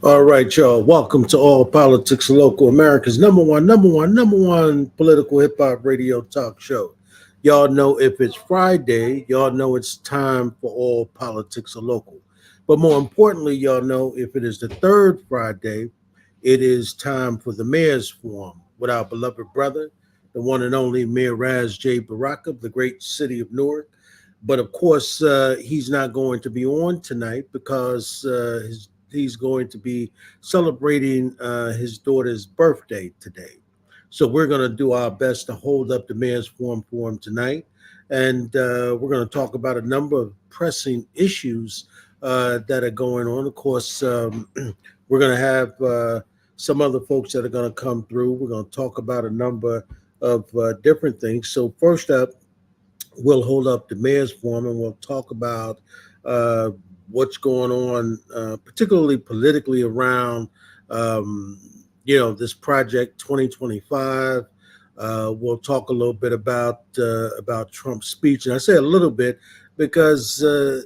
All right, y'all. Welcome to All Politics Local, America's number one political hip hop radio talk show. Y'all know if it's Friday, y'all know it's time for All Politics are Local. But more importantly, y'all know if it is the third Friday, it is time for the Mayor's Forum with our beloved brother, the one and only Mayor Raz J. Baraka of the great city of Newark. But of course, he's not going to be on tonight because he's going to be celebrating his daughter's birthday today. So we're going to do our best to hold up the mayor's forum for him tonight. And we're going to talk about a number of pressing issues that are going on. Of course, we're going to have some other folks that are going to come through. We're going to talk about a number of different things. So, first up, we'll hold up the mayor's forum and we'll talk about uh, what's going on, particularly politically around, um, this project 2025. We'll talk a little bit about Trump's speech, and I say a little bit because I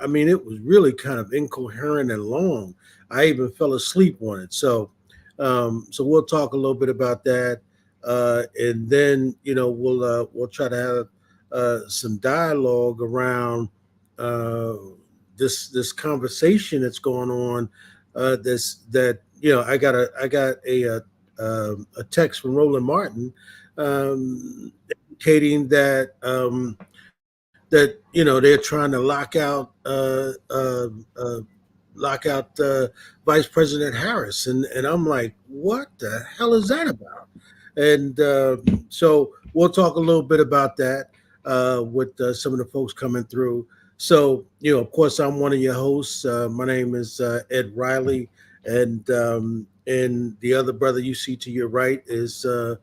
mean, it was really kind of incoherent and long. I even fell asleep on it. So we'll talk a little bit about that, and then we'll try to have some dialogue around uh, this conversation that's going on. This that I got a text from Roland Martin indicating that they're trying to lock out Vice President Harris, and I'm like, what the hell is that about? And so we'll talk a little bit about that with some of the folks coming through. So, of course, I'm one of your hosts. My name is Ed Riley, and the other brother you see to your right is the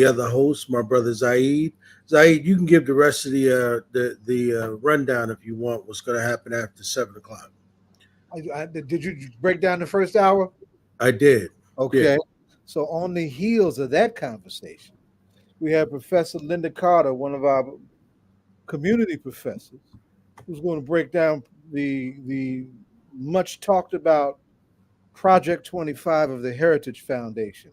other host, my brother Zaid. Zaid, you can give the rest of the rundown if you want. What's going to happen after 7 o'clock? Did you break down the first hour? I did. Yeah. Okay. So on the heels of that conversation, we have Professor Linda Carter, one of our community professors, who's going to break down the much talked about Project 25 of the Heritage Foundation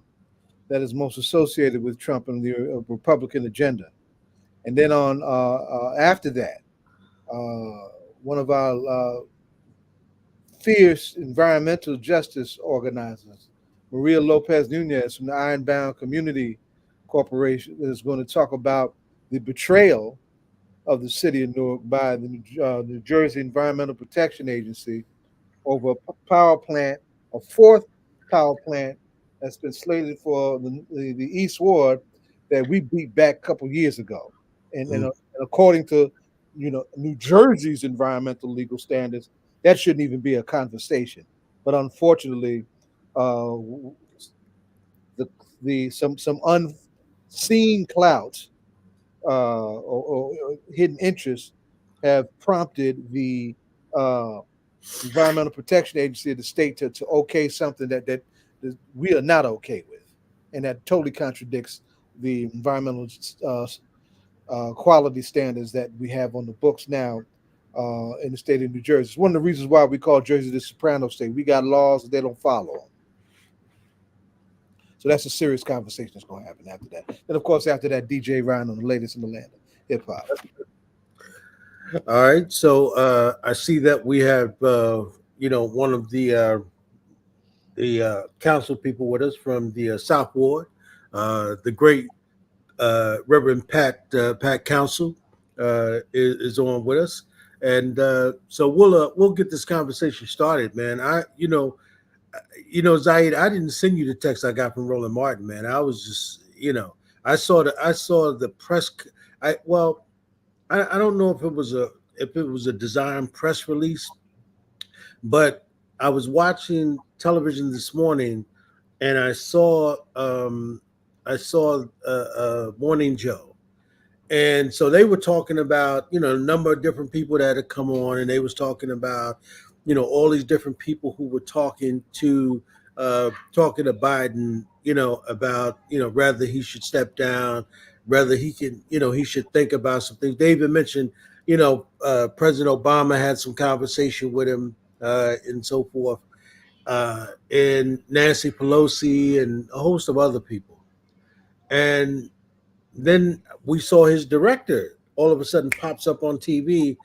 that is most associated with Trump and the Republican agenda. And then on after that, one of our fierce environmental justice organizers, Maria Lopez-Nuñez from the Ironbound Community Corporation, is going to talk about the betrayal of the city of Newark by the New Jersey Environmental Protection Agency over a power plant, a fourth power plant that's been slated for the East Ward that we beat back a couple years ago. And according to New Jersey's environmental legal standards, that shouldn't even be a conversation. But unfortunately, uh, the some unseen clouds or hidden interests have prompted the uh, Environmental Protection Agency of the state to okay something that we are not okay with, and that totally contradicts the environmental quality standards that we have on the books now in the state of New Jersey. It's one of the reasons why we call Jersey the Soprano State. We got laws that they don't follow them. So that's a serious conversation that's going to happen after that. And of course, after that, DJ Rhino, the latest in the land of hip hop. All right. So I see that we have one of the council people with us from the South Ward, the great Reverend Pat Council is on with us, and so we'll get this conversation started, man. Zaid, I didn't send you the text I got from Roland Martin, man. I was just I saw the press. I don't know if it was a design press release, but I was watching television this morning and I saw Morning Joe, and so they were talking about a number of different people that had come on, and they was talking about all these different people who were talking to Biden, about whether he should step down, whether he should think about some things. They even mentioned President Obama had some conversation with him and so forth. and Nancy Pelosi and a host of other people. And then we saw his director all of a sudden pops up on TV,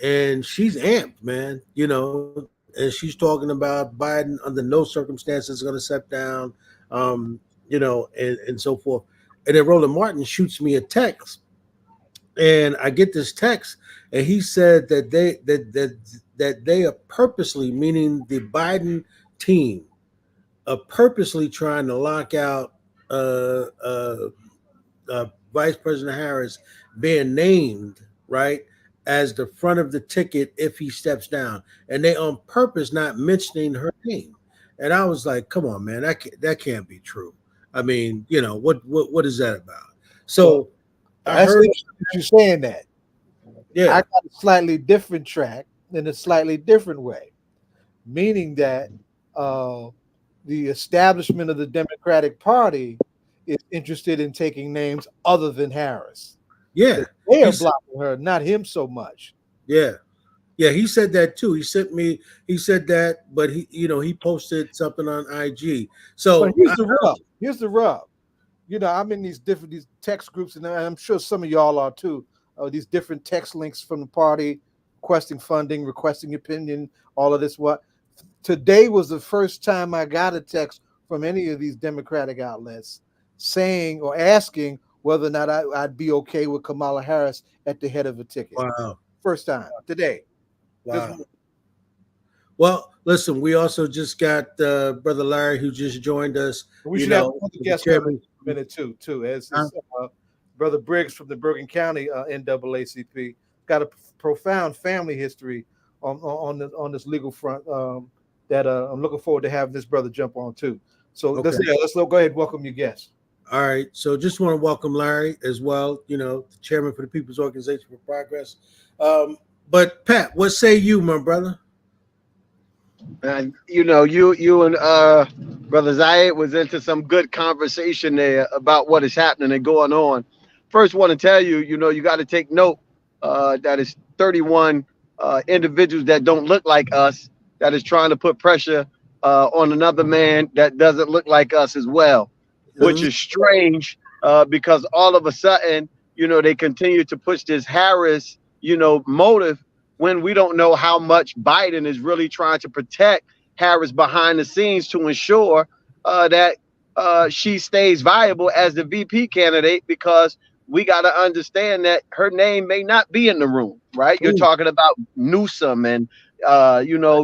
and she's amped, man, and she's talking about Biden under no circumstances is going to step down, and so forth. And then Roland Martin shoots me a text, and I get this text, and he said that they are purposely, meaning the Biden team, are purposely trying to lock out Vice President Harris being named, right, as the front of the ticket if he steps down, and they on purpose not mentioning her name. And I was like, "Come on, man, that can't be true." I mean, what is that about? So I heard you saying that. Yeah, I got a slightly different track in a slightly different way, meaning that the establishment of the Democratic Party is interested in taking names other than Harris. Yeah, they are blocking her, not him so much. Yeah, he said that too. He said that, but he posted something on IG. So but here's the rub. I'm in these text groups, and I'm sure some of y'all are too. These different text links from the party, requesting funding, requesting opinion, all of this. What today was the first time I got a text from any of these Democratic outlets saying or asking whether or not I'd be okay with Kamala Harris at the head of a ticket. Wow. First time today. Wow. Well, listen, we also just got Brother Larry, who just joined us. We should have another guest in a minute too. As Brother Briggs from the Bergen County NAACP got a profound family history on this legal front that I'm looking forward to having this brother jump on too. So let's go ahead and welcome your guest. All right. So just want to welcome Larry as well, the chairman for the People's Organization for Progress. But Pat, what say you, my brother? You and Brother Zayed was into some good conversation there about what is happening and going on. First, want to tell you, you got to take note that it's 31 individuals that don't look like us that is trying to put pressure on another man that doesn't look like us as well, which is strange because all of a sudden, they continue to push this Harris, motive when we don't know how much Biden is really trying to protect Harris behind the scenes to ensure that she stays viable as the VP candidate, because we got to understand that her name may not be in the room, right? You're talking about Newsom and,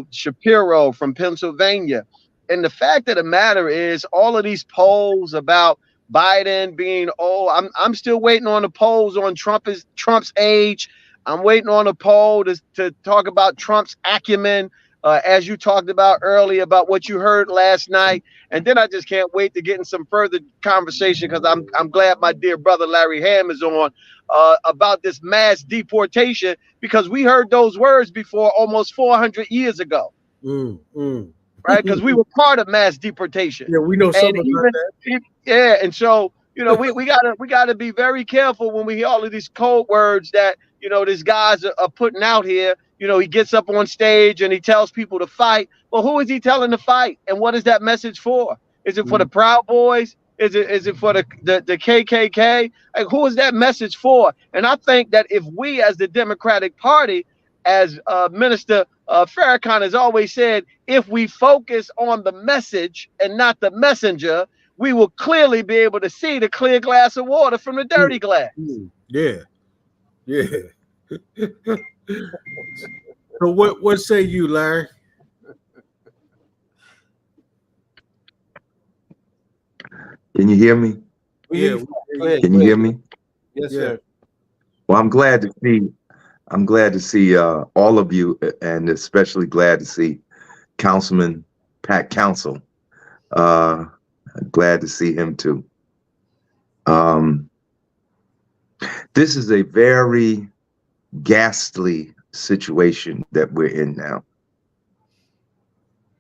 Shapiro from Pennsylvania. And the fact of the matter is all of these polls about Biden being, I'm still waiting on the polls on Trump's age. I'm waiting on a poll to talk about Trump's acumen, as you talked about earlier, about what you heard last night. And then I just can't wait to get in some further conversation, because I'm glad my dear brother Larry Ham is on about this mass deportation, because we heard those words before almost 400 years ago. Right? Because we were part of mass deportation. Yeah, we know something about that. Yeah, and so we gotta be very careful when we hear all of these code words that these guys are putting out here. He gets up on stage and he tells people to fight. Well, who is he telling to fight, and what is that message for? Is it for the Proud Boys? Is it for the KKK? Like, who is that message for? And I think that if we, as the Democratic Party, as Minister Farrakhan has always said, if we focus on the message and not the messenger, we will clearly be able to see the clear glass of water from the dirty glass. Yeah. So what say you, Larry? Can you hear me? Yeah. Can you hear me? Yes, sir. Well, I'm glad to see all of you, and especially glad to see Councilman Pat Council. Glad to see him too. This is a very ghastly situation that we're in now.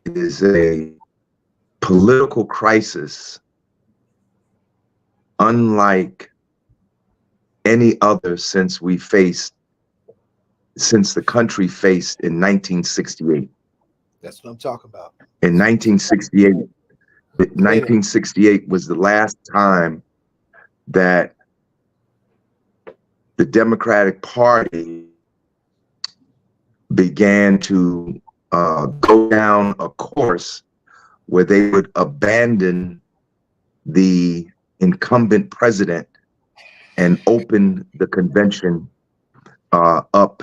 It is a political crisis unlike any other since the country faced in 1968. That's what I'm talking about. In 1968 was the last time that the Democratic Party began to go down a course where they would abandon the incumbent president and open the convention up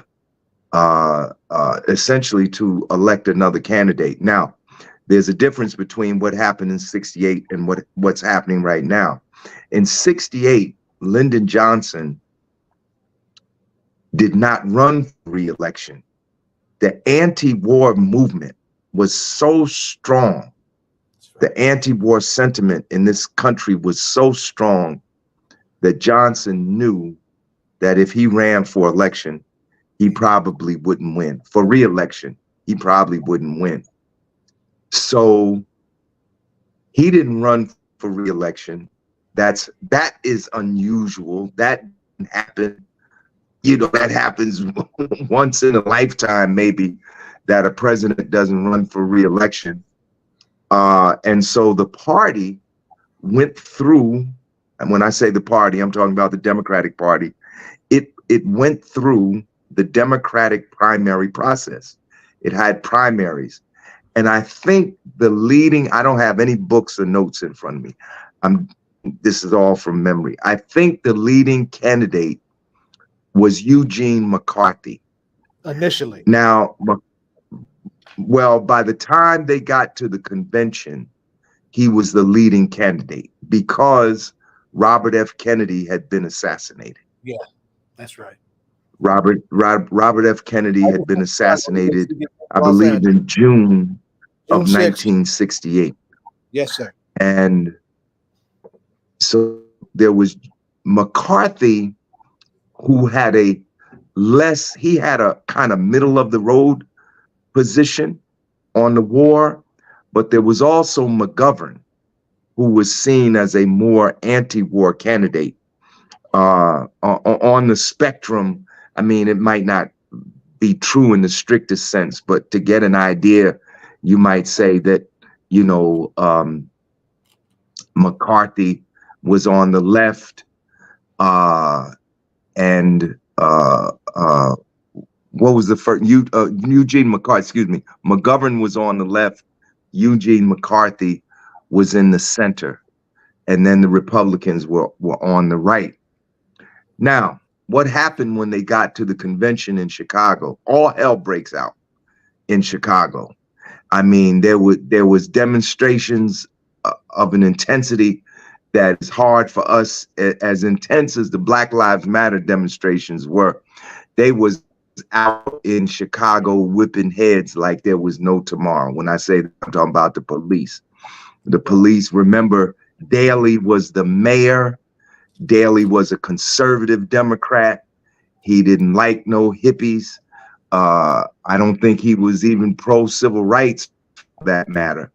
essentially to elect another candidate. Now, there's a difference between what happened in 68 and what's happening right now. In 68, Lyndon Johnson did not run for re-election. The anti-war movement was so strong. The anti-war sentiment in this country was so strong that Johnson knew that if he ran for election, he probably wouldn't win. For re-election, he probably wouldn't win. So he didn't run for re-election. That is unusual. That happened. You know, that happens once in a lifetime, maybe, that a president doesn't run for re-election. And so the party went through, and when I say the party, I'm talking about the Democratic Party, it went through the Democratic primary process. It had primaries. And I think the leading, I don't have any books or notes in front of me. This is all from memory. I think the leading candidate was Eugene McCarthy. Initially. Now, well, by the time they got to the convention, he was the leading candidate because Robert F. Kennedy had been assassinated. Yeah, that's right. Robert F. Kennedy had been assassinated, I believe, in June of 1968. Yes, sir. And so there was McCarthy, who had he had a kind of middle of the road position on the war, but there was also McGovern, who was seen as a more anti-war candidate on the spectrum. I mean, it might not be true in the strictest sense, but to get an idea, you might say that, you know, McCarthy was on the left, and what was the first? Eugene McCarthy, excuse me. McGovern was on the left. Eugene McCarthy was in the center, and then the Republicans were on the right. Now, what happened when they got to the convention in Chicago? All hell breaks out in Chicago. I mean, there was demonstrations of an intensity that is hard for us, as intense as the Black Lives Matter demonstrations were. They was out in Chicago whipping heads like there was no tomorrow. When I say that, I'm talking about the police. The police, remember, Daley was the mayor. Daley was a conservative Democrat. He didn't like no hippies. I don't think he was even pro-civil rights, for that matter.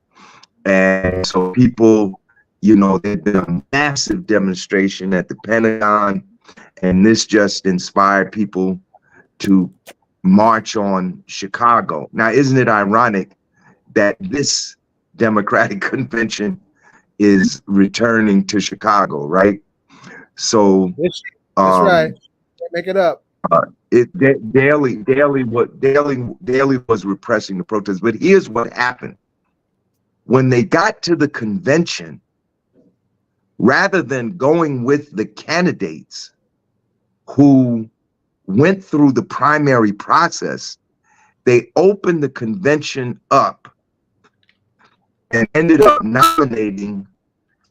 And so people, you know, there'd been a massive demonstration at the Pentagon, and this just inspired people to march on Chicago. Now, isn't it ironic that this Democratic convention is returning to Chicago, right? So that's right. Can't make it up. Daley was repressing the protests, but here's what happened. When they got to the convention, rather than going with the candidates who went through the primary process, they opened the convention up and ended up nominating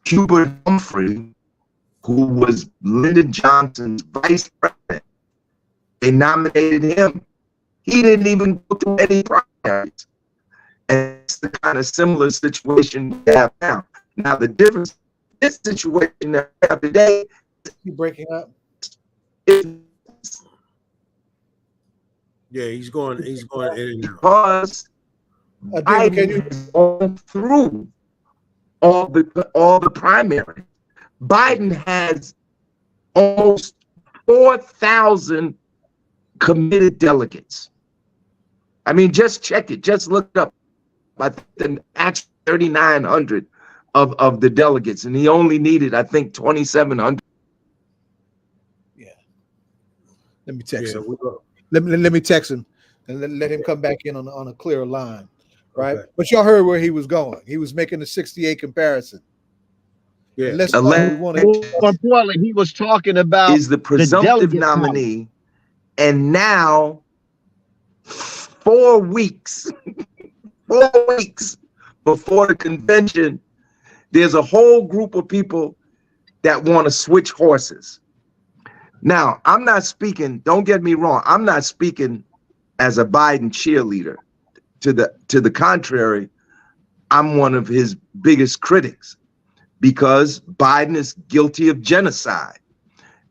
Hubert Humphrey, who was Lyndon Johnson's vice president. They nominated him. He didn't even go through any primaries. And it's the kind of similar situation we have now. Now, the difference, this situation that we have today, You breaking up? Yeah, he's going in and out. Because Biden has gone through all the primaries. Biden has almost 4,000 committed delegates. I mean, just check it. Just look it up. I think actually 3,900 of the delegates, and he only needed, I think, 2,700. Yeah. Let me text Yeah, him. we go. Let me text him and let him come back in on a clearer line, right? Okay. But y'all heard where he was going. He was making the 68 comparison. Yeah. And let's we want to. More importantly, he was talking about Is the the presumptive delegate count. nominee, and now 4 weeks, 4 weeks before the convention, there's a whole group of people that want to switch horses. Now, I'm not speaking, don't get me wrong, I'm not speaking as a Biden cheerleader. To the contrary, I'm one of his biggest critics because Biden is guilty of genocide.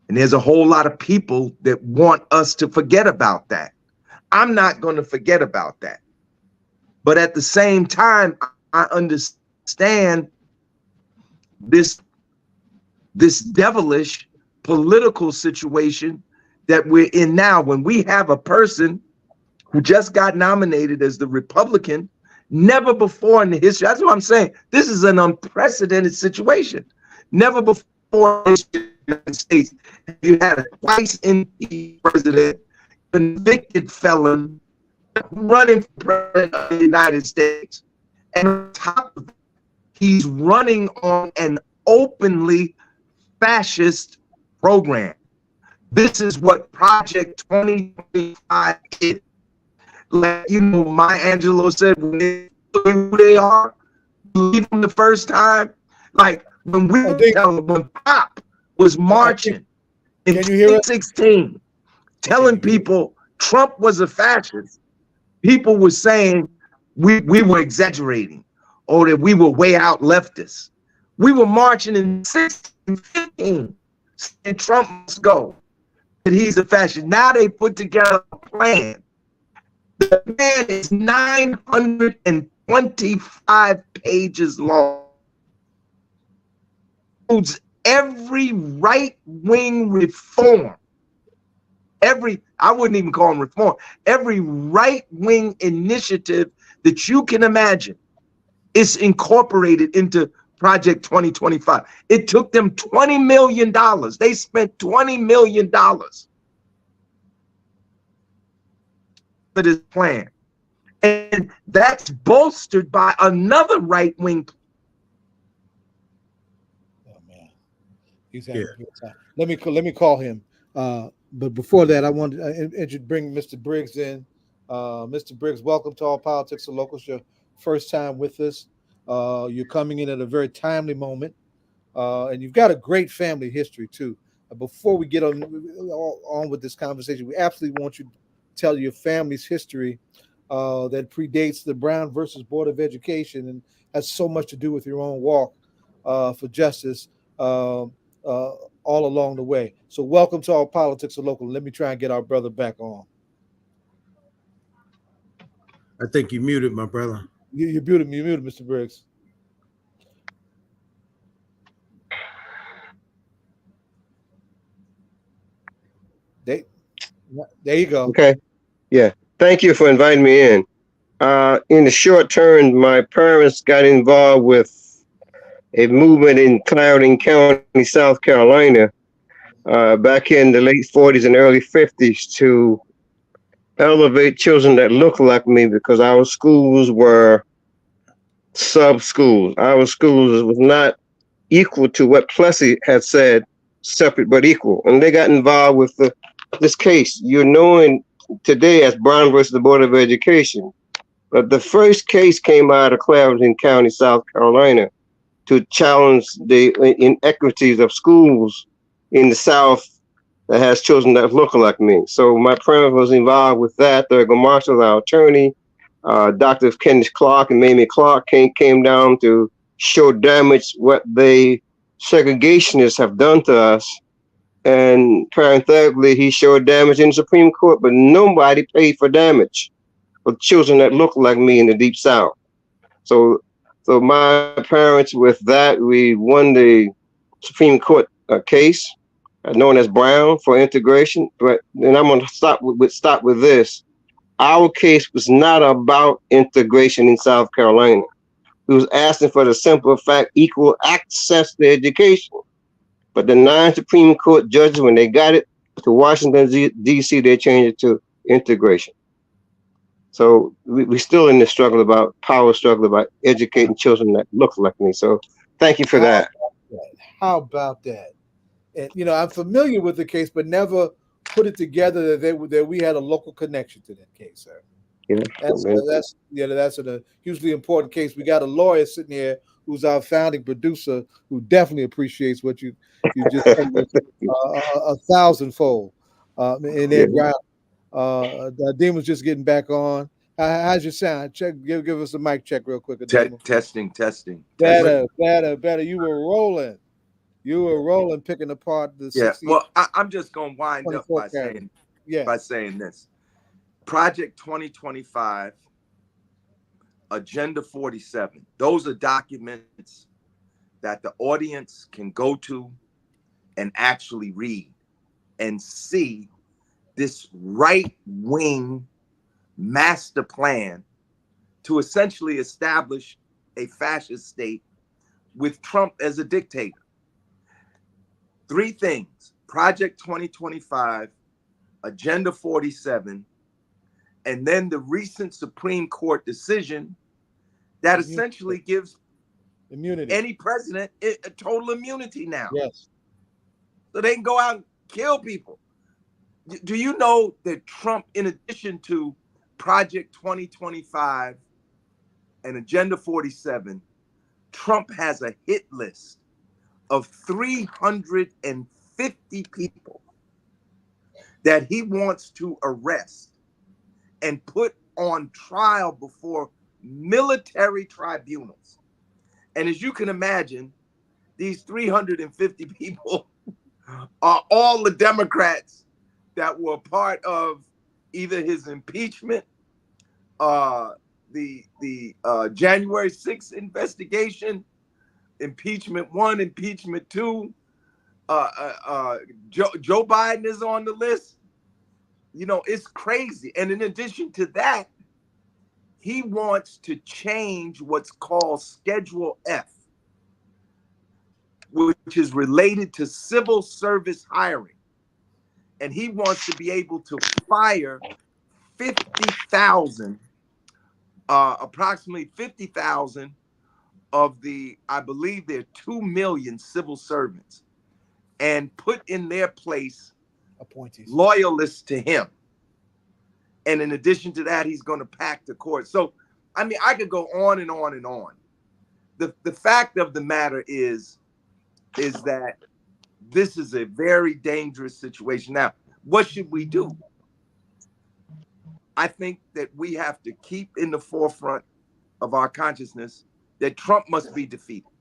And there's a whole lot of people that want us to forget about that. I'm not going to forget about that. But at the same time, I understand this devilish political situation that we're in now, when we have a person who just got nominated as the Republican. Never before in the history, that's what I'm saying, this is an unprecedented situation. Never before in the United States you had a twice impeached president, convicted felon, running for president of the United States. And on top of that, he's running on an openly fascist program. This is what Project 2025 is. Like, you know, Maya Angelou said, when they who they are, believe them the first time. Like when we when Pop was marching in 2016, telling people Trump was a fascist, people were saying we were exaggerating or that we were way out leftists. We were marching in 2015 saying Trump must go, that he's a fascist. Now they put together a plan. The man is 925 pages long. Includes every right-wing reform. I wouldn't even call them reform. Every right-wing initiative that you can imagine is incorporated into Project 2025. It took them $20 million. They spent $20 million for this plan. And that's bolstered by another right-wing. Oh man, he's having a good time. Let me call him. But before that, I want to bring Mr. Briggs in. Mr. Briggs, welcome to All Politics and Locals. Your first time with us. You're coming in at a very timely moment, and you've got a great family history too. Before we get on with this conversation, we absolutely want you to tell your family's history that predates the Brown versus Board of Education and has so much to do with your own walk for justice all along the way. So welcome to All Politics and Local. Let me try and get our brother back on. I think you muted, my brother. You're muted, Mr. Briggs. There you go. Okay. Yeah. Thank you for inviting me in. In the short term, my parents got involved with a movement in Clarendon County, South Carolina, back in the late 40s and early 50s to elevate children that look like me, because our schools were sub-schools. Our schools was not equal to what Plessy had said, separate but equal. And they got involved with this case you're knowing today as Brown versus the Board of Education. But the first case came out of Clarendon County, South Carolina, to challenge the inequities of schools in the South that has children that look like me. So my parents was involved with that. Thurgood Marshall, our attorney, Dr. Kenneth Clark and Mamie Clark came down to show damage what they segregationists have done to us. And parenthetically, he showed damage in the Supreme Court, but nobody paid for damage for children that look like me in the Deep South. So my parents, with that, we won the Supreme Court case known as Brown for integration. But then I'm going to stop with this. our case was not about integration in South Carolina. We was asking for the simple fact, equal access to education. But the 9 Supreme Court judges, when they got it to Washington, D.C., they changed it to integration. So we still in the struggle about power struggle about educating children that look like me. So thank you for that. How about that? And I'm familiar with the case, but never put it together that we had a local connection to that case, sir. Yeah. That's a hugely important case. We got a lawyer sitting here who's our founding producer who definitely appreciates what you just said a thousandfold in their ground. Dean was just getting back on. How's your sound? Check. Give us a mic check real quick. Testing. Better. You were rolling. Picking apart the 60. Well, I'm just gonna wind up by saying this. Project 2025, Agenda 47. Those are documents that the audience can go to and actually read and see this right-wing master plan to essentially establish a fascist state with Trump as a dictator. 3 things: Project 2025, Agenda 47, and then the recent Supreme Court decision that essentially gives immunity any president a total immunity now. Yes. So they can go out and kill people. Do you know that Trump, in addition to Project 2025 and Agenda 47, Trump has a hit list of 350 people that he wants to arrest and put on trial before military tribunals. And as you can imagine, these 350 people are all the Democrats that were part of either his impeachment, the January 6th investigation, impeachment 1, impeachment 2. Joe Biden is on the list. It's crazy. And in addition to that, he wants to change what's called Schedule F, which is related to civil service hiring. And he wants to be able to fire 50,000, approximately 50,000 of I believe there are 2 million civil servants, and put in their place appointees loyalists to him. And in addition to that, he's going to pack the court. So, I could go on and on and on. The fact of the matter is that this is a very dangerous situation. Now, what should we do? I think that we have to keep in the forefront of our consciousness that Trump must be defeated.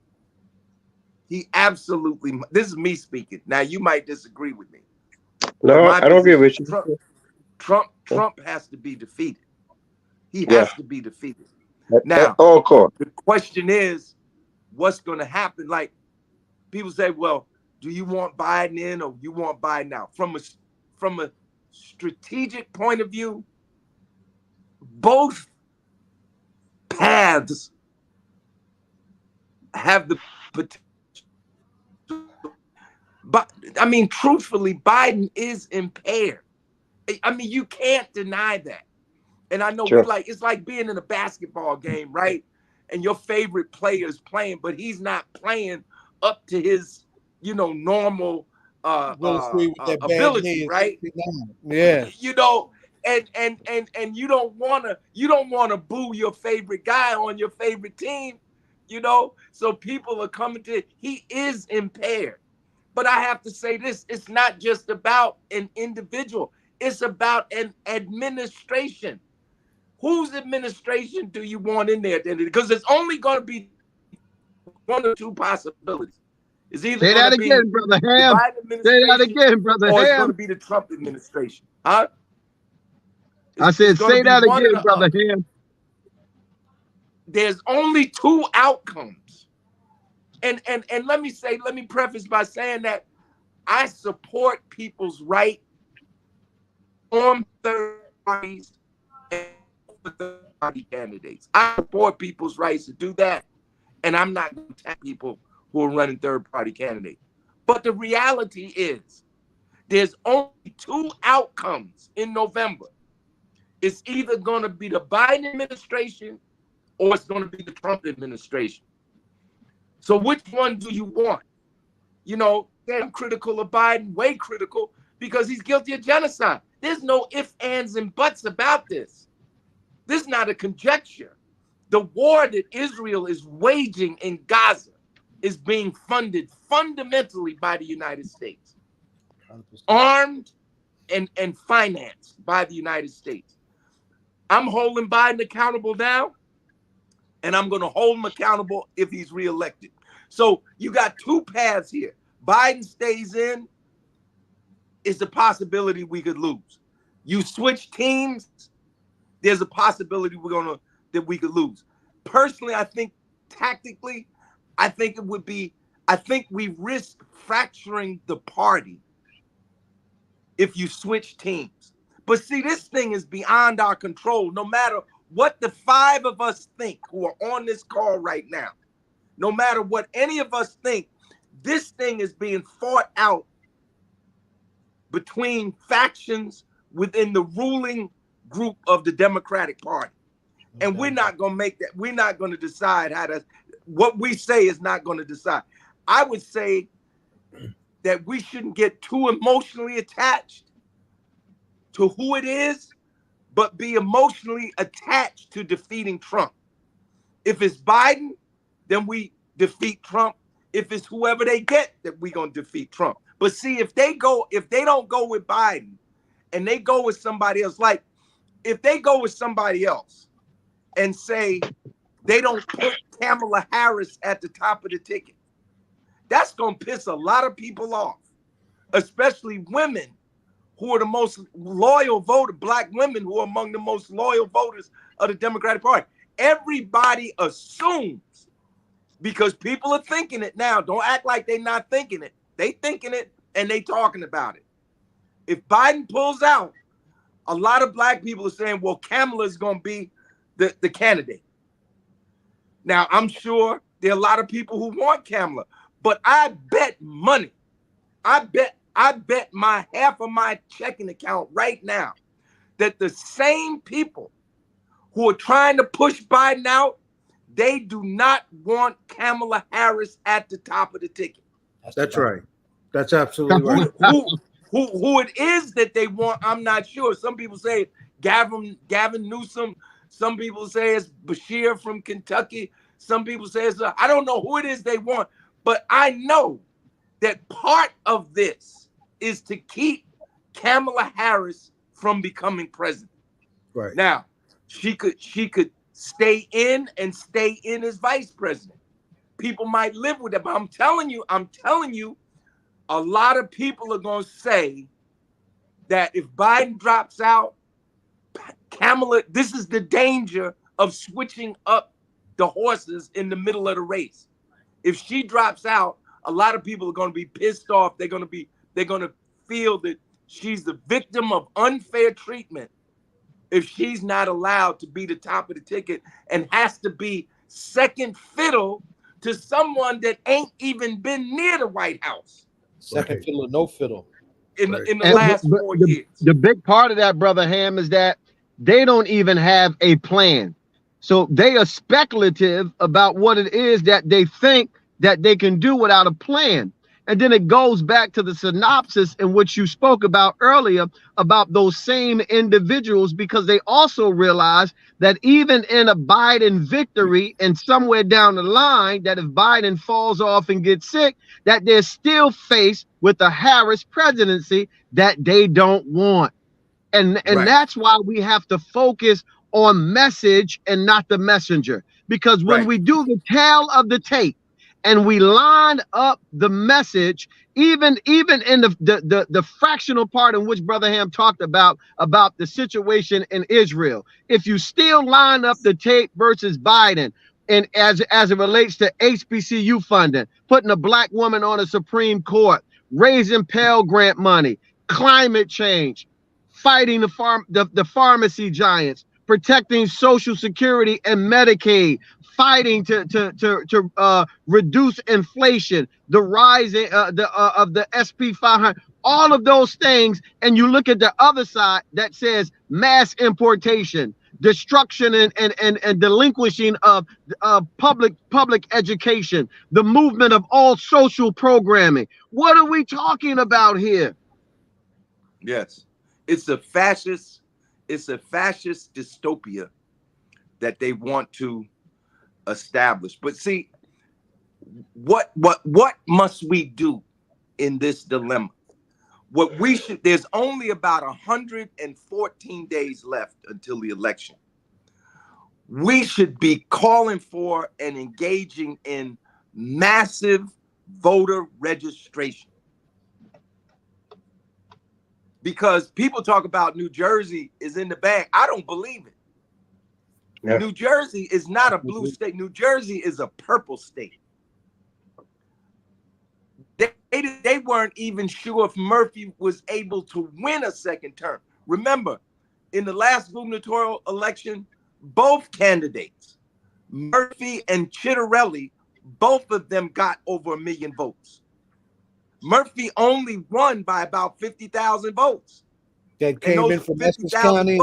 He absolutely, this is me speaking. Now, you might disagree with me. No, I don't agree with you. Trump has to be defeated. He has to be defeated. Now, the question is, what's going to happen? Like, people say, well, do you want Biden in or you want Biden out? From a strategic point of view, both paths have the potential. But truthfully, Biden is impaired. You can't deny that. And I know it's like being in a basketball game, right? And your favorite player is playing, but he's not playing up to his, normal ability, right? Yeah. And you don't wanna boo your favorite guy on your favorite team, So people are coming to he is impaired. But I have to say this, it's not just about an individual, it's about an administration. Whose administration do you want in there? Because there's only going to be 1 or 2 possibilities. It's either say that again, Brother Ham. Say that again, Brother Ham. Or it's going to be the Trump administration. Huh? I said, say that again, Brother Ham. There's only 2 outcomes. And let me preface by saying that I support people's right on third parties and third-party candidates. I support people's rights to do that, and I'm not going to attack people who are running third-party candidates. But the reality is, there's only two outcomes in November. It's either going to be the Biden administration or it's going to be the Trump administration. So which one do you want? You know, I'm critical of Biden, way critical, because he's guilty of genocide. There's no ifs, ands, and buts about this. This is not a conjecture. The war that Israel is waging in Gaza is being funded fundamentally by the United States. 100%. Armed and financed by the United States. I'm holding Biden accountable now, and I'm going to hold him accountable if he's reelected. So you got two paths here. Biden stays in, is a possibility we could lose. You switch teams, there's a possibility that we could lose. Personally, I think tactically, I think we risk fracturing the party if you switch teams. But see, this thing is beyond our control. No matter what the five of us think who are on this call right now, no matter what any of us think, this thing is being fought out between factions within the ruling group of the Democratic Party. And we're not going to make that. We're not going to decide what we say is not going to decide. I would say that we shouldn't get too emotionally attached to who it is, but be emotionally attached to defeating Trump. If it's Biden, then we defeat Trump. If it's whoever they get, that we're going to defeat Trump. But see, if they don't go with Biden and they go with somebody else, like if they go with somebody else and say they don't put Kamala Harris at the top of the ticket, that's going to piss a lot of people off, especially women who are the most loyal voter, black women who are among the most loyal voters of the Democratic Party. Everybody assumes, because people are thinking it now. Don't act like they're not thinking it. They thinking it and they talking about it. If Biden pulls out, a lot of black people are saying, well, Kamala is going to be the candidate. Now, I'm sure there are a lot of people who want Kamala, but I bet money. I bet my half of my checking account right now that the same people who are trying to push Biden out, they do not want Kamala Harris at the top of the ticket. That's right. That's absolutely right. Who it is that they want, I'm not sure. Some people say Gavin Newsom. Some people say it's Bashir from Kentucky. Some people say it's I don't know who it is they want, but I know that part of this is to keep Kamala Harris from becoming president. Right. Now, she could stay in as vice president. People might live with it, but I'm telling you, a lot of people are going to say that if Biden drops out, Kamala, this is the danger of switching up the horses in the middle of the race. If she drops out, a lot of people are going to be pissed off. They're going to feel that she's the victim of unfair treatment if she's not allowed to be the top of the ticket and has to be second fiddle to someone that ain't even been near the White House. Second fiddle or no fiddle. In the last 4 years. The big part of that, Brother Ham, is that they don't even have a plan. So they are speculative about what it is that they think that they can do without a plan. And then it goes back to the synopsis in which you spoke about earlier about those same individuals, because they also realize that even in a Biden victory and somewhere down the line, that if Biden falls off and gets sick, that they're still faced with a Harris presidency that they don't want. And right. That's why we have to focus on message and not the messenger. Because when we do the tale of the tape, and we line up the message, even in the fractional part in which Brother Ham talked about the situation in Israel. If you still line up the tape versus Biden, and as it relates to HBCU funding, putting a black woman on a Supreme Court, raising Pell Grant money, climate change, fighting the pharmacy giants, protecting Social Security and Medicaid, fighting to reduce inflation, the rise of the SP 500, all of those things. And you look at the other side that says mass importation, destruction and delinquishing of public education, the movement of all social programming. What are we talking about here? Yes, it's a fascist dystopia that they want to establish. But see, what must we do in this dilemma? What we should, there's only about 114 days left until the election. We should be calling for and engaging in massive voter registration. Because people talk about New Jersey is in the bag. I don't believe it. Yeah. New Jersey is not a blue state. New Jersey is a purple state. They weren't even sure if Murphy was able to win a second term. Remember, in the last gubernatorial election, both candidates, Murphy and Chitterelli, both of them got over 1 million votes. Murphy only won by about 50,000 votes. That came in from Essex County,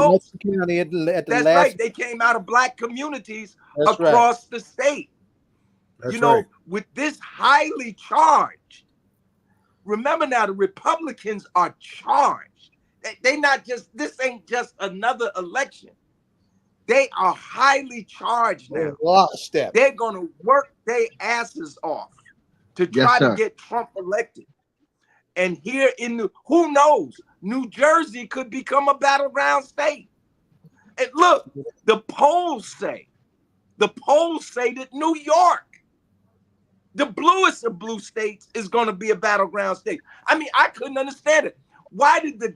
at the That's last. right. They came out of Black communities across the state. That's you know, right. with this highly charged. Remember now, the Republicans are charged. They not just, this ain't just another election. They are highly charged now. Lockstep. They're going to work their asses off to try to get Trump elected. And here in who knows, New Jersey could become a battleground state. And look, the polls say that New York, the bluest of blue states, is going to be a battleground state. I mean, I couldn't understand it. Why did the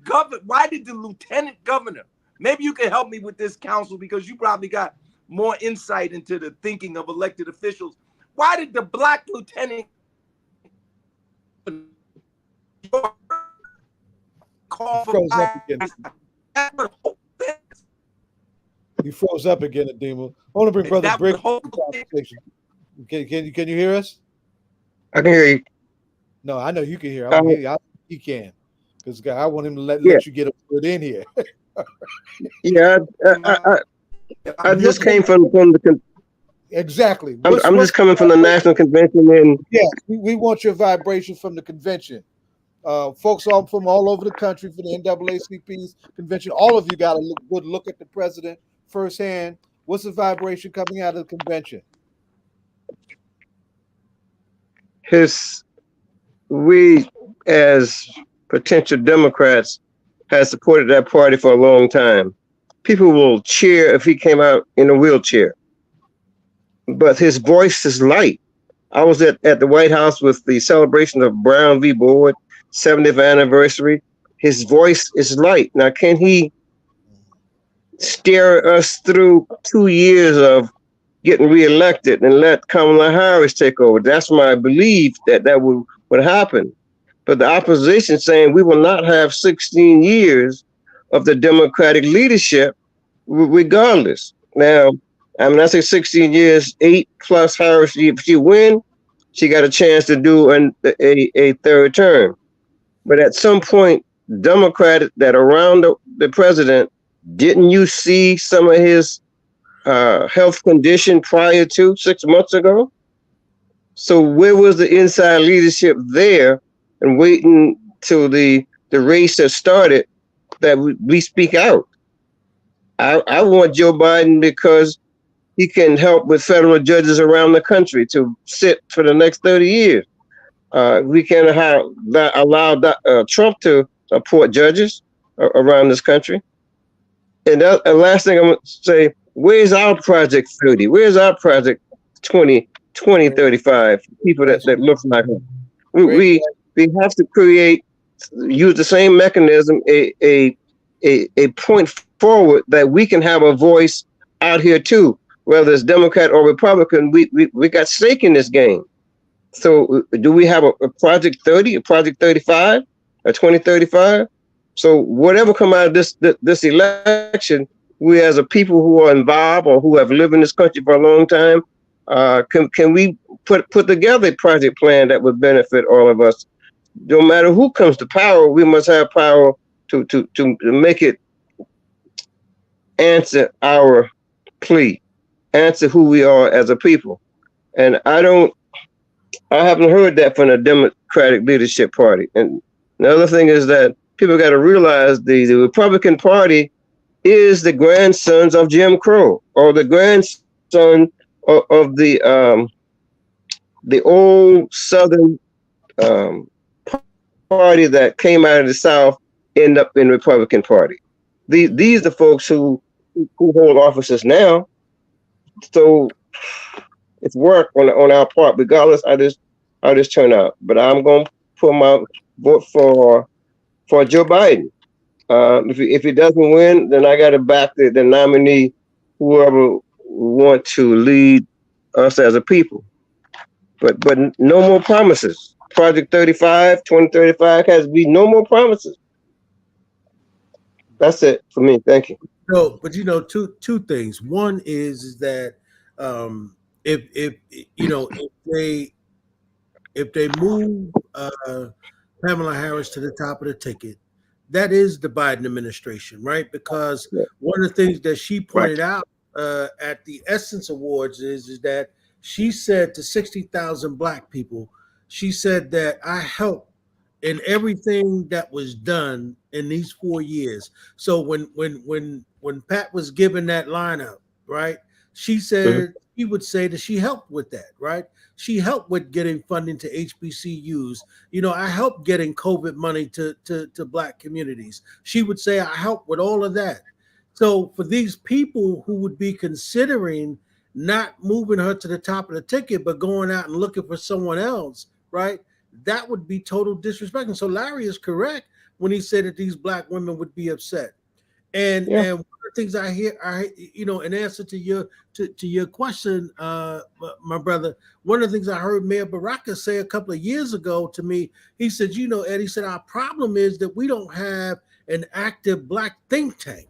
lieutenant governor, maybe you can help me with this, counsel, because you probably got more insight into the thinking of elected officials. Why did the Black lieutenant call for You froze up again, Adema. I want to bring Brother Brick to the conversation. Can you hear us? I can hear you. No, I know you can hear. He can, because I want him to let you get a word in here. Yeah, I just came from the. Exactly. I'm just coming from the national convention, and yeah, we want your vibration from the convention. Folks from all over the country for the NAACP's convention. All of you got a good look at the president firsthand. What's the vibration coming out of the convention? We as potential Democrats have supported that party for a long time. People will cheer if he came out in a wheelchair, but his voice is light. I was at the White House with the celebration of Brown v. Board 70th anniversary. His voice is light. Now, can he steer us through 2 years of getting reelected and let Kamala Harris take over? That's my belief that would happen. But the opposition saying we will not have 16 years of the Democratic leadership regardless. Now, I mean, I say 16 years, 8 plus Harris. If she win, she got a chance to do a third term. But at some point, Democrats that around the president, didn't you see some of his health condition prior to 6 months ago? So where was the inside leadership there and waiting till the race has started that we speak out? I want Joe Biden because he can help with federal judges around the country to sit for the next 30 years. We can allow Trump to appoint judges around this country. And the last thing I'm going to say, where's our Project 30? Where's our Project 2035? People that look like him. We have to use the same mechanism, a point forward that we can have a voice out here too. Whether it's Democrat or Republican, we got stake in this game. So do we have a Project 30, a Project 35, a 2035? So whatever come out of this election, we as a people who are involved or who have lived in this country for a long time, can we put together a project plan that would benefit all of us? No matter who comes to power, we must have power to make it answer our plea, answer who we are as a people. And I haven't heard that from the Democratic leadership party. And the other thing is that people got to realize the Republican Party is the grandsons of Jim Crow, or the grandson of the old Southern party that came out of the South, end up in the Republican Party. These are the folks who hold offices now. So it's work on our part, regardless how this turn out. But I'm gonna put my vote for Joe Biden. If he doesn't win, then I got to back the nominee, whoever want to lead us as a people. But no more promises. Project 2035 has to be no more promises. That's it for me. Thank you. No, but two things. One is that if they move Kamala Harris to the top of the ticket, that is the Biden administration, right? Because one of the things that she pointed out at the Essence Awards is that she said to 60,000 Black people, she said that I helped in everything that was done in these 4 years. So when Pat was given that lineup, right, she said he would say that she helped with that, right? She helped with getting funding to HBCUs. I helped getting COVID money to Black communities. She would say I helped with all of that. So for these people who would be considering not moving her to the top of the ticket, but going out and looking for someone else, right? That would be total disrespect. And so Larry is correct when he said that these Black women would be upset. And one of the things I hear, in answer to your question, my brother, one of the things I heard Mayor Baraka say a couple of years ago to me, he said, Ed, he said, our problem is that we don't have an active Black think tank,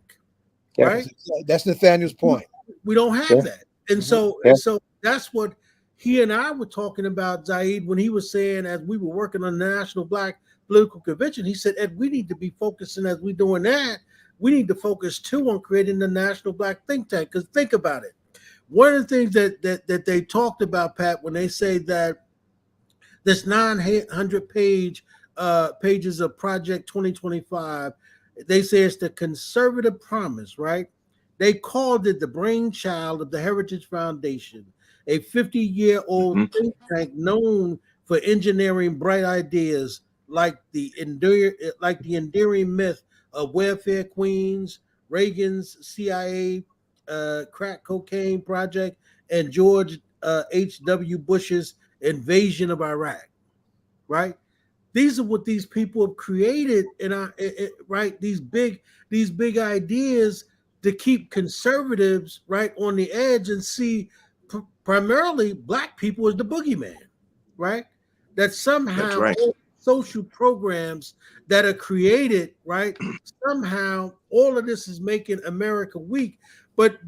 right? That's Nathaniel's point. We don't have that. And so that's what he and I were talking about, Zaid, when he was saying, as we were working on the National Black Political Convention, he said, Ed, we need to be focusing as we're doing that. We need to focus too on creating the National Black Think Tank. Because think about it. One of the things that they talked about, Pat, when they say that this 900 pages of Project 2025, they say it's the conservative promise, right? They called it the brainchild of the Heritage Foundation, a 50-year-old think tank known for engineering bright ideas like the enduring myth of welfare queens, Reagan's CIA crack cocaine project, and George H.W. Bush's invasion of Iraq, right? These are what these people have created, right? These big ideas to keep conservatives right on the edge and see primarily Black people as the boogeyman, right? That somehow all social programs that are created, right? Somehow all of this is making America weak. But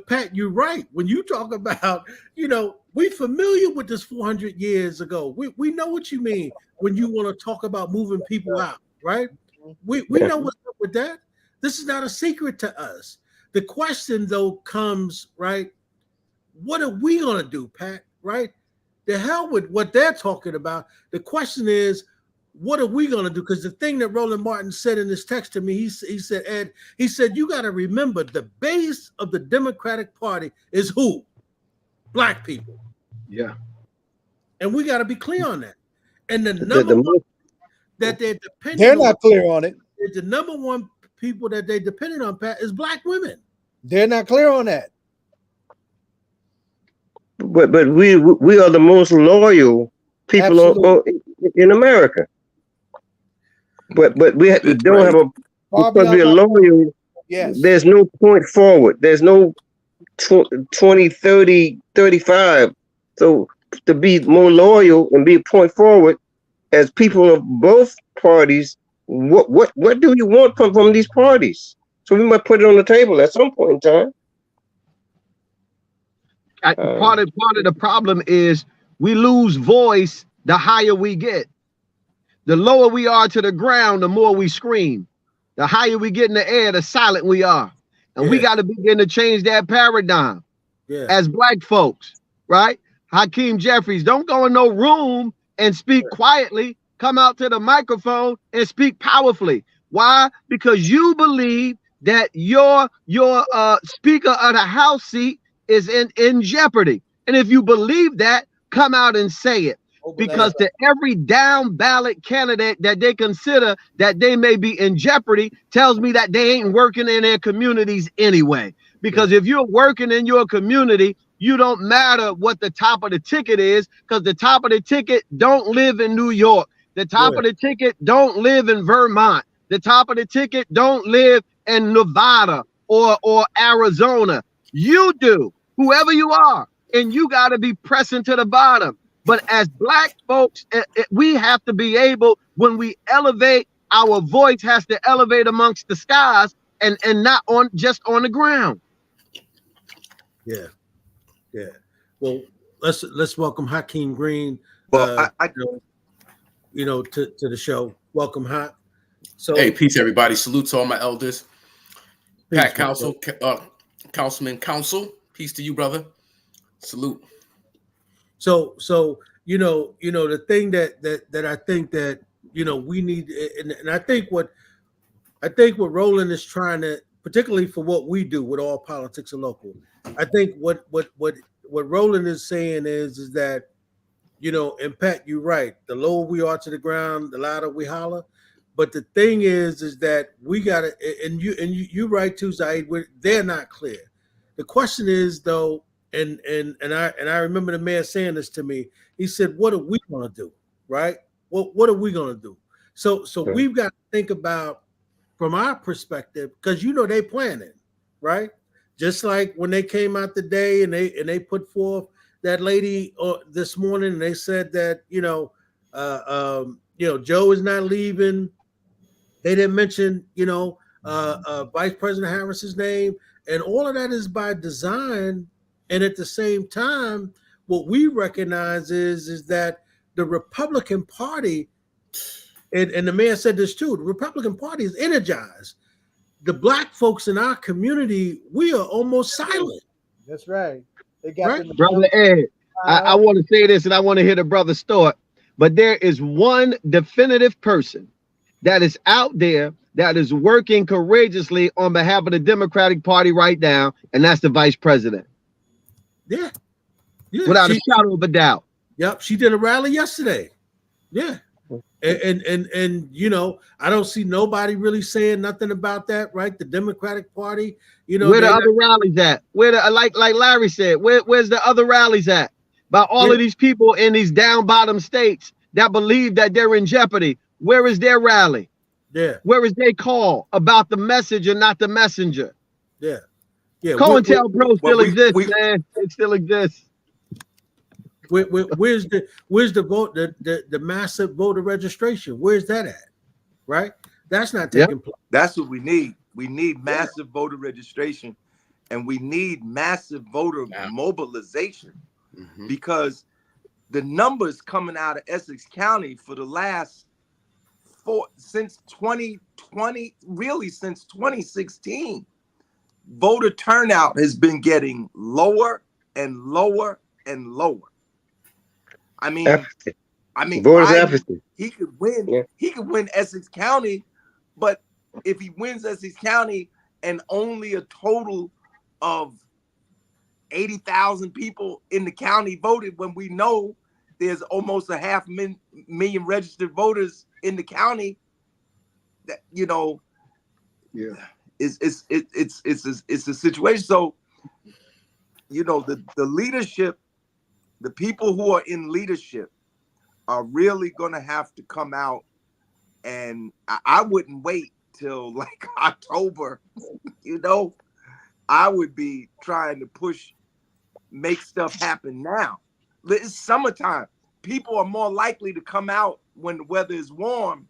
Pat, you're right. When you talk about, we're familiar with this 400 years ago. We know what you mean when you want to talk about moving people out, right? We know what's up with that. This is not a secret to us. The question, though, comes, right? What are we going to do, Pat, right? The hell with what they're talking about. The question is, what are we going to do? Because the thing that Roland Martin said in this text to me, he said, Ed, he said, you got to remember the base of the Democratic Party is who? Black people. Yeah. And we got to be clear on that. And the number one that they're depending they're not clear on it. The number one people that they depended on, Pat, is Black women. They're not clear on that. But we are the most loyal people in America. But we don't have because we are loyal. Yes. There's no point forward. There's no 20, 30, 35. So to be more loyal and be a point forward as people of both parties, what do you want from these parties? So we might put it on the table at some point in time. Part of the problem is we lose voice the higher we get. The lower we are to the ground, the more we scream. The higher we get in the air, the silent we are. And we got to begin to change that paradigm as black folks, right? Hakeem Jeffries, don't go in no room and speak quietly. Come out to the microphone and speak powerfully. Why? Because you believe that your speaker of the House seat is in jeopardy. And if you believe that, come out and say it. Because to every down ballot candidate that they consider that they may be in jeopardy tells me that they ain't working in their communities anyway. Because if you're working in your community, you don't matter what the top of the ticket is, because the top of the ticket don't live in New York. The top of the ticket don't live in Vermont. The top of the ticket don't live in Nevada or Arizona. You do, whoever you are, and you got to be pressing to the bottom. But as black folks, we have to be able, when we elevate, our voice has to elevate amongst the skies and not just on the ground. Yeah. Well, let's welcome Hakeem Green. Well, to the show. Welcome, Hak. So, hey, peace, everybody. Salute to all my elders. Peace, Pat Council, Councilman Council. Peace to you, brother. Salute. So the thing that I think that we need, and I think what Roland is trying to, particularly for what we do with All Politics Are Local, I think what Roland is saying is that and Pat, you're right. The lower we are to the ground, the louder we holler. But the thing is that we gotta, and you're right too, Zaid. They're not clear. The question is though. And I remember the mayor saying this to me. He said, "What are we going to do, right? What are we going to do?" So we've got to think about, from our perspective, because they planning, right? Just like when they came out today and they put forth that lady this morning, and they said that Joe is not leaving. They didn't mention Vice President Harris's name, and all of that is by design. And at the same time, what we recognize is that the Republican Party, and the mayor said this too, the Republican Party is energized. The black folks in our community, we are almost silent. That's right. They got Brother Ed, I want to say this, and I want to hear the brother's thought, but there is one definitive person that is out there that is working courageously on behalf of the Democratic Party right now, and that's the vice president. Yeah. Without a shadow of a doubt. Yep. She did a rally yesterday. Yeah. And I don't see nobody really saying nothing about that, right? The Democratic Party, where the other rallies at? Where the like Larry said, where's the other rallies at? By all of these people in these down bottom states that believe that they're in jeopardy. Where is their rally? Yeah. Where is their call about the message and not the messenger? Yeah. COINTELPRO still exists, man. It still exists. Where's the vote, the massive voter registration? Where's that at? Right? That's not taking place. That's what we need. We need massive voter registration, and we need massive voter mobilization, because the numbers coming out of Essex County for the last since 2020, really since 2016. Voter turnout has been getting lower and lower and lower. I mean, voters apathy. He could win. Yeah. He could win Essex County, but if he wins Essex County and only a total of 80,000 people in the county voted, when we know there's almost 500,000 registered voters in the county, that it's a situation. So, the leadership, the people who are in leadership are really going to have to come out, and I wouldn't wait till like October, I would be trying to make stuff happen now. It's summertime. People are more likely to come out when the weather is warm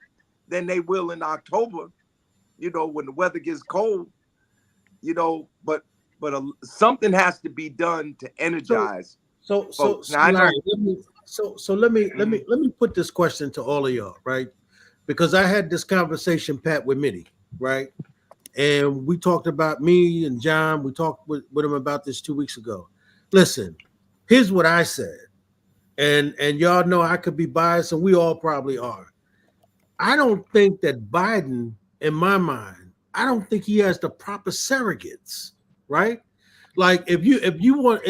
than they will in October. When the weather gets cold, you know, but something has to be done to energize. So Now, I know. Larry, let me put this question to all of y'all, right? Because I had this conversation, Pat, with Mitty, right? And we talked about me and John. We talked with him about this 2 weeks ago. Listen, here's what I said, and y'all know I could be biased, and we all probably are. I don't think that Biden, in my mind, I don't think he has the proper surrogates, right? Like if you want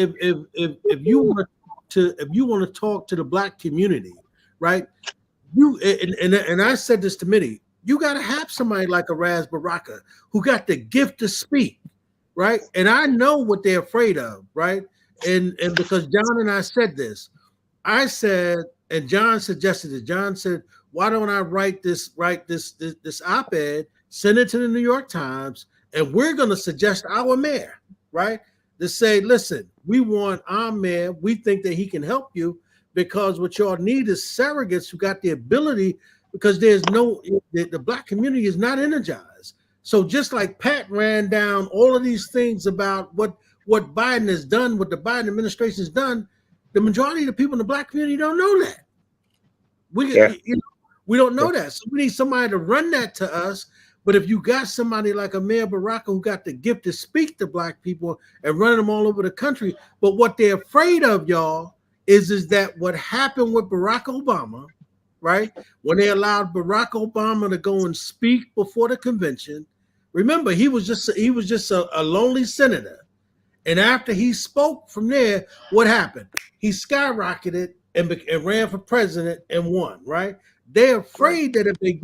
to talk to the Black community, right? And I said this to Mitty, you got to have somebody like a Raz Baraka who got the gift to speak, right? And I know what they're afraid of, right? And because John and I said this, I said, and John suggested it. John said, why don't I write this op-ed, send it to the New York Times, and we're going to suggest our mayor, right? To say, listen, we want our mayor. We think that he can help you, because what y'all need is surrogates who got the ability, because the Black community is not energized. So just like Pat ran down all of these things about what Biden has done, what the Biden administration has done, the majority of the people in the Black community don't know that. We don't know that. So we need somebody to run that to us. But if you got somebody like a Mayor Baraka who got the gift to speak to Black people and running them all over the country, but what they're afraid of, y'all, is that what happened with Barack Obama, right? When they allowed Barack Obama to go and speak before the convention, remember, he was just a lonely senator. And after he spoke from there, what happened? He skyrocketed and ran for president and won, right? They're afraid that if they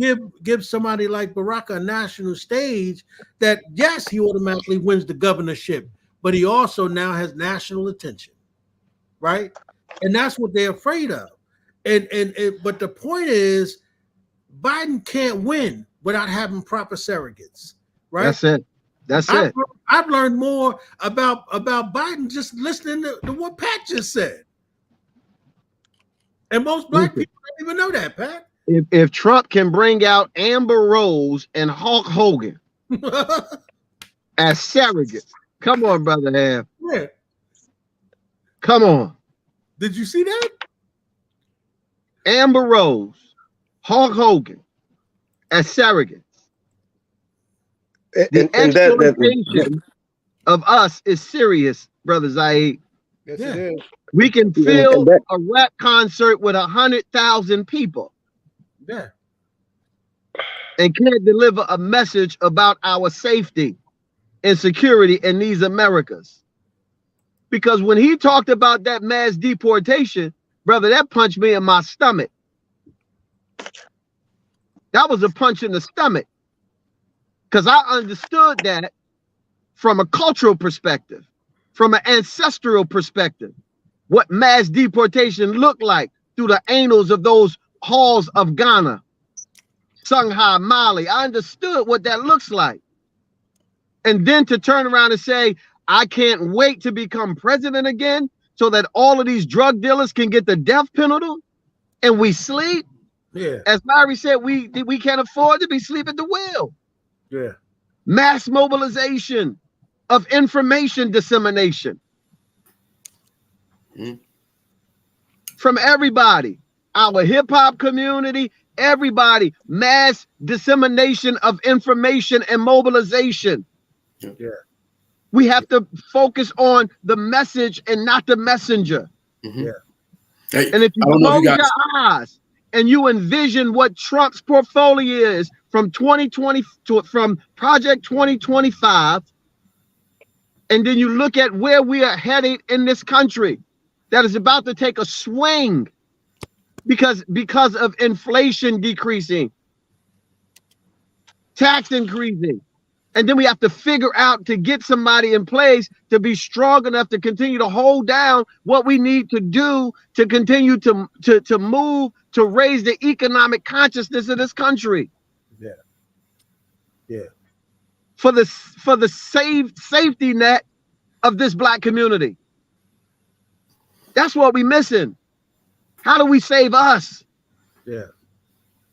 give somebody like Barack a national stage, that yes, he automatically wins the governorship, but he also now has national attention, right? And that's what they're afraid of. But the point is, Biden can't win without having proper surrogates, right? That's it. I've learned more about Biden just listening to what Pat just said. And most Black people don't even know that, Pat. If Trump can bring out Amber Rose and Hulk Hogan as surrogates, come on, brother Ham. Yeah. Come on. Did you see that? Amber Rose, Hulk Hogan as surrogates. The exploitation of us is serious, brother Zaid. Yes, it is. We can fill a rap concert with 100,000 people. Yeah. And can't deliver a message about our safety and security in these Americas. Because when he talked about that mass deportation, brother, that punched me in my stomach. That was a punch in the stomach. Because I understood that from a cultural perspective, from an ancestral perspective, what mass deportation looked like through the annals of those halls of Ghana, Songhai, Mali. I understood what that looks like. And then to turn around and say, I can't wait to become president again so that all of these drug dealers can get the death penalty and we sleep. Yeah. As Larry said, we can't afford to be sleeping at the wheel. Yeah. Mass mobilization of information dissemination from everybody, our hip hop community, everybody, mass dissemination of information and mobilization. Yeah. We have to focus on the message and not the messenger. Yeah. Hey, And if you close your eyes and you envision what Trump's portfolio is from 2020 from Project 2025, and then you look at where we are headed in this country that is about to take a swing because of inflation decreasing, tax increasing. And then we have to figure out to get somebody in place to be strong enough to continue to hold down what we need to do to continue to move, to raise the economic consciousness of this country. Yeah. Yeah. For the safety net of this Black community. That's what we're missing. How do we save us? Yeah.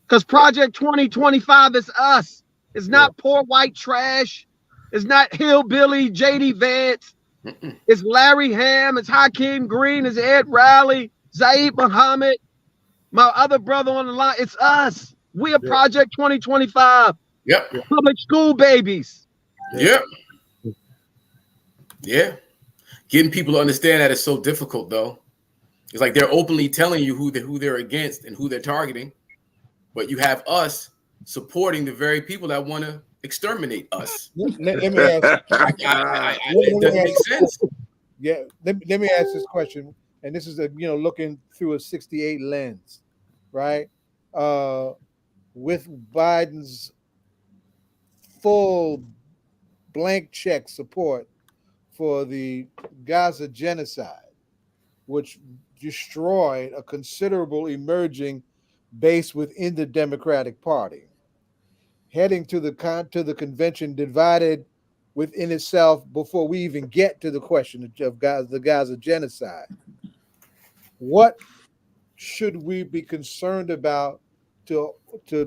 Because Project 2025 is us. It's not poor white trash. It's not Hillbilly, J.D. Vance. It's Larry Ham. It's Hakeem Green. It's Ed Riley, Zaid Muhammad, my other brother on the line. It's us. We are Project 2025. Yep. Public school babies. Yep. Yeah. Getting people to understand that is so difficult, though. It's like they're openly telling you who they're against and who they're targeting, but you have us supporting the very people that want to exterminate us. Let me ask. It doesn't make sense. Yeah, let me ask this question, and this is looking through a 68 lens, right? With Biden's full blank check support for the Gaza genocide, which destroyed a considerable emerging base within the Democratic Party, heading to the convention divided within itself before we even get to the question of the Gaza genocide. What should we be concerned about to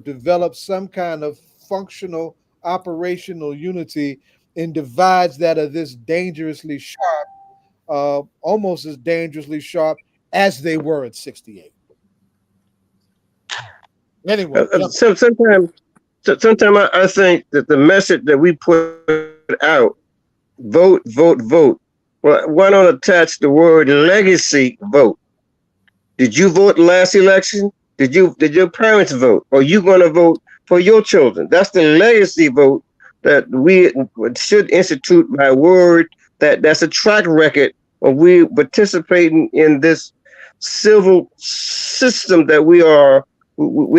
develop some kind of functional operational unity in divides that are this dangerously sharp, almost as dangerously sharp as they were at 68? Anyway, sometimes I think that the message that we put out, vote, vote, vote. Well, why not attach the word legacy vote? Did you vote last election? Did your parents vote? Or are you going to vote for your children? That's the legacy vote that we should institute by word. That's a track record of we participating in this civil system that we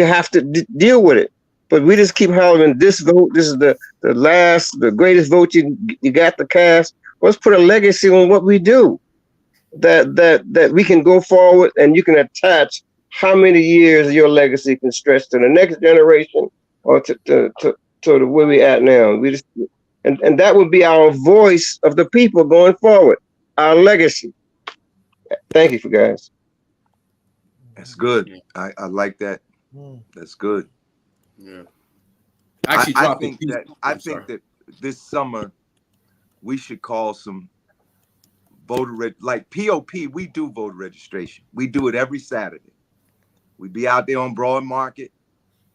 have to deal with it. But we just keep hollering this vote. This is the greatest vote you got to cast. Let's put a legacy on what we do, that we can go forward, and you can attach how many years your legacy can stretch to the next generation or to the where we at now. We just and that would be our voice of the people going forward, our legacy. Thank you, guys. That's good. I like that. That's good. Yeah. I think that this summer we should call some voter like POP. We do voter registration. We do it every Saturday. We be out there on Broad Market.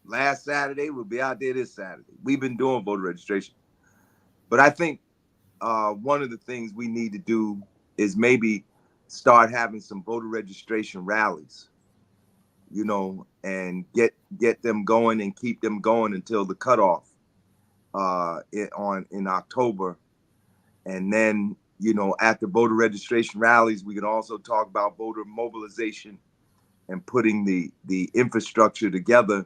Last Saturday, we'll be out there this Saturday. We've been doing voter registration. But I think one of the things we need to do is maybe start having some voter registration rallies, and get them going and keep them going until the cutoff in October. And then, after voter registration rallies, we can also talk about voter mobilization and putting the infrastructure together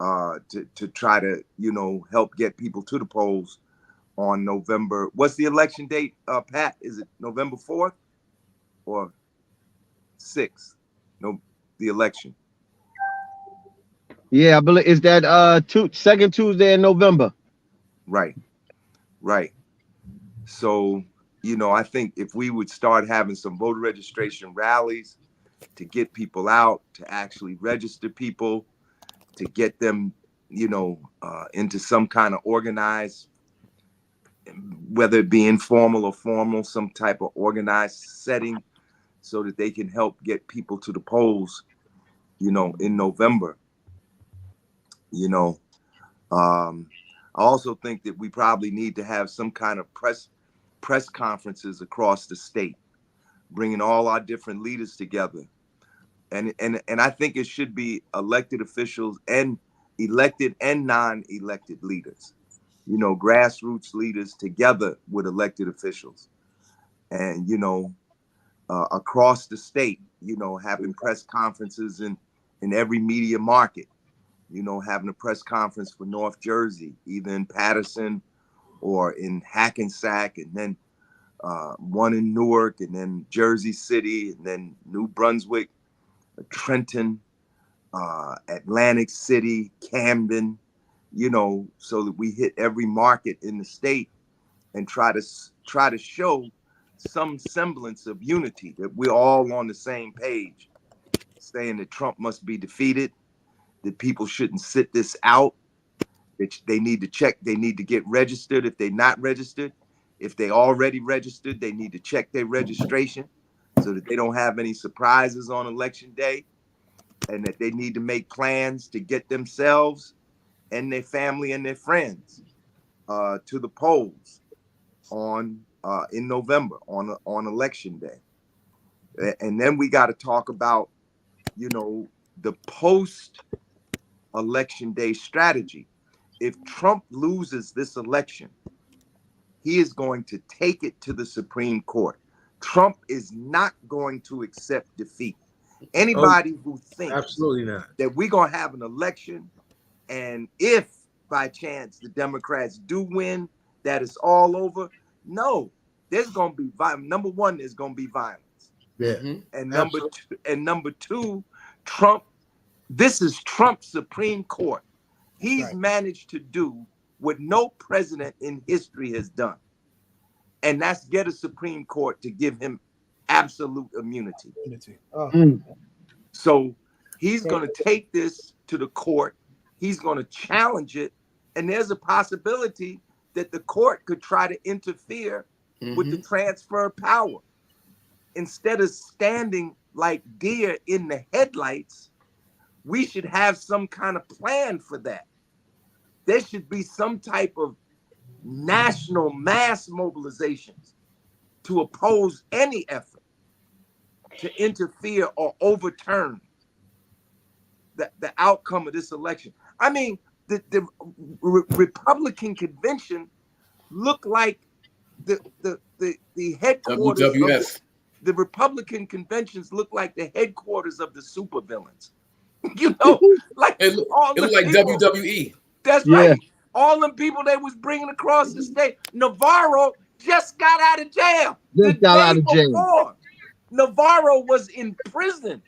to try to, help get people to the polls on November. What's the election date, Pat? Is it November 4th or 6th? No, the election. Yeah, I believe it's that second Tuesday in November. Right. So, I think if we would start having some voter registration rallies to get people out, to actually register people, to get them, into some kind of organized, whether it be informal or formal, some type of organized setting, so that they can help get people to the polls, in November. I also think that we probably need to have some kind of press conferences across the state, bringing all our different leaders together. And I think it should be elected officials and elected and non-elected leaders, grassroots leaders together with elected officials. And, across the state, having press conferences in every media market, having a press conference for North Jersey, either in Patterson or in Hackensack, and then one in Newark, and then Jersey City, and then New Brunswick, Trenton, Atlantic City, Camden, so that we hit every market in the state and try to show some semblance of unity, that we're all on the same page, saying that Trump must be defeated, that people shouldn't sit this out, They need to check. They need to get registered if they're not registered. If they already registered, they need to check their registration so that they don't have any surprises on election day, and that they need to make plans to get themselves and their family and their friends to the polls on in November on election day. And then we got to talk about, you know, the post-election day strategy. If Trump loses this election, he is going to take it to the Supreme Court. Trump is not going to accept defeat. Anybody who thinks Absolutely not. that we're going to have an election, and if by chance the Democrats do win, that it's all over. No, there's going to be violence. Number one, there's going to be violence. Yeah. And number two, Trump, this is Trump's Supreme Court. He's managed to do what no president in history has done. And that's get a Supreme Court to give him absolute immunity. So he's going to take this to the court. He's going to challenge it. And there's a possibility that the court could try to interfere with the transfer of power. Instead of standing like deer in the headlights, we should have some kind of plan for that. There should be some type of national mass mobilizations to oppose any effort to interfere or overturn the outcome of this election. I mean, the Republican convention looked like the headquarters WWF. The Republican conventions look like the headquarters of the supervillains. You know, like it looked like people, WWE. That's right. All the people they was bringing across the state. Navarro just got out of jail. Navarro was in prison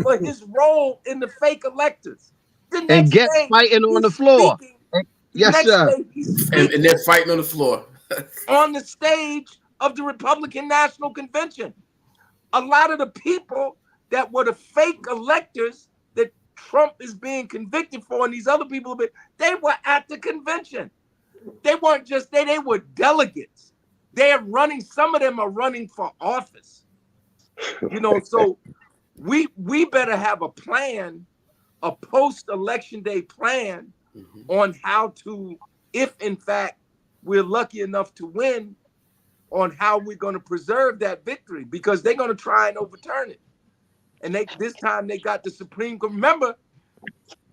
for his role in the fake electors. And get fighting on the floor. Yes, sir. And they're fighting on the floor. On the stage of the Republican National Convention. A lot of the people that were the fake electors that Trump is being convicted for, and these other people, they were at the convention. They weren't just they were delegates. They're running, some of them are running for office. You know, so we better have a plan, a post-election day plan on how to, if in fact we're lucky enough to win, on how we're going to preserve that victory, because they're going to try and overturn it. And this time they got the Supreme Court. Remember,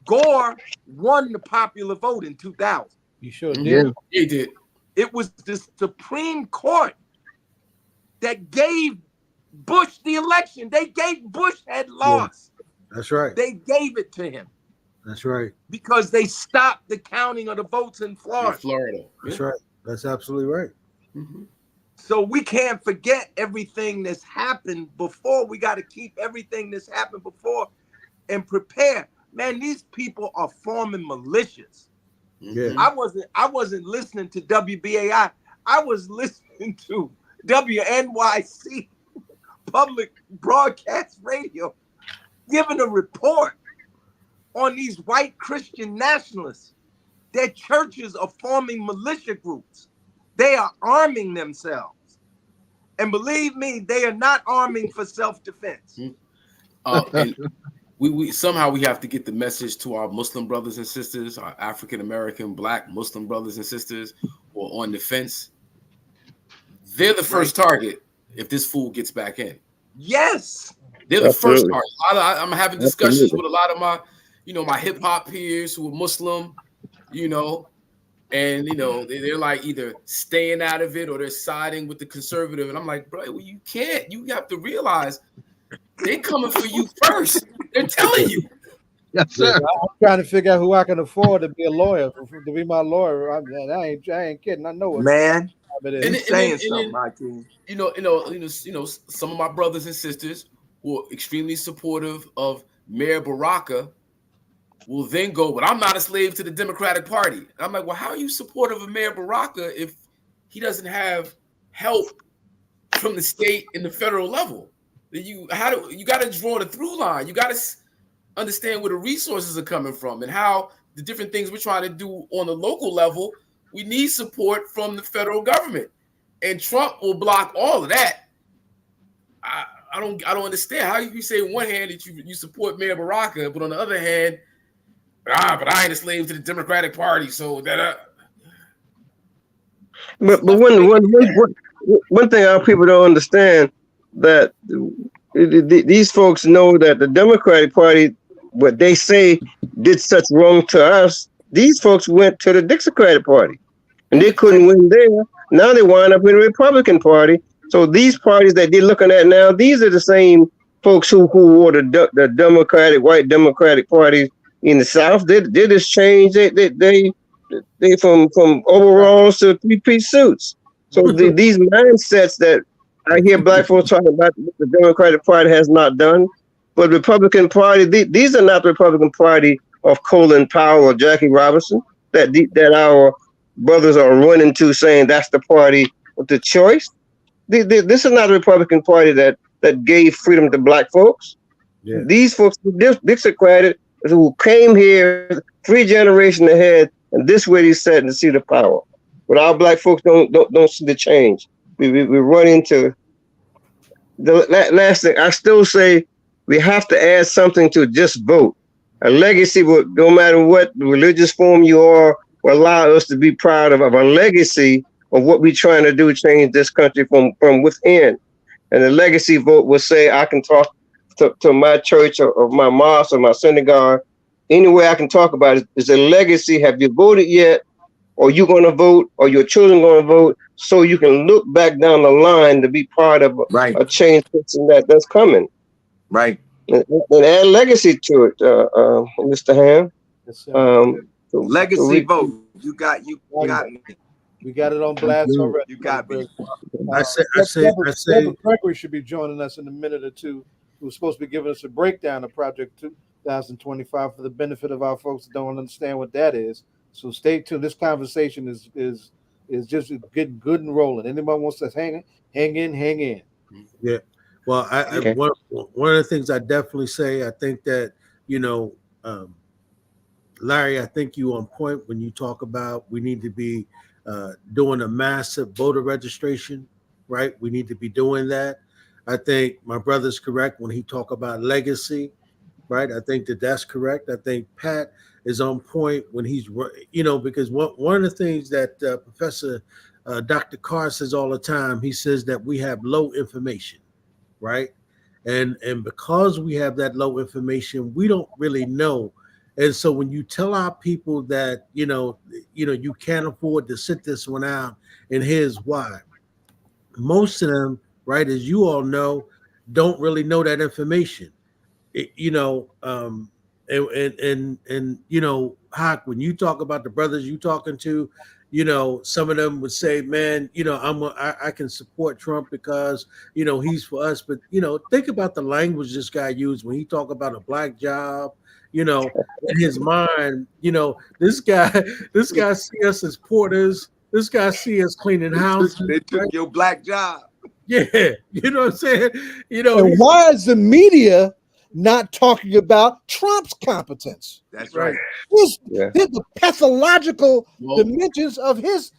Gore won the popular vote in 2000. You sure did. Yeah. He did. It was the Supreme Court that gave Bush the election. Bush had lost. That's right. They gave it to him. That's right. Because they stopped the counting of the votes in Florida. That's right. That's absolutely right. So we can't forget everything that's happened before. We got to keep everything that's happened before and prepare. Man, these people are forming militias. Yeah. I wasn't listening to WBAI. I was listening to WNYC, public broadcast radio, giving a report on these white Christian nationalists. Their churches are forming militia groups. They are arming themselves. And believe me, they are not arming for self-defense. And we somehow we have to get the message to our Muslim brothers and sisters, our African-American, Black Muslim brothers and sisters who are on the fence. They're the first target if this fool gets back in. Yes. They're the first target. I'm having discussions with a lot of my, my hip hop peers who are Muslim, and they're like either staying out of it or they're siding with the conservative. And I'm like, bro, well, you can't. You have to realize they're coming for you first. They're telling you. Yes, sir. I'm trying to figure out who I can afford to be a lawyer, to be my lawyer. I ain't kidding. I know it, man. And saying something, my king. Some of my brothers and sisters who are extremely supportive of Mayor Baraka will then go, but I'm not a slave to the Democratic Party. And I'm like, well, how are you supportive of Mayor Baraka if he doesn't have help from the state and the federal level? You got to draw the through line. You got to understand where the resources are coming from and how the different things we're trying to do on the local level, we need support from the federal government. And Trump will block all of that. I don't understand how you say on one hand that you support Mayor Baraka, but on the other hand, but I ain't a slave to the Democratic Party, so that. But one thing our people don't understand, that these folks know that the Democratic Party, what they say did such wrong to us, these folks went to the Dixiecratic Party and they couldn't win there. Now they wind up in the Republican Party. So these parties that they're looking at now, these are the same folks who wore the Democratic, white Democratic Party in the South. They just changed. They from overalls to three-piece suits. So these mindsets that I hear black folks talking about, the Democratic Party has not done, but Republican Party, these are not the Republican Party of Colin Powell or Jackie Robinson that our brothers are running to, saying that's the party with the choice. This is not the Republican Party that gave freedom to black folks. Yeah. These folks, Dixiecratic, who came here 3 generations ahead, and this way they sat in the seat of power. But our black folks don't see the change. We run into the last thing. I still say we have to add something to just vote. A legacy, no matter what religious form you are, will allow us to be proud of a legacy of what we're trying to do, change this country from within. And the legacy vote will say, I can talk to my church or my mosque or my synagogue. Any way I can talk about it is a legacy. Have you voted yet? Or you going to vote? Or your children going to vote? So you can look back down the line to be part of a change that's coming. Right. And add legacy to it, Mr. Ham. Yes, sir. Legacy vote. You got me. We got it on blast already. You got me. I say. Reverend Gregory should be joining us in a minute or two. Who's supposed to be giving us a breakdown of Project 2025 for the benefit of our folks that don't understand what that is. So stay tuned. This conversation is just getting good and rolling. Anybody wants to hang in. Yeah. Well, one of the things I definitely say, I think that, Larry, I think you on point when you talk about we need to be doing a massive voter registration, right? We need to be doing that. I think my brother's correct when he talk about legacy, right? I think that's correct. I think Pat is on point when he's, because one of the things that Professor Dr. Carr says all the time, he says that we have low information, right? And because we have that low information, we don't really know. And so when you tell our people that, you can't afford to sit this one out, and here's why. Most of them, right, as you all know, don't really know that information. Hawk, when you talk about the brothers you talking to, some of them would say, man, I can support Trump because, he's for us. But, think about the language this guy used when he talk about a black job, in his mind, this guy see us as porters. This guy see us cleaning houses. They took your black job. Yeah. You know what I'm saying? And why is the media not talking about Trump's competence? That's right. The pathological dimensions of his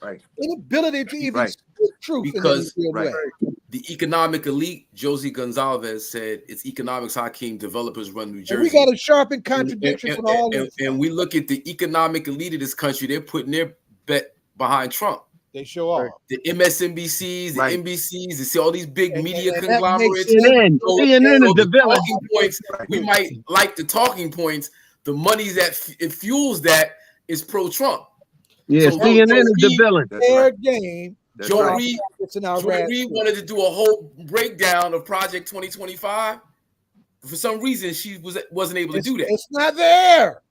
inability to even speak truth. Because the economic elite, Josie Gonzalez, said it's economics Hakeem, developers run New Jersey. And we got to sharpen contradictions from all this. And we look at the economic elite of this country, they're putting their bet behind Trump. They show off. The MSNBCs, the NBCs, you see all these big media conglomerates. CNN is the villain. Points, we might like the talking points. The money that it fuels that is pro-Trump. Yeah, so CNN is the villain. Fair game. Joe Reed wanted to do a whole breakdown of Project 2025. For some reason, she wasn't able to do that. It's not there.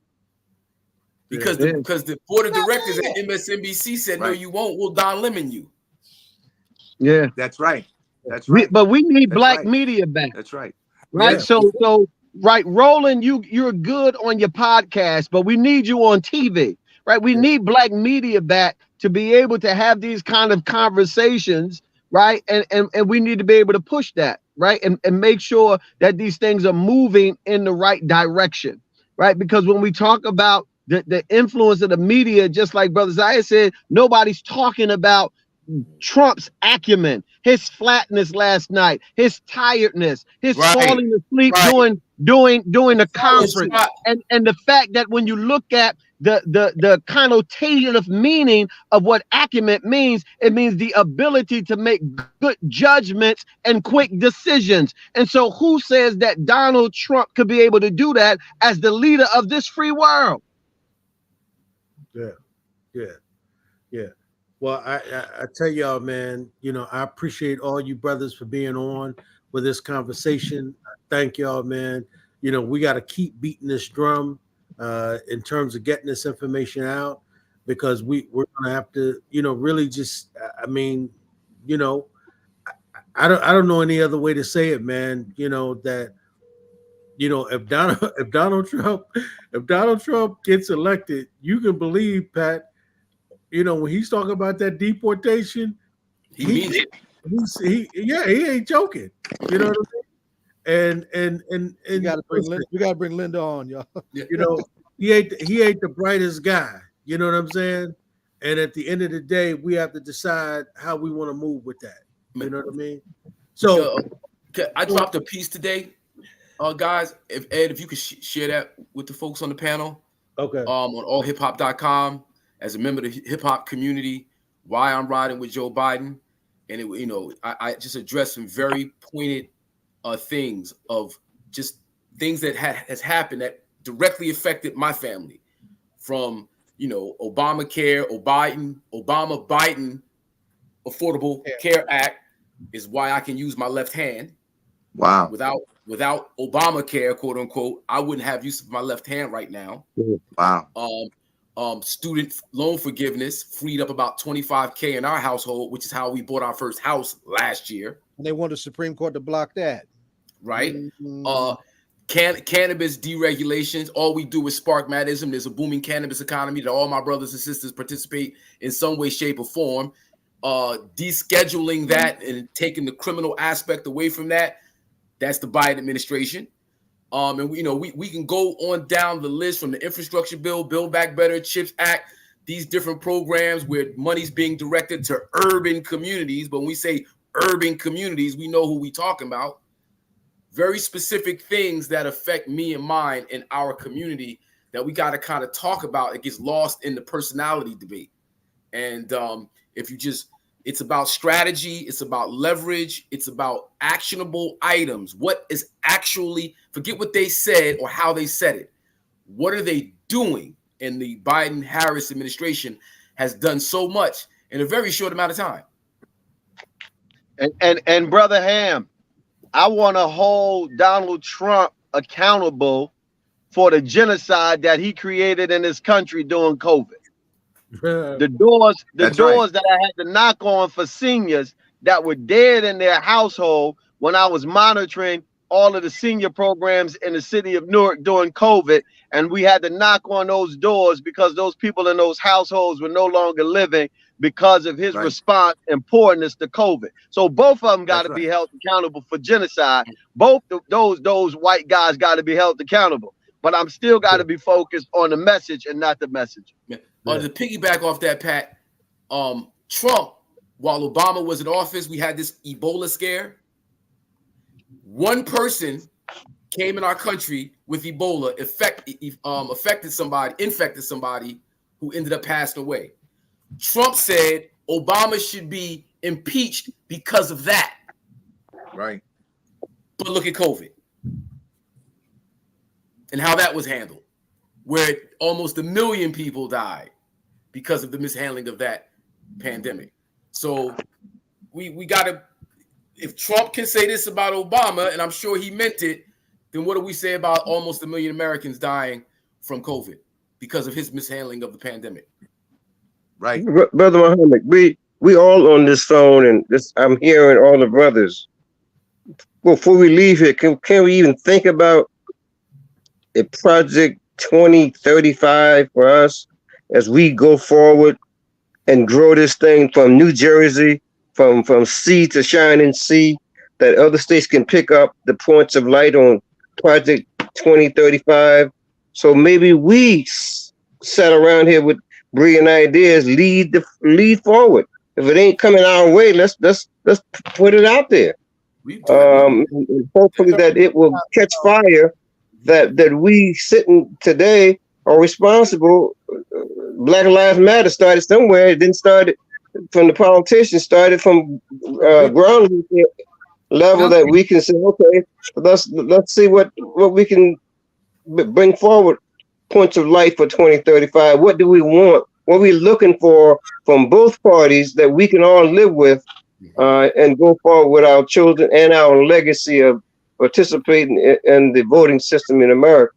Because the board of directors at MSNBC said, no, you won't. We'll Don Lemon you. Yeah. That's right. That's right. But we need black media back. That's right. Right. Yeah. So Roland, you're good on your podcast, but we need you on TV. Right. We need black media back to be able to have these kind of conversations. Right. And we need to be able to push that. Right. And make sure that these things are moving in the right direction. Right. Because when we talk about the influence of the media, just like Brother Zaya said, nobody's talking about Trump's acumen, his flatness last night, his tiredness, his falling asleep during the conference, and the fact that when you look at the connotative meaning of what acumen means, it means the ability to make good judgments and quick decisions. And so who says that Donald Trump could be able to do that as the leader of this free world? Yeah. Well, I tell y'all, man, you know, I appreciate all you brothers for being on with this conversation. Thank y'all, man. You know, we got to keep beating this drum in terms of getting this information out, because we're gonna have to, you know, really just, I mean, you know, I don't know any other way to say it, man. You know, that, you know, if Donald Trump gets elected, you can believe, Pat, you know, when he's talking about that deportation, he means it. He ain't joking. You know what I mean? And we gotta bring Linda on, y'all. You know, he ain't the brightest guy. You know what I'm saying? And at the end of the day, we have to decide how we want to move with that. You know what I mean? So I dropped a piece today, guys. If you could share that with the folks on the panel. Okay. On allhiphop.com. As a member of the hip hop community, why I'm riding with Joe Biden. And, you know, I just addressed some very pointed things of just things that has happened that directly affected my family, from, you know, Obamacare, Obama-Biden Affordable Care Act is why I can use my left hand. Wow. Without Obamacare, quote unquote, I wouldn't have use of my left hand right now. Wow. Student loan forgiveness freed up about $25K in our household, which is how we bought our first house last year. And they want the Supreme Court to block that. Right. Cannabis deregulations. All we do is spark madism. There's a booming cannabis economy that all my brothers and sisters participate in some way, shape, or form. Descheduling that and taking the criminal aspect away from that. That's the Biden administration. And we can go on down the list, from the infrastructure bill, Build Back Better, CHIPS Act, these different programs where money's being directed to urban communities. But when we say urban communities, we know who we talking about. Very specific things that affect me and mine in our community that we got to kind of talk about. It gets lost in the personality debate. And it's about strategy. It's about leverage. It's about actionable items. What is actually, forget what they said or how they said it. What are they doing? And the Biden-Harris administration has done so much in a very short amount of time. And Brother Ham, I want to hold Donald Trump accountable for the genocide that he created in this country during COVID. The doors that I had to knock on for seniors that were dead in their household when I was monitoring all of the senior programs in the city of Newark during COVID. And we had to knock on those doors because those people in those households were no longer living because of his response and poorness to COVID. So both of them got to be held accountable for genocide. Both of those white guys got to be held accountable. But I'm still got to be focused on the message and not the message. To piggyback off that, Pat, Trump, while Obama was in office, we had this Ebola scare. One person came in our country with Ebola, infected somebody who ended up passing away. Trump said Obama should be impeached because of that. Right. But look at COVID and how that was handled, where almost 1 million people died because of the mishandling of that pandemic. So we got to, if Trump can say this about Obama, and I'm sure he meant it, then what do we say about almost 1 million Americans dying from COVID because of his mishandling of the pandemic? Right. Brother Muhammad, we all on this phone, and I'm hearing all the brothers. Before we leave here, can we even think about a project 2035 for us as we go forward and grow this thing from New Jersey, from sea to shining sea, that other states can pick up the points of light on Project 2035. So maybe we sat around here with brilliant ideas, lead forward. If it ain't coming our way, let's put it out there. Hopefully that it will catch fire. That we sitting today are responsible. Black Lives Matter started somewhere. It didn't start from the politicians. Started from ground level that we can say, okay, let's see what we can bring forward. Points of light for 2035. What do we want? What are we looking for from both parties that we can all live with and go forward with our children and our legacy of participating in the voting system in America?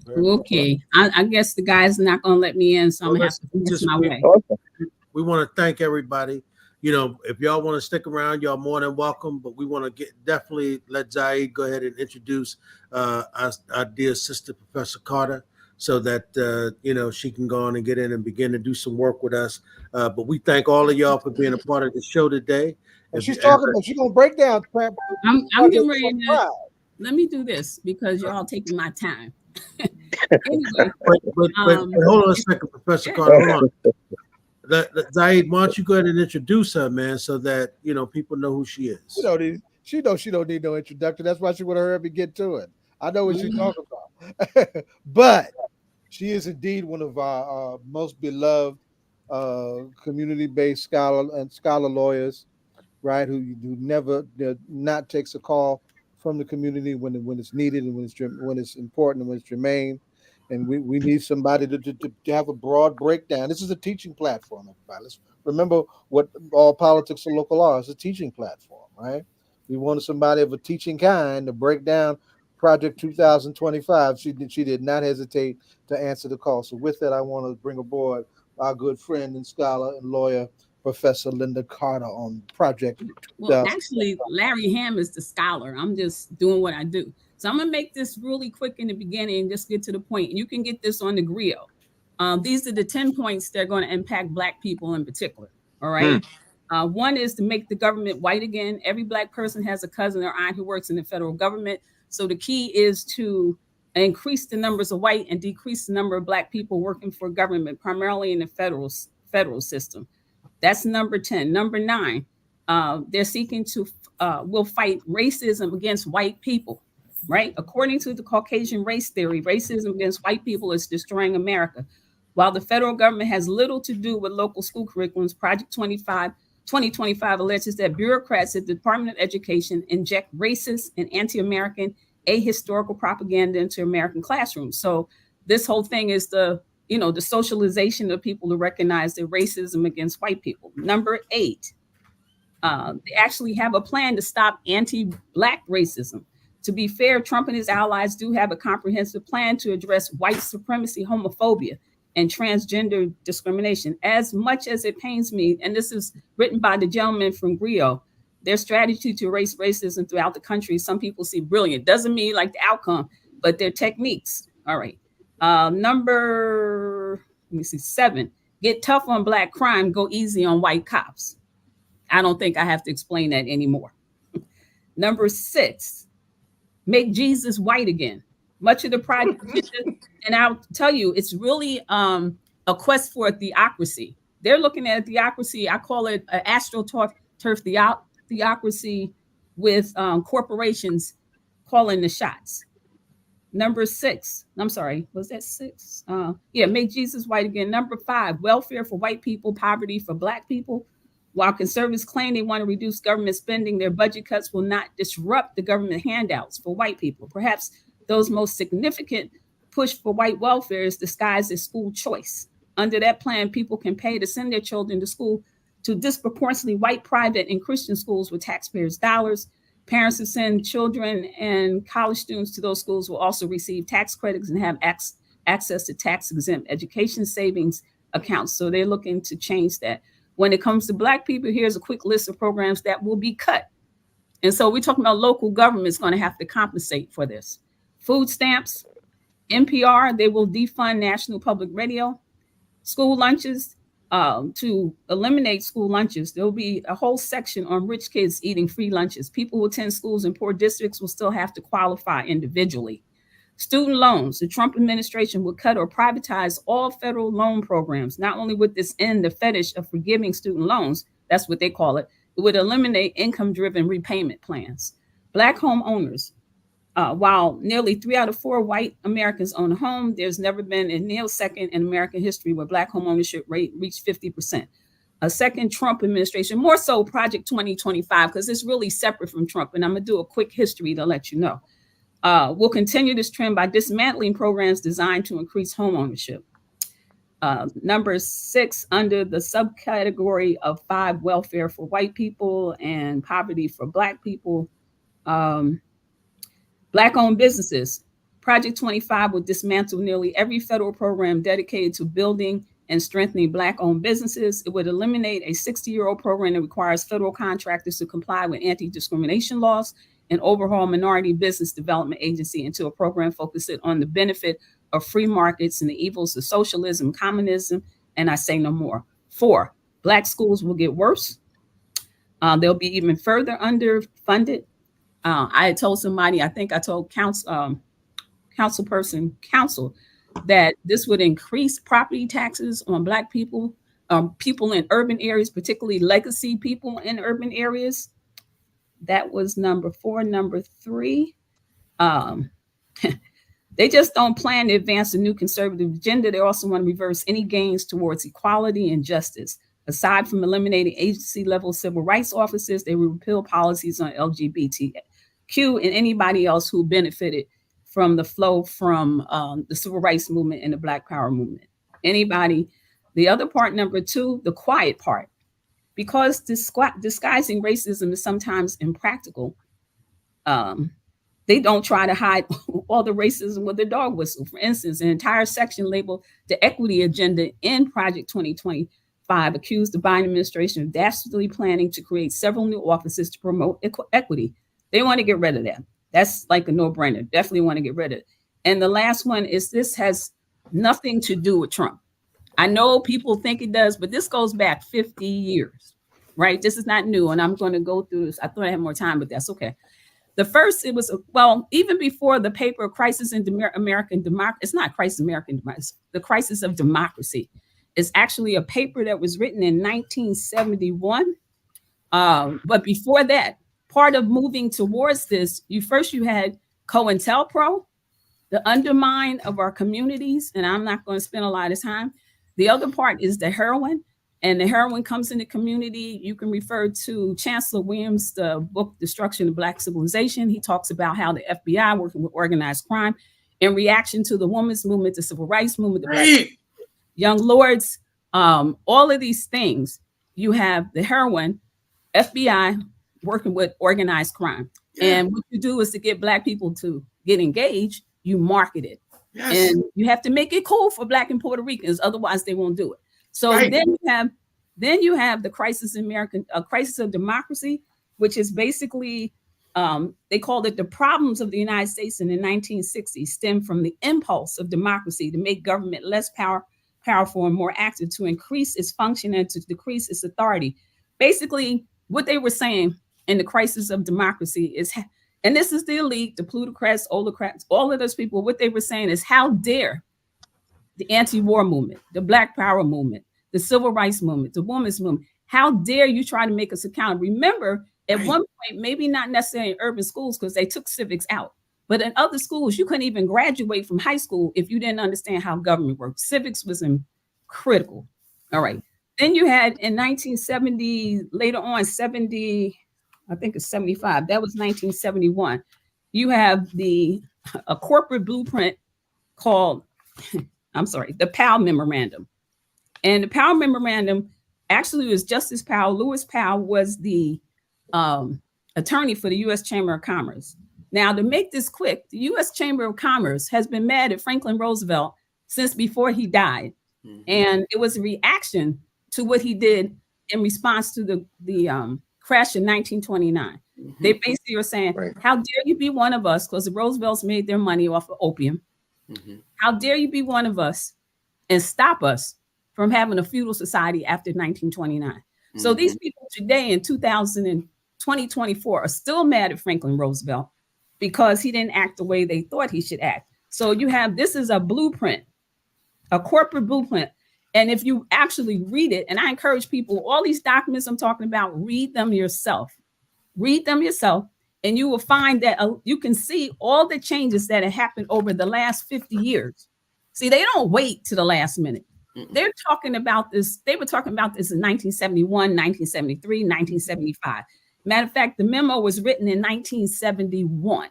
Okay, I guess the guy's not going to let me in, so I'm going to have to finish my way. We want to thank everybody. You know, if y'all want to stick around, y'all more than welcome. But we want to definitely let Zaid go ahead and introduce our dear sister, Professor Carter, so that you know, she can go on and get in and begin to do some work with us. But we thank all of y'all for being a part of the show today. And she's talking about, she's gonna break down. I'm getting ready to let me do this because y'all taking my time. Anyway, but hold on a second, Professor Carter. Hold on. Zaid, why don't you go ahead and introduce her, man, so that you know people know who she is. She don't need no introduction. That's why she want to hurry up and get to it. I know what she's talking about. But she is indeed one of our most beloved community-based scholar lawyers, right? Who never not takes a call from the community when it's needed and when it's important and when it's germane. And we need somebody to have a broad breakdown. This is a teaching platform, everybody. Let's remember what all politics and local are. It's a teaching platform, right? We wanted somebody of a teaching kind to break down Project 2025. She did not hesitate to answer the call. So with that, I want to bring aboard our good friend and scholar and lawyer, Professor Linda Carter, on Project. Well, actually, Larry Ham is the scholar. I'm just doing what I do. So I'm going to make this really quick in the beginning and just get to the point. You can get this on the grill. These are the 10 points that are going to impact Black people in particular. All right. One is to make the government white again. Every Black person has a cousin or aunt who works in the federal government. So the key is to increase the numbers of white and decrease the number of Black people working for government, primarily in the federal system. That's number 10. Number 9, they're seeking to will fight racism against white people. Right? According to the Caucasian race theory, racism against white people is destroying America. While the federal government has little to do with local school curriculums, Project 2025 alleges that bureaucrats at the Department of Education inject racist and anti-American ahistorical propaganda into American classrooms. So this whole thing is the socialization of people to recognize the racism against white people. Number 8, they actually have a plan to stop anti-Black racism. To be fair, Trump and his allies do have a comprehensive plan to address white supremacy, homophobia, and transgender discrimination. As much as it pains me, and this is written by the gentleman from Grio, their strategy to erase racism throughout the country, some people see brilliant. Doesn't mean like the outcome, but their techniques. All right. Number 7, get tough on Black crime, go easy on white cops. I don't think I have to explain that anymore. Number 6, make Jesus white again. Much of the project, and I'll tell you, it's really a quest for a theocracy. They're looking at a theocracy. I call it an astroturf theocracy with corporations calling the shots. Number 6, I'm sorry, was that 6? Make Jesus white again. Number 5, welfare for white people, poverty for Black people. While conservatives claim they want to reduce government spending, their budget cuts will not disrupt the government handouts for white people. Perhaps those most significant push for white welfare is disguised as school choice. Under that plan, people can pay to send their children to school to disproportionately white private and Christian schools with taxpayers' dollars. Parents who send children and college students to those schools will also receive tax credits and have access to tax-exempt education savings accounts. So they're looking to change that. When it comes to Black people, here's a quick list of programs that will be cut. And so we're talking about local government's going to have to compensate for this. Food stamps, NPR, they will defund National Public Radio. School lunches, to eliminate school lunches, there'll be a whole section on rich kids eating free lunches. People who attend schools in poor districts will still have to qualify individually. Student loans. The Trump administration would cut or privatize all federal loan programs. Not only would this end the fetish of forgiving student loans, that's what they call it, it would eliminate income-driven repayment plans. Black homeowners. While nearly 3 out of 4 white Americans own a home, there's never been a nanosecond in American history where Black home ownership rate reached 50%. A second Trump administration, more so Project 2025, because it's really separate from Trump. And I'm going to do a quick history to let you know. We'll continue this trend by dismantling programs designed to increase home ownership. Number 6, under the subcategory of 5, welfare for white people and poverty for Black people. Black-owned businesses. Project 25 would dismantle nearly every federal program dedicated to building and strengthening Black-owned businesses. It would eliminate a 60-year-old program that requires federal contractors to comply with anti-discrimination laws and overhaul minority business development agency into a program focused on the benefit of free markets and the evils of socialism, communism, and I say no more. 4, Black schools will get worse. They'll be even further underfunded. I had told somebody, I think I told council that this would increase property taxes on Black people, people in urban areas, particularly legacy people in urban areas. That was number 4. Number 3, they just don't plan to advance a new conservative agenda. They also want to reverse any gains towards equality and justice. Aside from eliminating agency-level civil rights officers, they will repeal policies on LGBTQ and anybody else who benefited from the flow from the civil rights movement and the Black Power movement. Anybody. The other part, number 2, the quiet part. Because disguising racism is sometimes impractical, they don't try to hide all the racism with the dog whistle. For instance, an entire section labeled the equity agenda in Project 2025 accused the Biden administration of dastardly planning to create several new offices to promote equity. They want to get rid of that. That's like a no-brainer. Definitely want to get rid of it. And the last one is this has nothing to do with Trump. I know people think it does, but this goes back 50 years, right? This is not new, and I'm going to go through this. I thought I had more time, but that's okay. The first, it was, well, even before the paper Crisis in American Democracy, it's not Crisis in American Democracy, the Crisis of Democracy. It's actually a paper that was written in 1971. But before that, part of moving towards this, you had COINTELPRO, the undermine of our communities, and I'm not going to spend a lot of time. The other part is the heroin, and the heroin comes in the community. You can refer to Chancellor Williams' book, Destruction of Black Civilization. He talks about how the FBI working with organized crime in reaction to the women's movement, the civil rights movement, the Black Young Lords, all of these things. You have the heroin, FBI working with organized crime. Yeah. And what you do is to get Black people to get engaged, you market it. Yes. And you have to make it cool for Black and Puerto Ricans, otherwise they won't do it. So then you have the Crisis of Democracy, which is basically they called it the problems of the United States in the 1960s stem from the impulse of democracy to make government less powerful and more active, to increase its function and to decrease its authority. Basically, what they were saying in the Crisis of Democracy is, and this is the elite, the plutocrats, oligarchs, all of those people, what they were saying is, how dare the anti-war movement, the Black Power movement, the civil rights movement, the women's movement, how dare you try to make us accountable? Remember, at one point, maybe not necessarily in urban schools because they took civics out, but in other schools, you couldn't even graduate from high school if you didn't understand how government worked. Civics was critical. All right. Then you had in 1970, later on, 70, I think it's 75. That was 1971. You have a corporate blueprint called, the Powell Memorandum. And the Powell Memorandum actually was Justice Powell. Lewis Powell was the attorney for the U.S. Chamber of Commerce. Now, to make this quick, the U.S. Chamber of Commerce has been mad at Franklin Roosevelt since before he died. Mm-hmm. And it was a reaction to what he did in response to the crash in 1929. Mm-hmm. They basically were saying, how dare you be one of us, because the Roosevelts made their money off of opium. Mm-hmm. How dare you be one of us and stop us from having a feudal society after 1929. Mm-hmm. So these people today in 2024 are still mad at Franklin Roosevelt because he didn't act the way they thought he should act. So you have, this is a blueprint, a corporate blueprint. And if you actually read it, and I encourage people, all these documents I'm talking about, read them yourself. Read them yourself, and you will find that you can see all the changes that have happened over the last 50 years. See, they don't wait to the last minute. They're talking about this. They were talking about this in 1971, 1973, 1975. Matter of fact, the memo was written in 1971.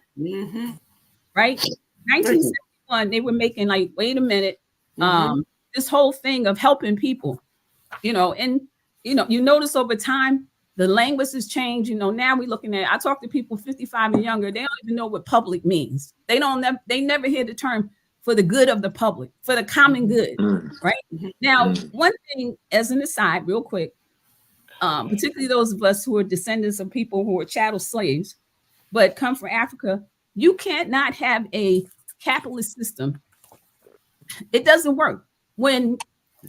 Right? 1971, they were making like, wait a minute, this whole thing of helping people, and you notice over time, the language has changed. Now we're looking at, I talk to people 55 and younger, they don't even know what public means. They never hear the term for the good of the public, for the common good, right? Now, one thing as an aside, real quick, particularly those of us who are descendants of people who were chattel slaves, but come from Africa, you can't not have a capitalist system. It doesn't work. When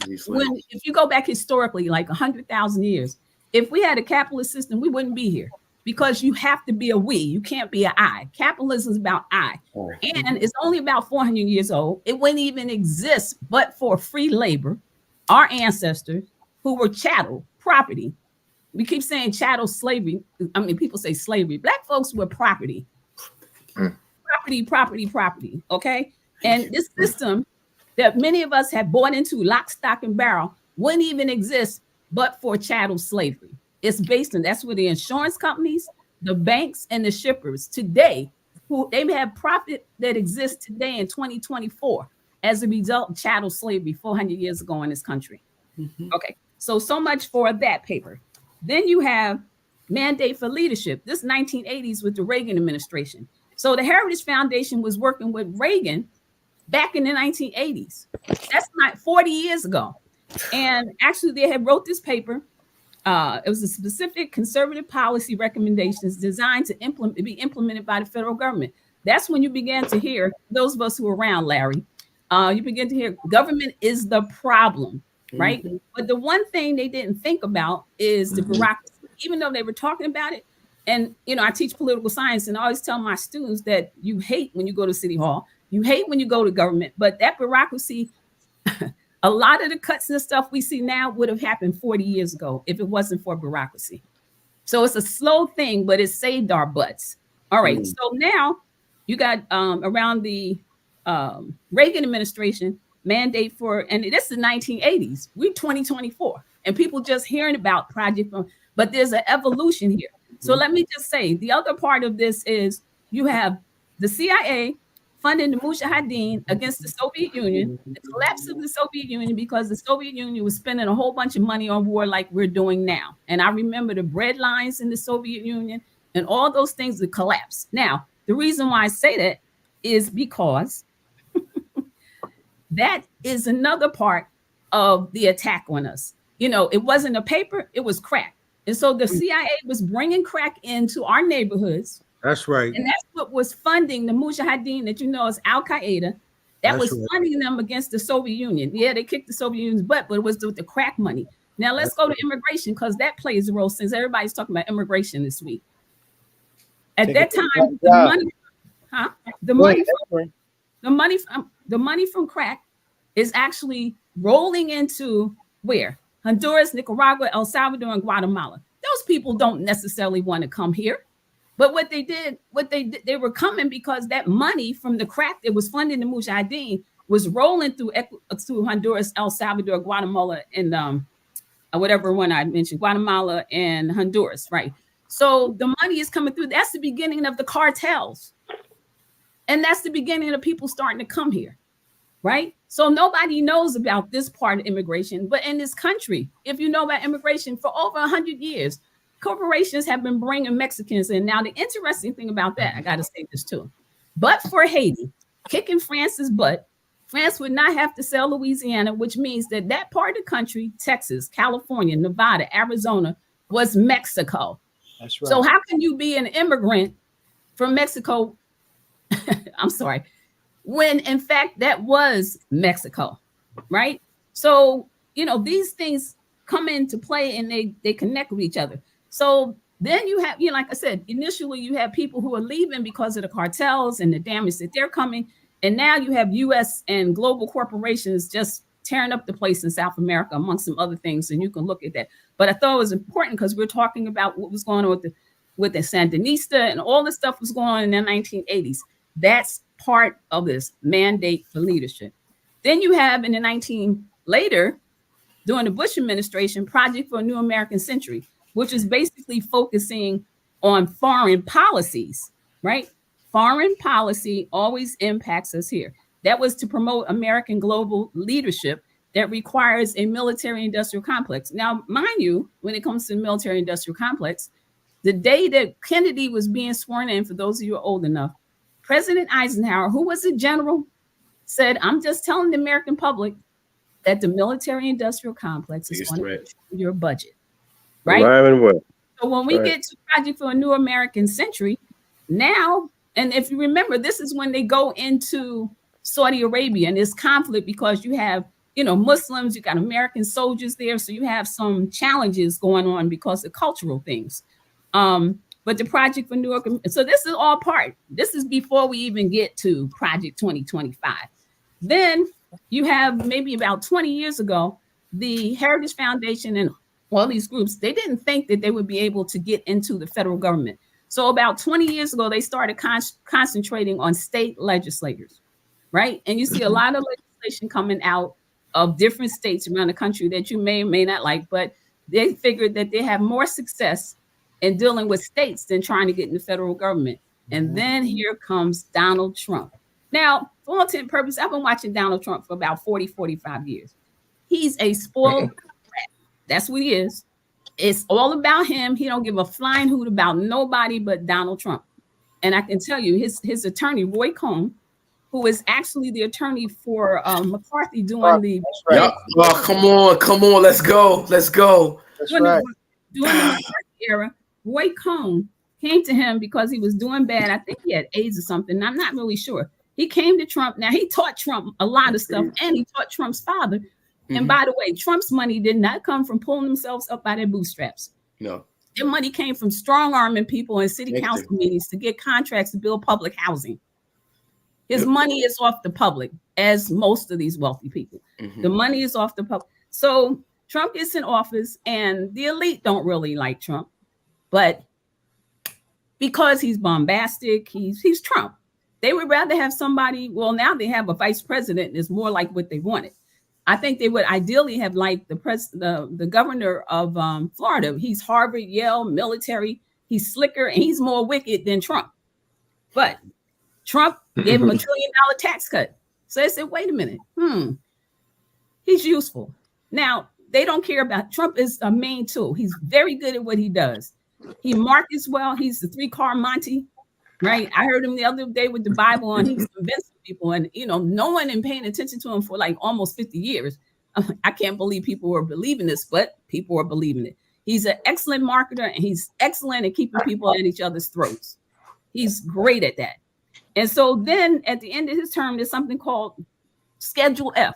if you go back historically, like 100,000 years, if we had a capitalist system, we wouldn't be here, because you have to be a we. You can't be an I. Capitalism is about I. And it's only about 400 years old. It wouldn't even exist but for free labor, our ancestors who were chattel property. We keep saying chattel slavery. I mean, people say slavery. Black folks were property. Property. Okay. And this system that many of us have bought into, lock, stock, and barrel, wouldn't even exist but for chattel slavery. It's based on, that's where the insurance companies, the banks, and the shippers today, who they have profit that exists today in 2024 as a result of chattel slavery 400 years ago in this country. Okay, so much for that paper. Then you have Mandate for Leadership. This 1980s with the Reagan administration. So the Heritage Foundation was working with Reagan back in the 1980s. That's not 40 years ago. And actually they had wrote this paper. It was a specific conservative policy recommendations designed to be implemented by the federal government. That's when you began to hear, those of us who were around, Larry, you begin to hear government is the problem, right? But the one thing they didn't think about is the bureaucracy, even though they were talking about it. And, I teach political science, and I always tell my students that you hate when you go to City Hall, you hate when you go to government, but that bureaucracy, a lot of the cuts and stuff we see now would have happened 40 years ago if it wasn't for bureaucracy. So it's a slow thing, but it saved our butts. All right. So now you got around the Reagan administration mandate for, and this is 1980s, we're 2024, and people just hearing about Project, but there's an evolution here. So let me just say, the other part of this is you have the CIA funding the Mujahideen against the Soviet Union, the collapse of the Soviet Union, because the Soviet Union was spending a whole bunch of money on war like we're doing now. And I remember the bread lines in the Soviet Union and all those things that collapsed. Now, the reason why I say that is because that is another part of the attack on us. It wasn't a paper, it was crack. And so the CIA was bringing crack into our neighborhoods. That's right. And that's what was funding the Mujahideen that is Al-Qaeda. That was funding them against the Soviet Union. Yeah, they kicked the Soviet Union's butt, but it was with the crack money. Now let's go to immigration, because that plays a role, since everybody's talking about immigration this week. At that time, the money from crack is actually rolling into where? Honduras, Nicaragua, El Salvador, and Guatemala. Those people don't necessarily want to come here. But what they did, they were coming because that money from the crack that was funding the Mujahideen was rolling through Honduras, El Salvador, Guatemala, and whatever one I mentioned, Guatemala and Honduras, right? So the money is coming through. That's the beginning of the cartels. And that's the beginning of people starting to come here, right? So nobody knows about this part of immigration. But in this country, if you know about immigration for over 100 years, corporations have been bringing Mexicans in. Now, the interesting thing about that, I got to say this too. But for Haiti, kicking France's butt, France would not have to sell Louisiana, which means that part of the country, Texas, California, Nevada, Arizona, was Mexico. That's right. So how can you be an immigrant from Mexico? I'm sorry. When in fact that was Mexico, right? So, these things come into play and they connect with each other. So then you have, like I said, initially you have people who are leaving because of the cartels and the damage that they're coming. And now you have US and global corporations just tearing up the place in South America, amongst some other things. And you can look at that. But I thought it was important because we're talking about what was going on with the Sandinista and all this stuff was going on in the 1980s. That's part of this mandate for leadership. Then you have in the later, during the Bush administration, Project for a New American Century, which is basically focusing on foreign policies, right? Foreign policy always impacts us here. That was to promote American global leadership that requires a military-industrial complex. Now, mind you, when it comes to the military-industrial complex, the day that Kennedy was being sworn in, for those of you who are old enough, President Eisenhower, who was a general, said, I'm just telling the American public that the military-industrial complex is going to control your budget, right? So when we get to Project for a New American Century, now, and if you remember, this is when they go into Saudi Arabia and this conflict because you have, Muslims, you got American soldiers there. So you have some challenges going on because of cultural things. But the Project for New York, so this is all part. This is before we even get to Project 2025. Then you have maybe about 20 years ago, the Heritage Foundation and all these groups, they didn't think that they would be able to get into the federal government. So about 20 years ago, they started concentrating on state legislators, right? And you see a lot of legislation coming out of different states around the country that you may or may not like, but they figured that they have more success in dealing with states than trying to get in the federal government. And then here comes Donald Trump. Now, for all intent and purpose, I've been watching Donald Trump for about 40, 45 years. He's a spoiled brat. That's what he is. It's all about him. He don't give a flying hoot about nobody but Donald Trump. And I can tell you, his attorney, Roy Cohn, who is actually the attorney for McCarthy doing the... Right. Oh, come on, let's go. That's right. During the McCarthy era, Roy Cohn came to him because he was doing bad. I think he had AIDS or something. I'm not really sure. He came to Trump. Now, he taught Trump a lot of stuff, and he taught Trump's father. And by the way, Trump's money did not come from pulling themselves up by their bootstraps. No. Their money came from strong arming people in city council meetings to get contracts to build public housing. His money is off the public, as most of these wealthy people. The money is off the public. So Trump is in office, and the elite don't really like Trump. But because he's bombastic, he's Trump. They would rather have somebody, well, now they have a vice president, is more like what they wanted. I think they would ideally have liked the governor of Florida. He's Harvard, Yale, military. He's slicker and he's more wicked than Trump. But Trump gave him $1 trillion tax cut. So they said, wait a minute. He's useful. Now, they don't care about Trump is a main tool. He's very good at what he does. He markets well. He's the 3-car Monty, right? I heard him the other day with the Bible and he's convincing people. And, no one in paying attention to him for like almost 50 years. I can't believe people were believing this, but people are believing it. He's an excellent marketer and he's excellent at keeping people at each other's throats. He's great at that. And so then at the end of his term, there's something called Schedule F.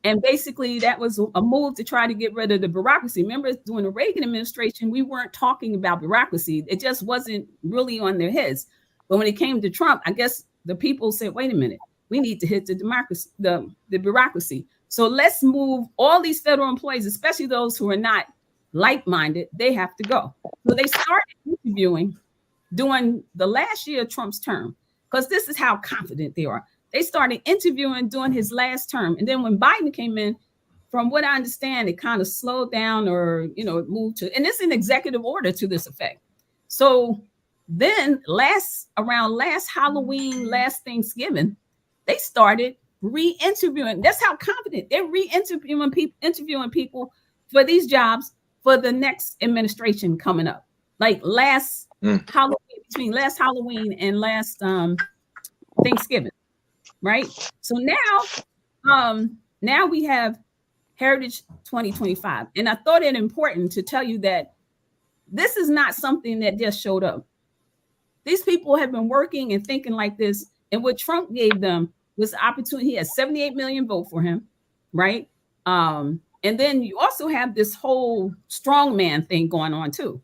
And basically that was a move to try to get rid of the bureaucracy. Remember, during the Reagan administration, we weren't talking about bureaucracy. It just wasn't really on their heads. But when it came to Trump, I guess the people said, wait a minute, we need to hit the democracy, the bureaucracy. So let's move all these federal employees, especially those who are not like-minded, they have to go. So they started interviewing during the last year of Trump's term, because this is how confident they are. They started interviewing during his last term. And then when Biden came in, from what I understand, it kind of slowed down or, it moved to, and it's an executive order to this effect. So then around last Halloween, last Thanksgiving, they started re-interviewing. That's how confident they're re-interviewing people for these jobs for the next administration coming up. Like Halloween, between last Halloween and last Thanksgiving. Right. So now we have Heritage 2025. And I thought it important to tell you that this is not something that just showed up. These people have been working and thinking like this. And what Trump gave them was the opportunity. He had 78 million vote for him. Right. And then you also have this whole strongman thing going on, too.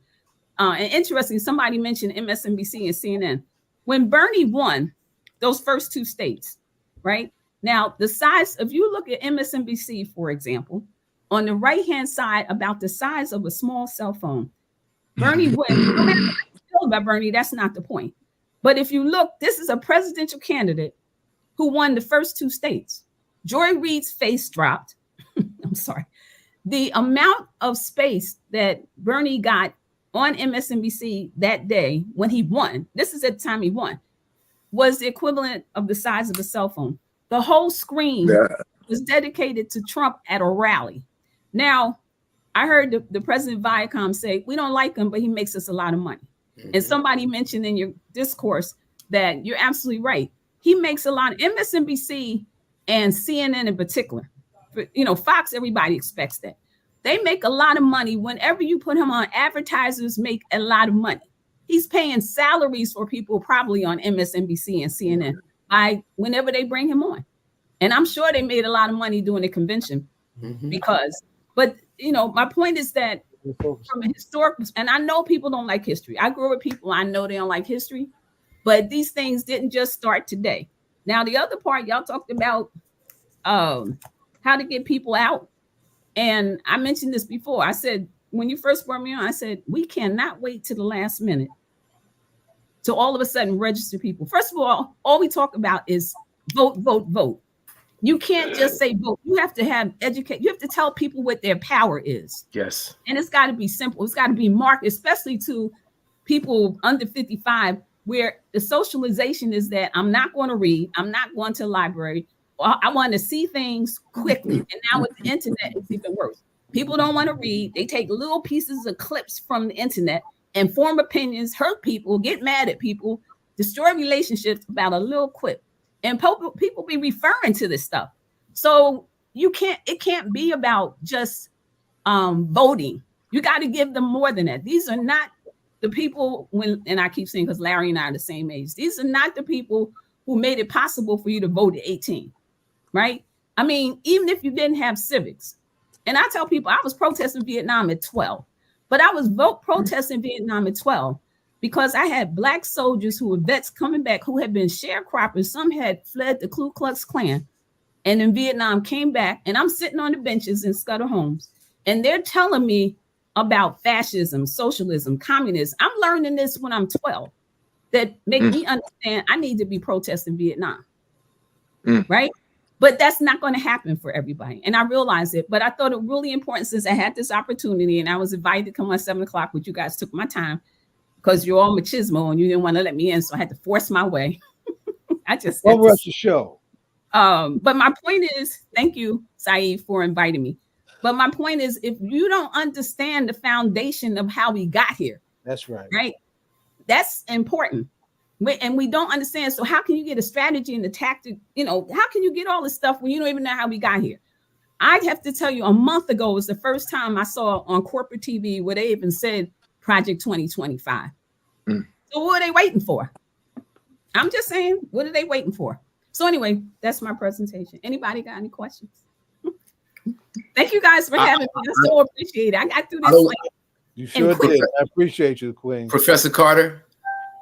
And interesting, somebody mentioned MSNBC and CNN. When Bernie won those first 2 states, right? Now, the size, if you look at MSNBC, for example, on the right-hand side, about the size of a small cell phone, Bernie wins. No matter how you feel about Bernie, that's not the point. But if you look, this is a presidential candidate who won the first 2 states. Joy Reid's face dropped. I'm sorry. The amount of space that Bernie got on MSNBC that day when he won, this is at the time he won, was the equivalent of the size of a cell phone. The whole screen was dedicated to Trump at a rally. Now, I heard the president of Viacom say, we don't like him, but he makes us a lot of money. And somebody mentioned in your discourse that you're absolutely right. He makes a lot of MSNBC and CNN in particular. You know, Fox, everybody expects that. They make a lot of money whenever you put him on. Advertisers make a lot of money. He's paying salaries for people probably on MSNBC and CNN by whenever they bring him on. And I'm sure they made a lot of money doing the convention because, but you know, my point is that from a historic, and I know people don't like history. I grew up with people, I know they don't like history, but these things didn't just start today. Now, the other part, y'all talked about how to get people out. And I mentioned this before. I said, when you first brought me on, I said, we cannot wait to the last minute to all of a sudden register people. First of all we talk about is vote, vote, vote. You can't just say vote. You have to have educate. You have to tell people what their power is. Yes. And it's got to be simple. It's got to be marked, especially to people under 55, where the socialization is that I'm not going to read. I'm not going to the library. I want to see things quickly. And now with the internet, it's even worse. People don't want to read. They take little pieces of clips from the internet and form opinions, hurt people, get mad at people, destroy relationships about a little clip. And people be referring to this stuff. So it can't be about just voting. You got to give them more than that. These are not the people and I keep saying, because Larry and I are the same age, these are not the people who made it possible for you to vote at 18, right? I mean, even if you didn't have civics, and I tell people I was protesting Vietnam at 12, but I was protesting Vietnam at 12 because I had Black soldiers who were vets coming back who had been sharecroppers. Some had fled the Ku Klux Klan and in Vietnam came back, and I'm sitting on the benches in Scudder Homes, and they're telling me about fascism, socialism, communism. I'm learning this when I'm 12 that make me understand I need to be protesting Vietnam, right? But that's not going to happen for everybody. And I realize it, but I thought it really important since I had this opportunity and I was invited to come on 7 o'clock, but you guys took my time because you're all machismo and you didn't want to let me in. So I had to force my way. I just over at the show. But my point is, thank you, Saeed, for inviting me. But my point is, if you don't understand the foundation of how we got here, that's right. Right? That's important. And we don't understand. So how can you get a strategy and a tactic? You know, how can you get all this stuff when you don't even know how we got here? I'd have to tell you, a month ago was the first time I saw on corporate TV where they even said Project 2025. So what are they waiting for? I'm just saying, what are they waiting for? So anyway, that's my presentation. Anybody got any questions? Thank you guys for having me. I so appreciate it. I got through this. You sure did. I appreciate you, Queen. Professor Carter,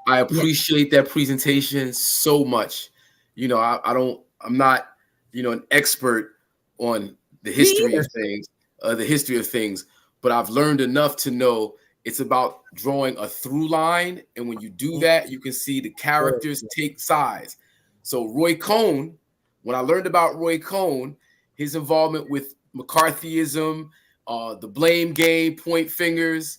I appreciate that presentation so much. You know, I'm not, an expert on the history of things, but I've learned enough to know it's about drawing a through line. And when you do that, you can see the characters take sides. So Roy Cohn, when I learned about Roy Cohn, his involvement with McCarthyism, the blame game, point fingers,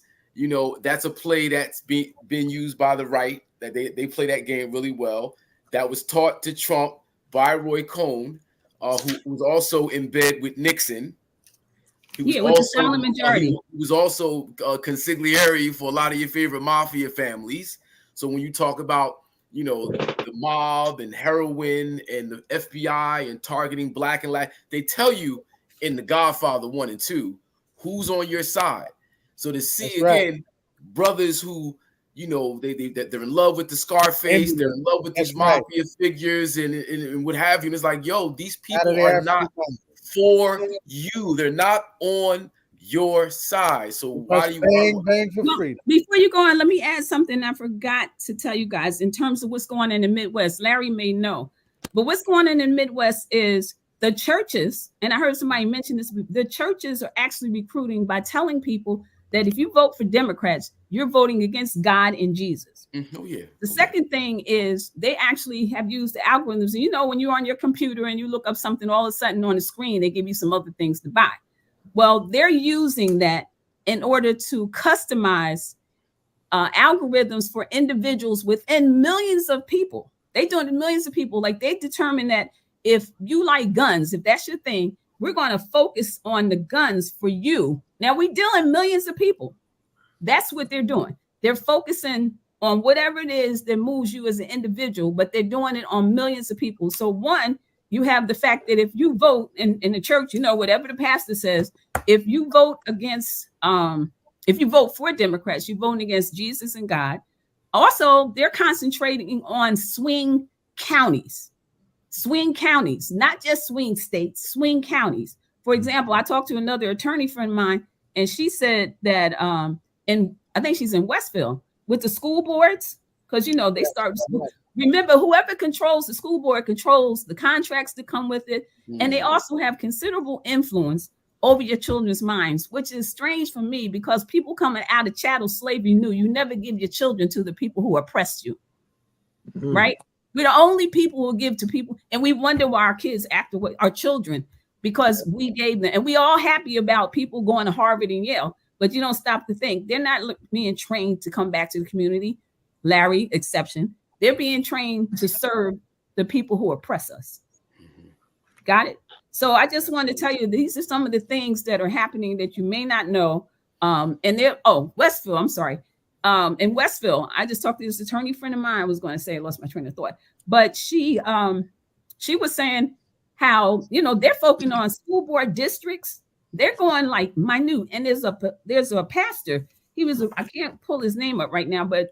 that's a play that's been used by the right, that they play that game really well. That was taught to Trump by Roy Cohn, who was also in bed with Nixon. He was with the silent majority. He was also consigliere for a lot of your favorite mafia families. So when you talk about, the mob and heroin and the FBI and targeting Black and Latin, they tell you in The Godfather 1 and 2 who's on your side. So to see brothers who, they're in love with the Scarface, they're in love with these mafia figures and what have you. And it's like, yo, these people are not for you. They're not on your side. So why do you bang for freedom? Before you go on, let me add something I forgot to tell you guys in terms of what's going on in the Midwest. Larry may know. But what's going on in the Midwest is the churches, and I heard somebody mention this, the churches are actually recruiting by telling people that if you vote for Democrats, you're voting against God and Jesus. Oh, yeah. The second thing is they actually have used the algorithms. You know, when you're on your computer and you look up something, all of a sudden on the screen, they give you some other things to buy. Well, they're using that in order to customize algorithms for individuals within millions of people. They doing it to millions of people. Like they determine that if you like guns, if that's your thing, we're going to focus on the guns for you. Now we deal in millions of people. That's what they're doing. They're focusing on whatever it is that moves you as an individual, but they're doing it on millions of people. So one, you have the fact that if you vote in the church, you know, whatever the pastor says, if you vote against, if you vote for Democrats, you're voting against Jesus and God. Also, they're concentrating on swing counties, not just swing states, swing counties. For example, I talked to another attorney friend of mine, and she said that, and I think she's in Westville with the school boards, because, you know, they start. Remember, whoever controls the school board controls the contracts that come with it. And they also have considerable influence over your children's minds, which is strange for me because people coming out of chattel slavery knew you never give your children to the people who oppressed you, right? We're the only people who give to people. And we wonder why our kids act the way, our children, because we gave them. And we all happy about people going to Harvard and Yale, but you don't stop to think. They're not being trained to come back to the community. Larry, exception. They're being trained to serve the people who oppress us. Got it? So I just want to tell you, these are some of the things that are happening that you may not know. And they're, Westville, I'm sorry. In Westville, I just talked to this attorney friend of mine. I was going to say I lost my train of thought, but she was saying how, you know, they're focusing on school board districts. They're going like minute. And there's a pastor. He was, I can't pull his name up right now, but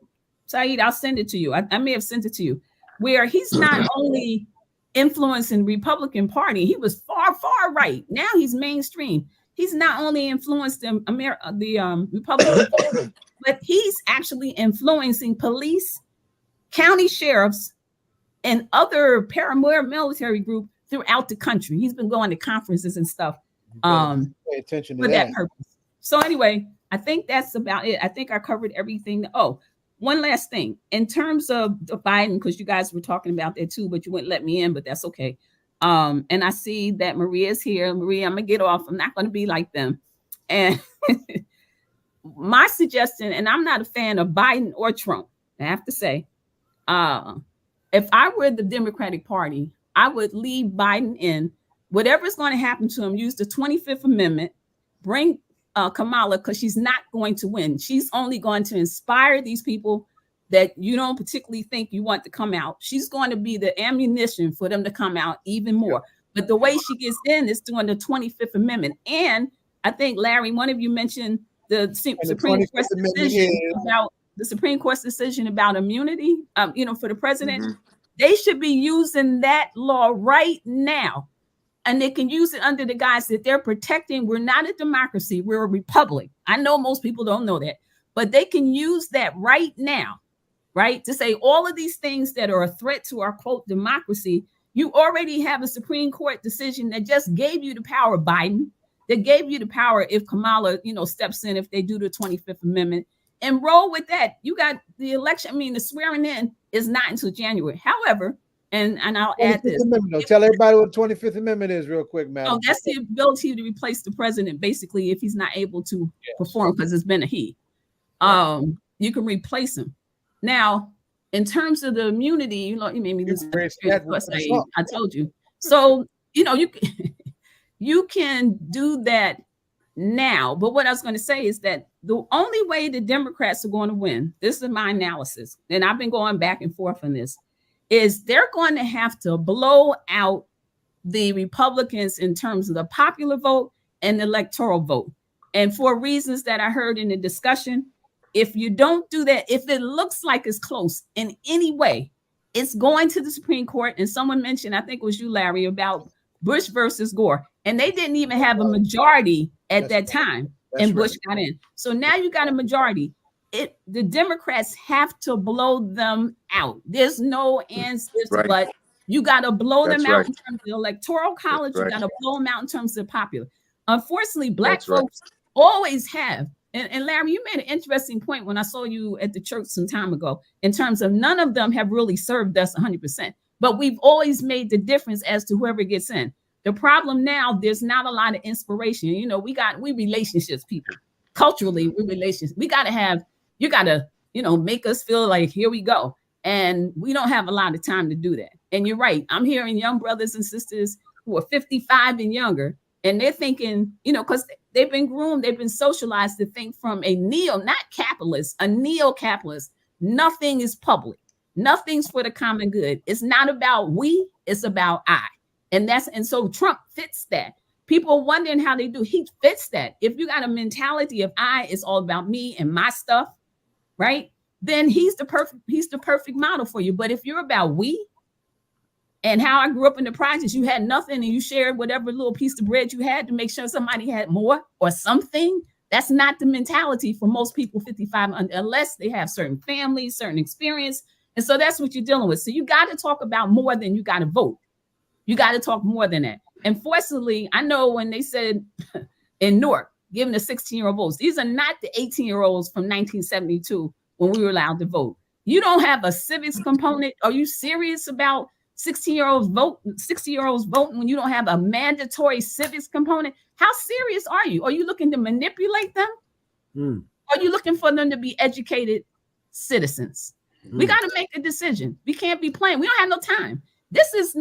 Saeed, I'll send it to you. I may have sent it to you, where he's not only influencing the Republican Party, he was far right. Now he's mainstream. He's not only influenced the Republican Party, but he's actually influencing police, county sheriffs, and other paramilitary groups throughout the country. He's been going to conferences and stuff pay attention to for that purpose. So anyway, I think that's about it. I think I covered everything. One last thing in terms of Biden, because you guys were talking about that too, but you wouldn't let me in, but that's okay. And I see that Maria's here. Maria, I'm gonna get off. I'm not gonna be like them. And my suggestion, and I'm not a fan of Biden or Trump, I have to say, if I were the Democratic Party, I would leave Biden in. Whatever's going to happen to him, use the 25th Amendment, bring Kamala, because she's not going to win. She's only going to inspire these people that you don't particularly think you want to come out. She's going to be the ammunition for them to come out even more. But the way she gets in is doing the 25th Amendment. And I think, Larry, one of you mentioned the Supreme Court's decision about immunity, for the president. Mm-hmm. They should be using that law right now. And they can use it under the guise that they're protecting. We're not a democracy. We're a republic. I know most people don't know that, but they can use that right now, right? To say all of these things that are a threat to our, quote, democracy. You already have a Supreme Court decision that just gave you the power, Biden, that gave you the power if Kamala, steps in, if they do the 25th Amendment, and roll with that. You got the election. The swearing in is not until January. However, and I'll add this. Tell everybody what the 25th Amendment is real quick, man. Oh, that's the ability to replace the president, basically, if he's not able to perform, because it's been a he. You can replace him. Now, in terms of the immunity, you made me lose. I told you. So, you can do that now. But what I was going to say is that the only way the Democrats are going to win, this is my analysis, and I've been going back and forth on this, is they're going to have to blow out the Republicans in terms of the popular vote and the electoral vote. And for reasons that I heard in the discussion, if you don't do that, if it looks like it's close in any way, it's going to the Supreme Court. And someone mentioned, I think it was you, Larry, about Bush versus Gore. And they didn't even have a majority at that time. And Bush got in. So now you got a majority. The Democrats have to blow them out. There's no answers but You got to blow That's them out right. in terms of the electoral college. That's You right. got to blow them out in terms of popular. Unfortunately, Black That's right. folks always have. And Larry, you made an interesting point when I saw you at the church some time ago, in terms of none of them have really served us 100%. But we've always made the difference as to whoever gets in. The problem now, there's not a lot of inspiration. You know, we relationships people. Culturally, we relationships. You got to, make us feel like, here we go. And we don't have a lot of time to do that. And you're right. I'm hearing young brothers and sisters who are 55 and younger, and they're thinking, because they've been groomed, they've been socialized to think from a neo-capitalist. Nothing is public. Nothing's for the common good. It's not about we, it's about I. And so Trump fits that. People are wondering how they do. He fits that. If you got a mentality of I, it's all about me and my stuff, right? Then he's the perfect model for you. But if you're about we, and how I grew up in the projects, you had nothing and you shared whatever little piece of bread you had to make sure somebody had more or something. That's not the mentality for most people 55, unless they have certain families, certain experience. And so that's what you're dealing with. So you got to talk about more than you got to vote. You got to talk more than that. And fortunately, I know when they said in Newark, giving the 16-year-old votes, these are not the 18-year-olds from 1972 when we were allowed to vote. You don't have a civics component. Are you serious about 60-year-olds voting when you don't have a mandatory civics component? How serious are you? Are you looking to manipulate them? Are you looking for them to be educated citizens? We got to make a decision. We can't be playing. We don't have no time. This is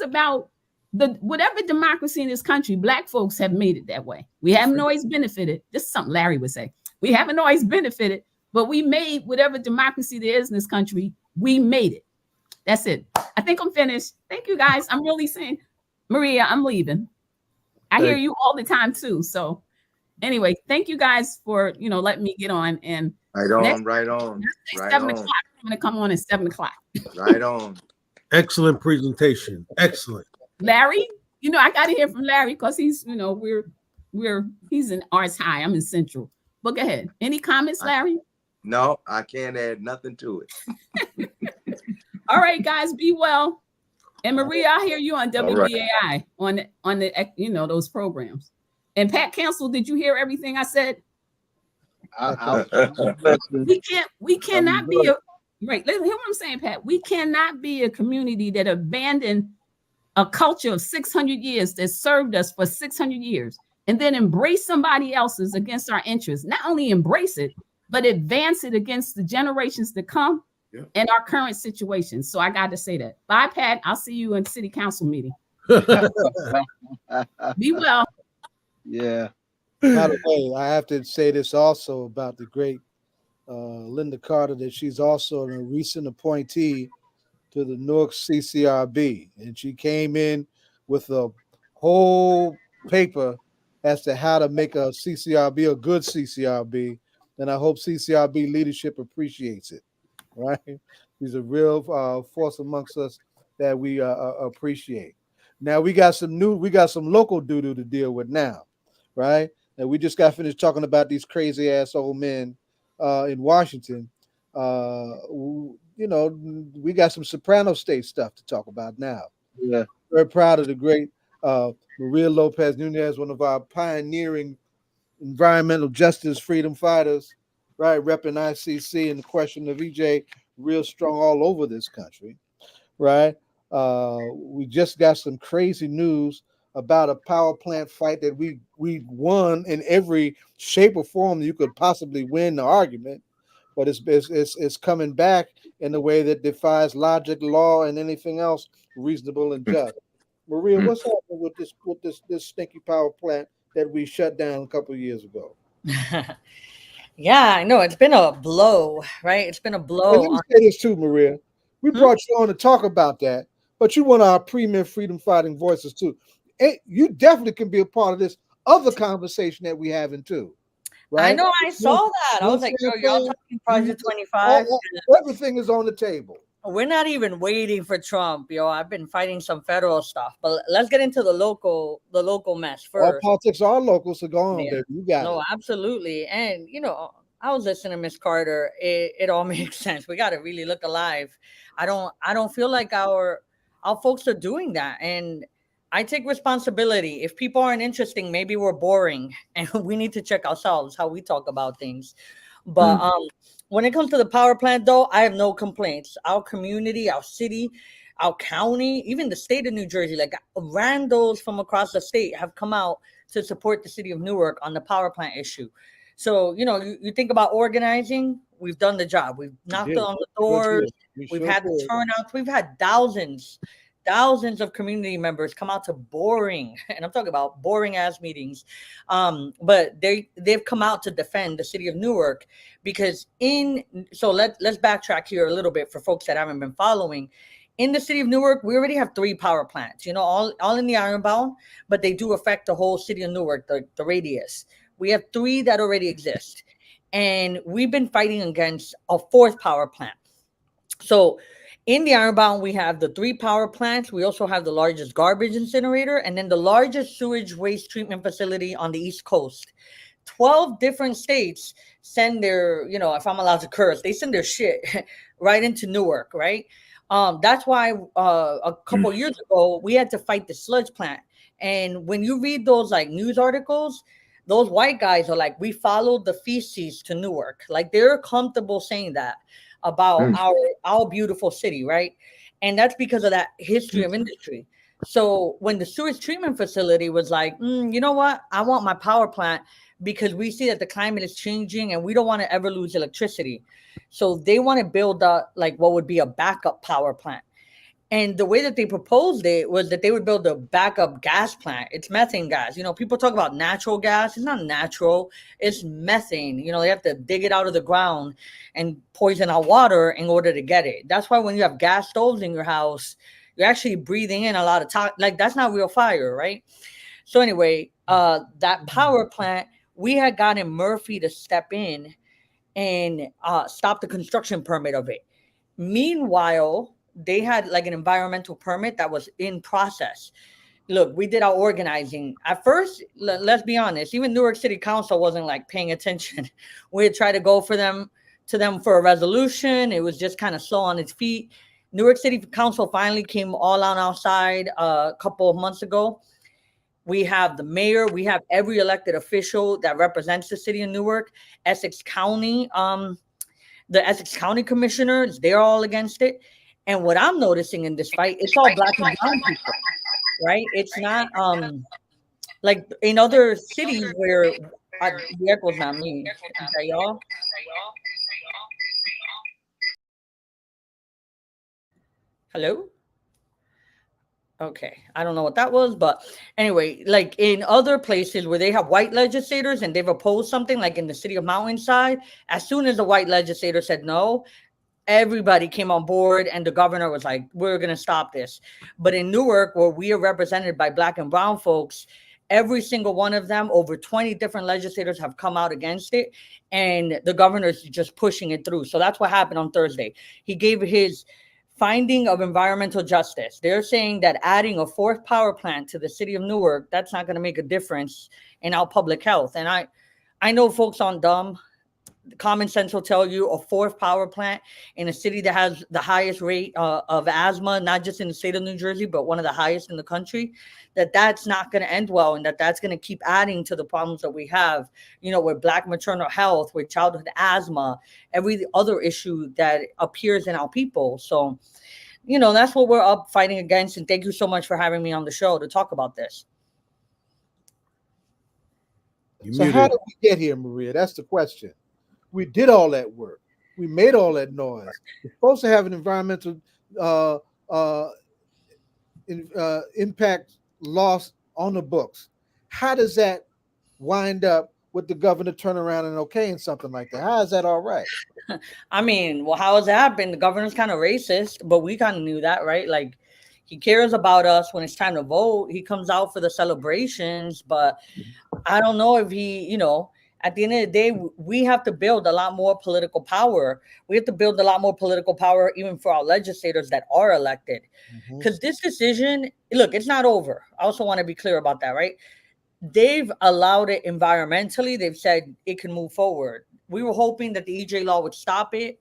about whatever democracy in this country. Black folks have made it that way. We haven't always benefited. This is something Larry would say. We haven't always benefited, but we made whatever democracy there is in this country. We made it. That's it. I think I'm finished. Thank you, guys. I'm really saying, Maria, I'm leaving. I hear you all the time too. So anyway, thank you guys for, letting me get on. And Right on. 7 o'clock. I'm going to come on at 7 o'clock. Right on. Excellent presentation. Excellent. Larry, I got to hear from Larry because he's, he's in Arts High. I'm in Central. But go ahead. Any comments, Larry? No, I can't add nothing to it. All right, guys, be well. And Maria, I hear you on WBAI on the those programs. And Pat Cancel, did you hear everything I said? We cannot be right. Hear what I'm saying, Pat. We cannot be a community that abandoned a culture of 600 years that served us for 600 years and then embrace somebody else's against our interests. Not only embrace it, but advance it against the generations to come. Yeah. And our current situation. So I got to say that. Bye, Pat. I'll see you in city council meeting. Be well. Yeah. By the way, I have to say this also about the great Linda Carter, that she's also a recent appointee to the Newark CCRB. And she came in with a whole paper as to how to make a CCRB a good CCRB. And I hope CCRB leadership appreciates it. Right, he's a real force amongst us that we appreciate. Now we got some local doo-doo to deal with now, right? And we just got finished talking about these crazy ass old men in Washington. We got some Soprano State stuff to talk about now. Yeah, very proud of the great Maria Lopez-Nuñez, one of our pioneering environmental justice freedom fighters. Right, repping ICC and the question of EJ, real strong all over this country, right? We just got some crazy news about a power plant fight that we won in every shape or form you could possibly win the argument, but it's coming back in a way that defies logic, law, and anything else reasonable and just. Maria, what's happening with this stinky power plant that we shut down a couple of years ago? Yeah, I know. It's been a blow, right? It's been a blow. Let me say this too, Maria. We brought you on to talk about that, but you one of our premier freedom fighting voices too. You definitely can be a part of this other conversation that we having too. Right? I know. I saw that. I was like, yo, y'all talking Project 25? Everything is on the table. We're not even waiting for Trump, yo. I've been fighting some federal stuff, but let's get into the local mess first. All politics are local, so go on, baby. You got it. No, absolutely. And I was listening to Miss Carter. It all makes sense. We got to really look alive. I don't feel like our our folks are doing that. And I take responsibility. If people aren't interesting, maybe we're boring, and we need to check ourselves how we talk about things. But when it comes to the power plant, though, I have no complaints. Our community, our city, our county, even the state of New Jersey, like randos from across the state have come out to support the city of Newark on the power plant issue. So, you think about organizing, we've done the job. We've knocked on the doors. We've had the turnouts. We've had thousands of community members come out to boring, and I'm talking about boring ass meetings. But they've come out to defend the city of Newark because let's backtrack here a little bit for folks that haven't been following. In the city of Newark, we already have 3 power plants, all in the Ironbound, but they do affect the whole city of Newark, the radius. We have 3 that already exist. And we've been fighting against a 4th power plant. So in the Ironbound, we have the 3 power plants. We also have the largest garbage incinerator and then the largest sewage waste treatment facility on the East Coast. 12 different states send their, if I'm allowed to curse, they send their shit right into Newark, right? That's why a couple years ago, we had to fight the sludge plant. And when you read those like news articles, those white guys are like, we followed the feces to Newark. Like they're comfortable saying that about our beautiful city, right? And that's because of that history of industry. So when the sewage treatment facility was like, you know what? I want my power plant because we see that the climate is changing and we don't want to ever lose electricity. So they want to build like what would be a backup power plant. And the way that they proposed it was that they would build a backup gas plant. It's methane gas. People talk about natural gas. It's not natural. It's methane. They have to dig it out of the ground and poison our water in order to get it. That's why when you have gas stoves in your house, you're actually breathing in a lot of like that's not real fire, right? So anyway, that power plant, we had gotten Murphy to step in and stop the construction permit of it. Meanwhile, they had like an environmental permit that was in process. Look, we did our organizing. At first, let's be honest, even Newark City Council wasn't like paying attention. We had tried to go to them for a resolution. It was just kind of slow on its feet. Newark City Council finally came all on our side a couple of months ago. We have the mayor. We have every elected official that represents the city of Newark. Essex County, the Essex County commissioners, they're all against it. And what I'm noticing in this fight, it's all black and brown people, right? It's not like in other cities where the echo's not me. Is that y'all? Hello? Okay, I don't know what that was, but anyway, like in other places where they have white legislators and they've opposed something, like in the city of Mountainside, as soon as the white legislator said no, everybody came on board and the governor was like, we're going to stop this. But in Newark, where we are represented by black and brown folks, every single one of them, over 20 different legislators have come out against it. And the governor's just pushing it through. So that's what happened on Thursday. He gave his finding of environmental justice. They're saying that adding a 4th power plant to the city of Newark, that's not going to make a difference in our public health. And I know folks on dumb. Common sense will tell you a 4th power plant in a city that has the highest rate of asthma, not just in the state of New Jersey, but one of the highest in the country, that's not going to end well. And that's going to keep adding to the problems that we have, with black maternal health, with childhood asthma, every other issue that appears in our people. So, that's what we're up fighting against. And thank you so much for having me on the show to talk about this. So how did we get here, Maria? That's the question. We did all that work. We made all that noise. We're supposed to have an environmental impact loss on the books. How does that wind up with the governor turning around and okaying something like that? How is that all right? I mean, well, how has it happened? The governor's kind of racist, but we kind of knew that, right? Like, he cares about us when it's time to vote. He comes out for the celebrations, but I don't know if he, at the end of the day, we have to build a lot more political power. We have to build a lot more political power, even for our legislators that are elected. Because this decision, look, it's not over. I also want to be clear about that, right? They've allowed it environmentally. They've said it can move forward. We were hoping that the EJ law would stop it.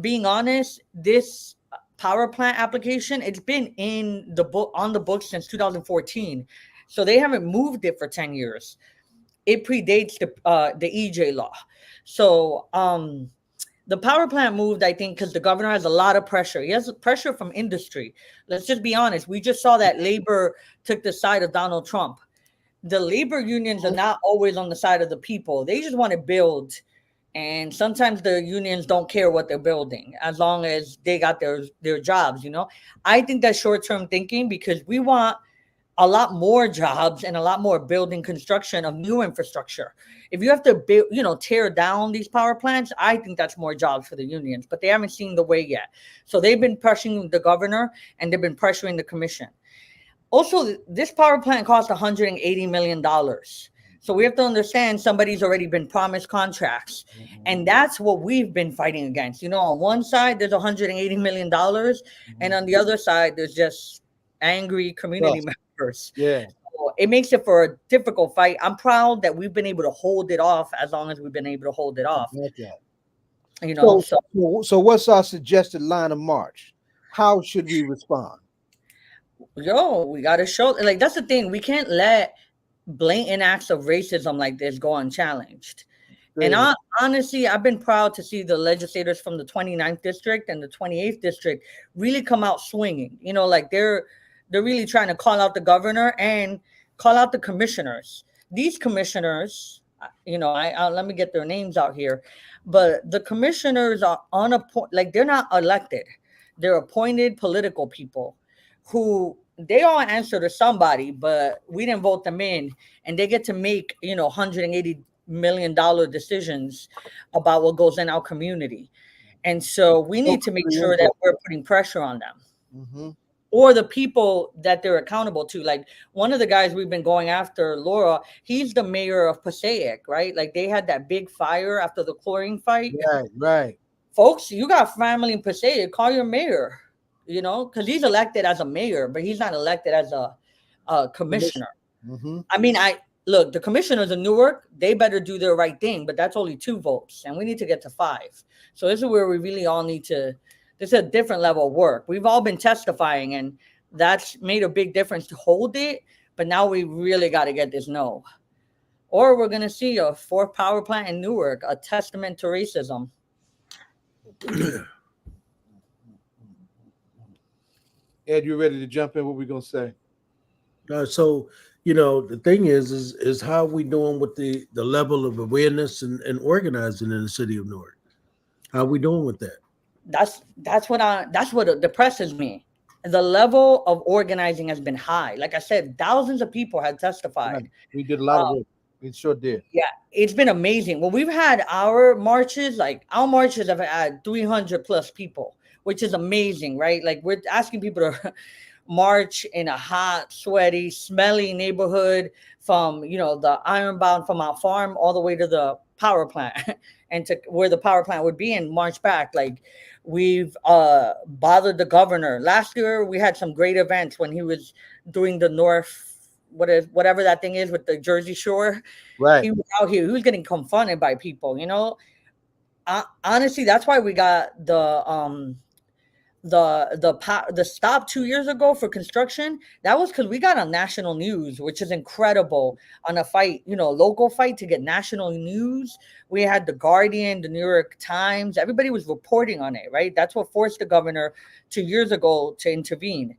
Being honest, this power plant application, it's been in the book on the books since 2014. So they haven't moved it for 10 years. It predates the EJ law. So the power plant moved, I think, because the governor has a lot of pressure. He has pressure from industry. Let's just be honest. We just saw that labor took the side of Donald Trump. The labor unions are not always on the side of the people. They just want to build. And sometimes the unions don't care what they're building as long as they got their jobs, you know. I think that's short-term thinking because we want a lot more jobs and a lot more building construction of new infrastructure. If you have to build, you know, tear down these power plants, I think that's more jobs for the unions, but they haven't seen the way yet. So they've been pressuring the governor and they've been pressuring the commission. Also, this power plant cost $180 million. So we have to understand somebody's already been promised contracts. And that's what we've been fighting against. You know, on one side, there's $180 million. And on the other side, there's just angry community members. Yeah. So it makes it for a difficult fight. I'm proud that we've been able to hold it off as long as we've been able to hold it off. You know, so what's our suggested line of march? How should we respond? Yo, we got to show, like, that's the thing. We can't let blatant acts of racism like this go unchallenged. And honestly, I've been proud to see the legislators from the 29th district and the 28th district really come out swinging. You know, like they're really trying to call out the governor and call out the commissioners. These commissioners, you know, I let me get their names out here, but the commissioners are like they're not elected. They're appointed political people who they all answer to somebody, but we didn't vote them in, and they get to make, you know, $180 million decisions about what goes in our community. And so we need to make sure that we're putting pressure on them. Or the people that they're accountable to. Like one of the guys we've been going after, Laura, he's the mayor of Passaic, right? Like they had that big fire after the chlorine fight. Right. Folks, you got family in Passaic, call your mayor, you know, because he's elected as a mayor, but he's not elected as a commissioner. I mean, look, the commissioners in Newark, they better do their right thing, but that's only 2 votes, and we need to get to 5. So this is where we really all need to, this is a different level of work. We've all been testifying, and that's made a big difference to hold it, but now we really got to get this no. Or we're going to see a 4th power plant in Newark, a testament to racism. Ed, you ready to jump in? What we going to say? So, you know, the thing is how are we doing with the level of awareness and organizing in the city of Newark? How are we doing with that? That's what depresses me. The level of organizing has been high. Like I said, thousands of people had testified. Right. We did a lot of work. We sure did. Yeah, it's been amazing. Well, we've had our marches, like our marches have had 300 plus people, which is amazing, right? Like we're asking people to march in a hot, sweaty, smelly neighborhood from, you know, the Ironbound from our farm all the way to the power plant and to where the power plant would be and march back. Like we've bothered the governor. Last year, we had some great events when he was doing the whatever that thing is with the Jersey Shore. Right. He was out here. He was getting confronted by people, you know. Honestly, that's why we got the stop 2 years ago for construction. That was because we got on national news, which is incredible, on a fight, you know, local fight to get national news. We had the Guardian, the New York Times, everybody was reporting on it, right? That's what forced the governor 2 years ago to intervene.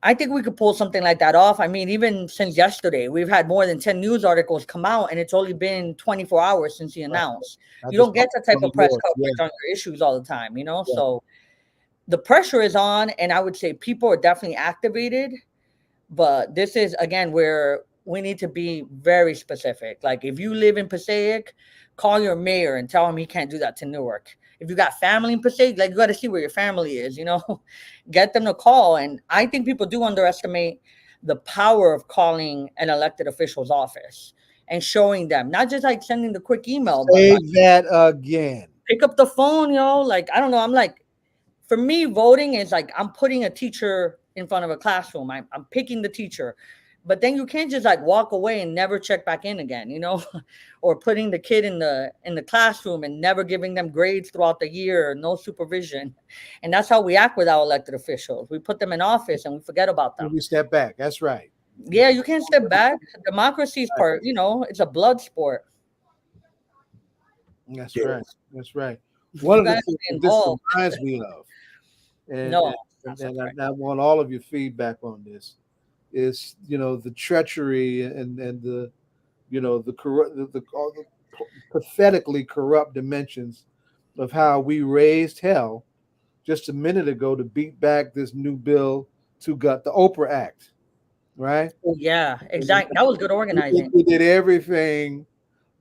I think we could pull something like that off. I mean, even since yesterday, we've had more than 10 news articles come out, and it's only been 24 hours since he announced. You don't get that type of press coverage on your issues all the time, you know? So the pressure is on, and I would say people are definitely activated, but this is, again, where we need to be very specific. Like, if you live in Passaic, call your mayor and tell him he can't do that to Newark. If you got family in Passaic, like, you got to see where your family is, you know, get them to call. And I think people do underestimate the power of calling an elected official's office and showing them, not just like sending the quick email. Say but like, that again. Pick up the phone, yo. Like, I don't know. I'm like, for me, voting is like I'm putting a teacher in front of a classroom. I'm picking the teacher. But then you can't just like walk away and never check back in again, or putting the kid in the classroom and never giving them grades throughout the year, no supervision. And that's how we act with our elected officials. We put them in office and we forget about them. We step back. That's right. Yeah, you can't step back. Democracy is part, it's a blood sport. That's right. That's right. One of the things this reminds me of, and I want all of your feedback on this, is the treachery and the the pathetically corrupt dimensions of how we raised hell just a minute ago to beat back this new bill to gut the Oprah Act, right? Oh, yeah, exactly. That was good organizing. We did everything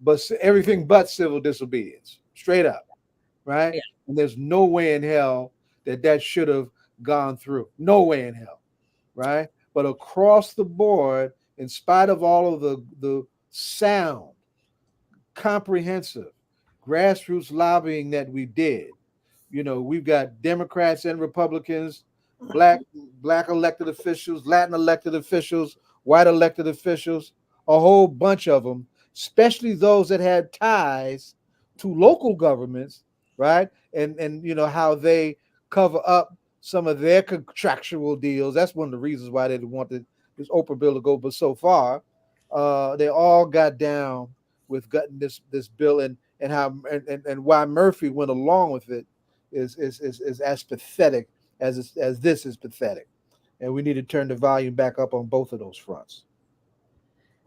but civil disobedience, straight up, right? Yeah. And there's no way in hell that should have gone through. No way in hell, right? But across the board, in spite of all of the sound, comprehensive, grassroots lobbying that we did, we've got Democrats and Republicans, black elected officials, Latin elected officials, white elected officials, a whole bunch of them, especially those that had ties to local governments, right? And how they cover up some of their contractual deals. That's one of the reasons why they wanted this Oprah bill to go. But so far, they all got down with gutting this bill, and how and why Murphy went along with it is as pathetic as this is pathetic. And we need to turn the volume back up on both of those fronts.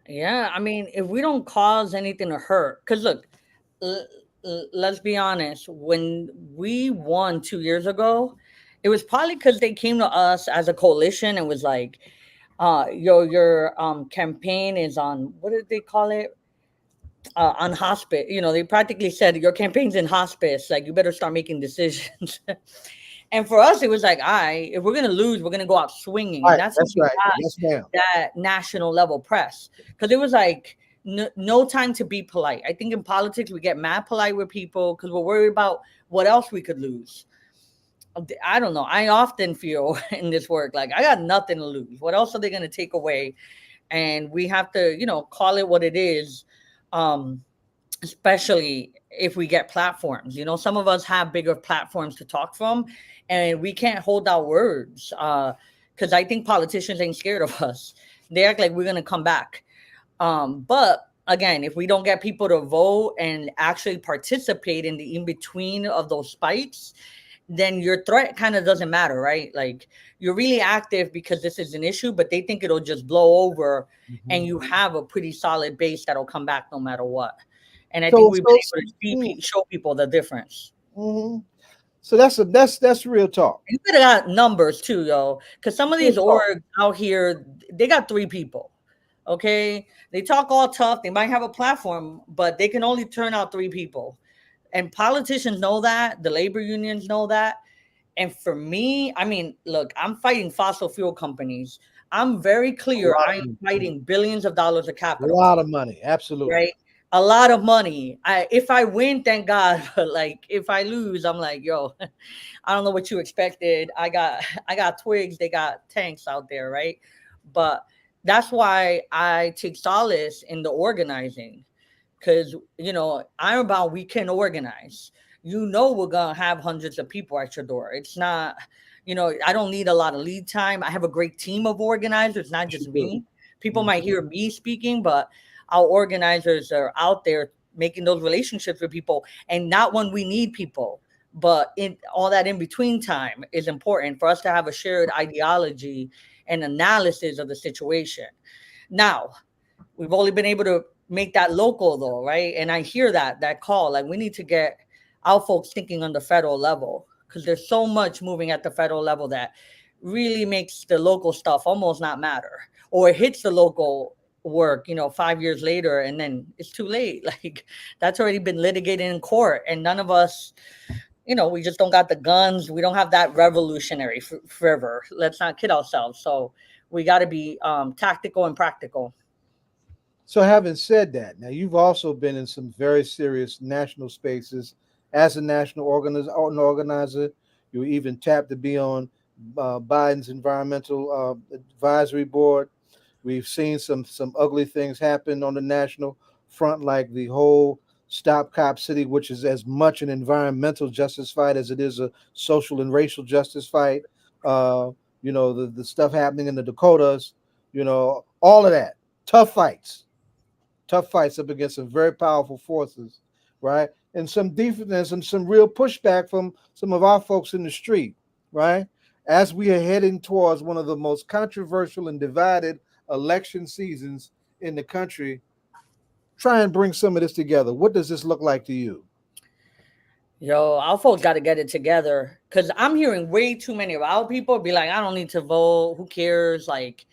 Yeah, I mean, if we don't cause anything to hurt, because look, let's be honest, when we won 2 years ago, it was probably because they came to us as a coalition and was like, your campaign is on, what did they call it? On hospice. They practically said your campaign's in hospice, like you better start making decisions. And for us, it was like, if we're gonna lose, we're gonna go out swinging. Right, That's right. Yes, ma'am. That national level press, because it was like no time to be polite. I think in politics we get mad polite with people because we're worried about what else we could lose. I don't know. I often feel in this work like I got nothing to lose. What else are they gonna take away? And we have to, call it what it is. Especially if we get platforms, some of us have bigger platforms to talk from, and we can't hold our words because I think politicians ain't scared of us. They act like we're going to come back. But again, if we don't get people to vote and actually participate in the in-between of those spikes, then your threat kind of doesn't matter, right? Like you're really active because this is an issue, but they think it'll just blow over and you have a pretty solid base that'll come back no matter what. And I think we've been able to show people the difference. Mm-hmm. So that's real talk. You could have got numbers too, yo, because some of these orgs out here, they got 3 people. Okay, they talk all tough. They might have a platform, but they can only turn out 3 people. And politicians know that. The labor unions know that. And for me, I mean, look, I'm fighting fossil fuel companies. I'm very clear. I'm fighting billions of dollars of capital. A lot of money, absolutely. Right. A lot of money. If I win, thank God. But like, if I lose, I'm like, yo, I don't know what you expected. I got twigs. They got tanks out there, right? But that's why I take solace in the organizing, because Ironbound, we can organize. We're gonna have hundreds of people at your door. It's not, I don't need a lot of lead time. I have a great team of organizers, not just me. People might hear me speaking, but our organizers are out there making those relationships with people, and not when we need people, but in all that in between time is important for us to have a shared ideology and analysis of the situation. Now, we've only been able to make that local though, right? And I hear that call, like we need to get our folks thinking on the federal level, because there's so much moving at the federal level that really makes the local stuff almost not matter, or it hits the local work 5 years later and then it's too late. Like that's already been litigated in court, and none of us, we just don't got the guns. We don't have that revolutionary fervor. Let's not kid ourselves. So we got to be tactical and practical. So having said that, now you've also been in some very serious national spaces as a national organizer. You were even tapped to be on Biden's environmental advisory board. We've seen some ugly things happen on the national front, like the whole Stop Cop City, which is as much an environmental justice fight as it is a social and racial justice fight. The stuff happening in the Dakotas, all of that. Tough fights up against some very powerful forces, right? And some defense and some real pushback from some of our folks in the street, right? As we are heading towards one of the most controversial and divided election seasons in the country, try and bring some of this together. What does this look like to you? Yo, our folks got to get it together, because I'm hearing way too many of our people be like, I don't need to vote. Who cares? Like,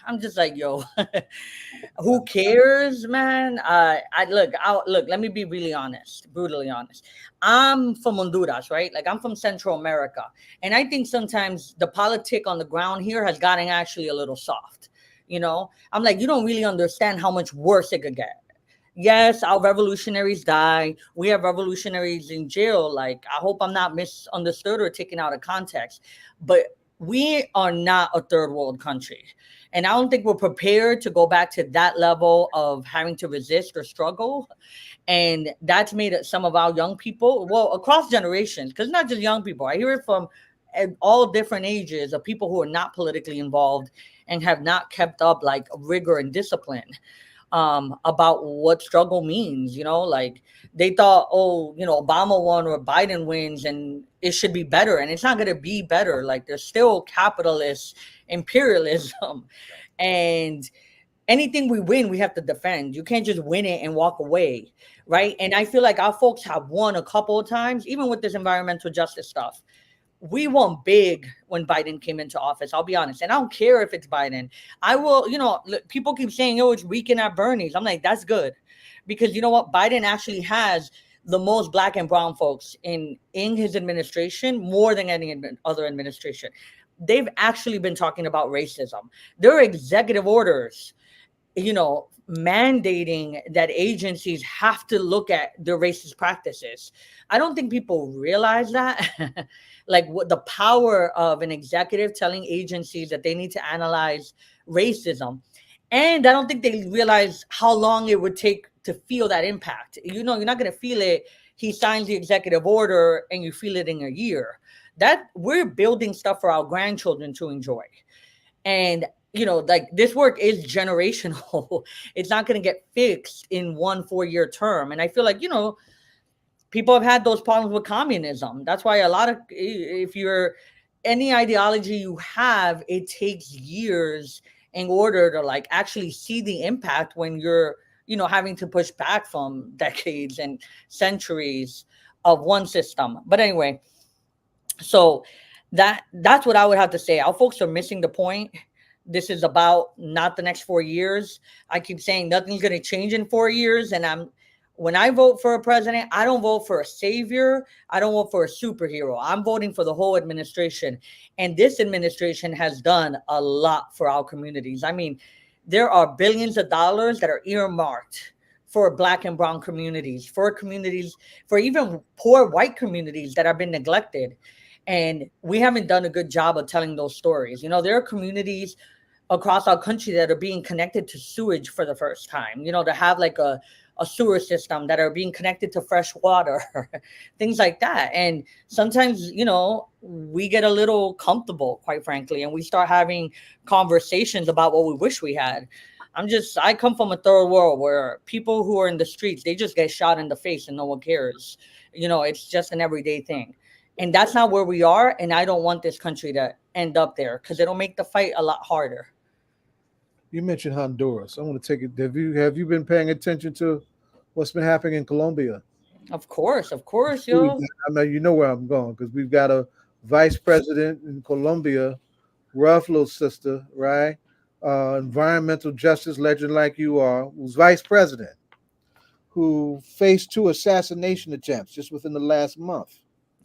I'm just like, yo, who cares, man? Look, let me be really honest, brutally honest. I'm from Honduras, right? Like, I'm from Central America. And I think sometimes the politic on the ground here has gotten actually a little soft. I'm like, you don't really understand how much worse it could get. Yes, our revolutionaries die. We have revolutionaries in jail. Like, I hope I'm not misunderstood or taken out of context. But we are not a third world country. And I don't think we're prepared to go back to that level of having to resist or struggle. And that's made some of our young people, well, across generations, because not just young people. I hear it from all different ages of people who are not politically involved and have not kept up like rigor and discipline about what struggle means. Like, they thought, Obama won or Biden wins and it should be better. And it's not going to be better. Like, there's still capitalist imperialism, and anything we win, we have to defend. You can't just win it and walk away, right? And I feel like our folks have won a couple of times, even with this environmental justice stuff. We won big when Biden came into office. I'll be honest. And I don't care if it's Biden. I will, people keep saying, it's weekend at Bernie's. I'm like, that's good. Because you know what? Biden actually has the most Black and brown folks in his administration, more than any other administration. They've actually been talking about racism. There are executive orders, mandating that agencies have to look at their racist practices. I don't think people realize that. Like, what the power of an executive telling agencies that they need to analyze racism. And I don't think they realize how long it would take to feel that impact. You're not going to feel it. He signs the executive order and you feel it in a year. That we're building stuff for our grandchildren to enjoy. And like, this work is generational. It's not going to get fixed in 1 4-year term. And I feel like, people have had those problems with communism. That's why if you're any ideology you have, it takes years in order to like actually see the impact when you're, having to push back from decades and centuries of one system. But anyway, so that's what I would have to say. Our folks are missing the point. This is about not the next 4 years. I keep saying nothing's going to change in 4 years. And when I vote for a president, I don't vote for a savior. I don't vote for a superhero. I'm voting for the whole administration. And this administration has done a lot for our communities. I mean, there are billions of dollars that are earmarked for Black and brown communities, for even poor white communities that have been neglected. And we haven't done a good job of telling those stories. There are communities across our country that are being connected to sewage for the first time, to have like a sewer system, that are being connected to fresh water, things like that. And sometimes, we get a little comfortable, quite frankly, and we start having conversations about what we wish we had. I come from a third world where people who are in the streets, they just get shot in the face and no one cares. It's just an everyday thing. And that's not where we are. And I don't want this country to end up there, because it'll make the fight a lot harder. You mentioned Honduras. I want to take it. Have you been paying attention to what's been happening in Colombia? Of course, yo. I know you know where I'm going, because we've got a vice president in Colombia, rough little sister, right? Environmental justice legend like you are, who's vice president, who faced 2 assassination attempts just within the last month.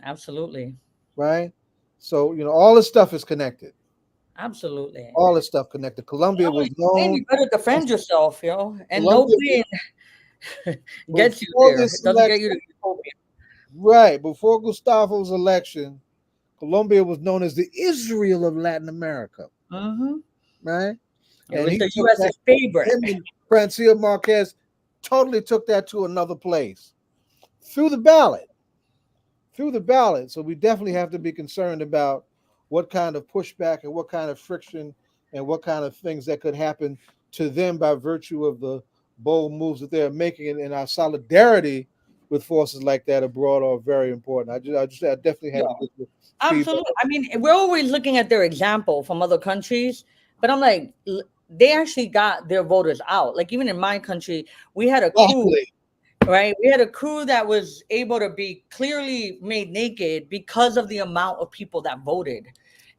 Absolutely. Right? So, all this stuff is connected. Absolutely. All this stuff connected. Colombia was known. You better defend yourself, yo. And no win gets you there. It doesn't get you to utopia. Right. Before Gustavo's election, Colombia was known as the Israel of Latin America. Mm-hmm. right? It And was he the took U.S.'s that, favorite. him and Francia Marquez totally took that to another place through the ballot. So we definitely have to be concerned about what kind of pushback and what kind of friction and what kind of things that could happen to them by virtue of the bold moves that they're making, and our solidarity with forces like that abroad are very important. I definitely had to get the Absolutely. feedback. I mean, we're always looking at their example from other countries, but I'm like, they actually got their voters out. Like even in my country, we had a coup, Exactly. right? We had a coup that was able to be clearly made naked because of the amount of people that voted.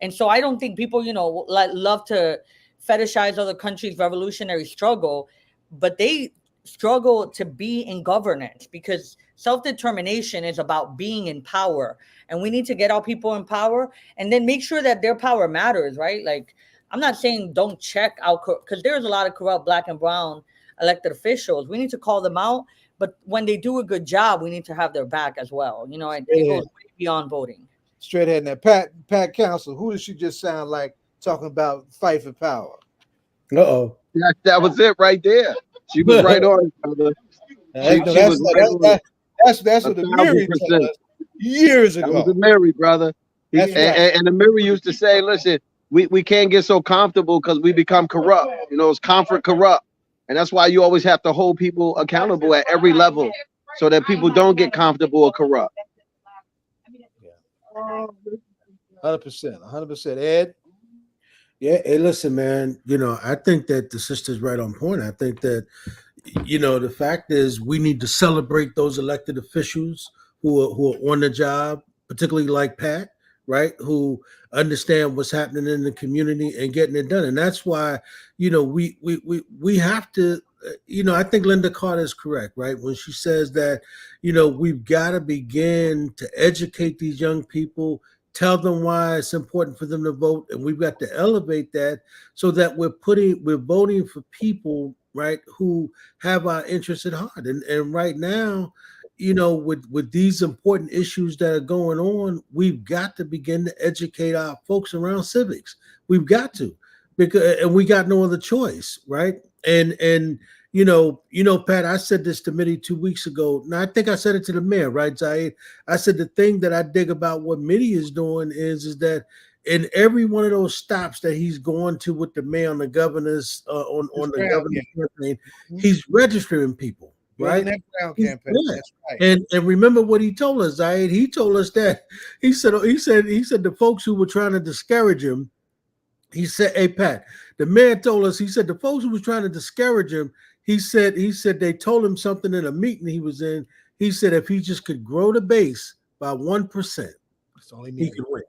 And so I don't think people, like love to fetishize other countries' revolutionary struggle, but they struggle to be in governance because self-determination is about being in power. And we need to get our people in power and then make sure that their power matters, right? Like, I'm not saying don't check out, because there's a lot of corrupt black and brown elected officials. We need to call them out. But when they do a good job, we need to have their back as well. And it goes way beyond voting. Straight ahead. Now, Pat Council, who does she just sound like talking about fight for power? Uh-oh. That was it right there. She was right on, brother. That's what the Mary told us years ago. That was the Mary, brother. And the Mary used to say, listen, we can't get so comfortable because we become corrupt. It's comfort corrupt. And that's why you always have to hold people accountable at every level so that people don't get comfortable or corrupt. 100%. Ed? Yeah, hey, listen, man, I think that the sister's right on point. I think that, the fact is we need to celebrate those elected officials who are on the job, particularly like Pat, right, who understand what's happening in the community and getting it done. And that's why, we have to, I think Linda Carter is correct, right, when she says that, we've got to begin to educate these young people, tell them why it's important for them to vote, and we've got to elevate that so that we're voting for people, right, who have our interests at heart. And right now, with these important issues that are going on, we've got to begin to educate our folks around civics. We've got to, and we got no other choice, right? And Pat, I said this to Mitty 2 weeks ago. Now I think I said it to the mayor, right, Zaid? I said the thing that I dig about what Mitty is doing is that in every one of those stops that he's going to with the mayor on the governor's on the governor's campaign, he's registering people, right? Campaign. That's right. And remember what he told us, Zaid? He told us that he said the folks who were trying to discourage him. He said, "Hey Pat, the mayor told us." He said the folks who was trying to discourage him. He said they told him something in a meeting he was in. He said if he just could grow the base by 1%, he could win.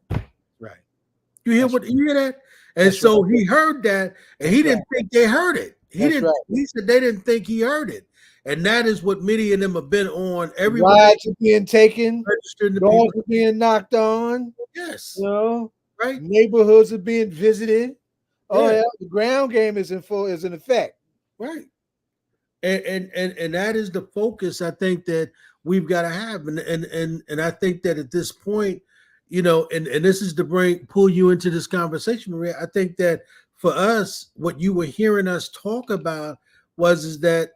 Right. You hear that? And that's so right. He heard that, and he didn't think they heard it. He said they didn't think he heard it. And that is what Mitty and them have been on. Everyone rides are being taken, doors are being knocked on. Yes. Right. Neighborhoods are being visited. Oh yeah, the ground game is in effect. Right. And that is the focus I think that we've got to have. And I think that at this point, and this is to pull you into this conversation, Maria. I think that for us, what you were hearing us talk about is that,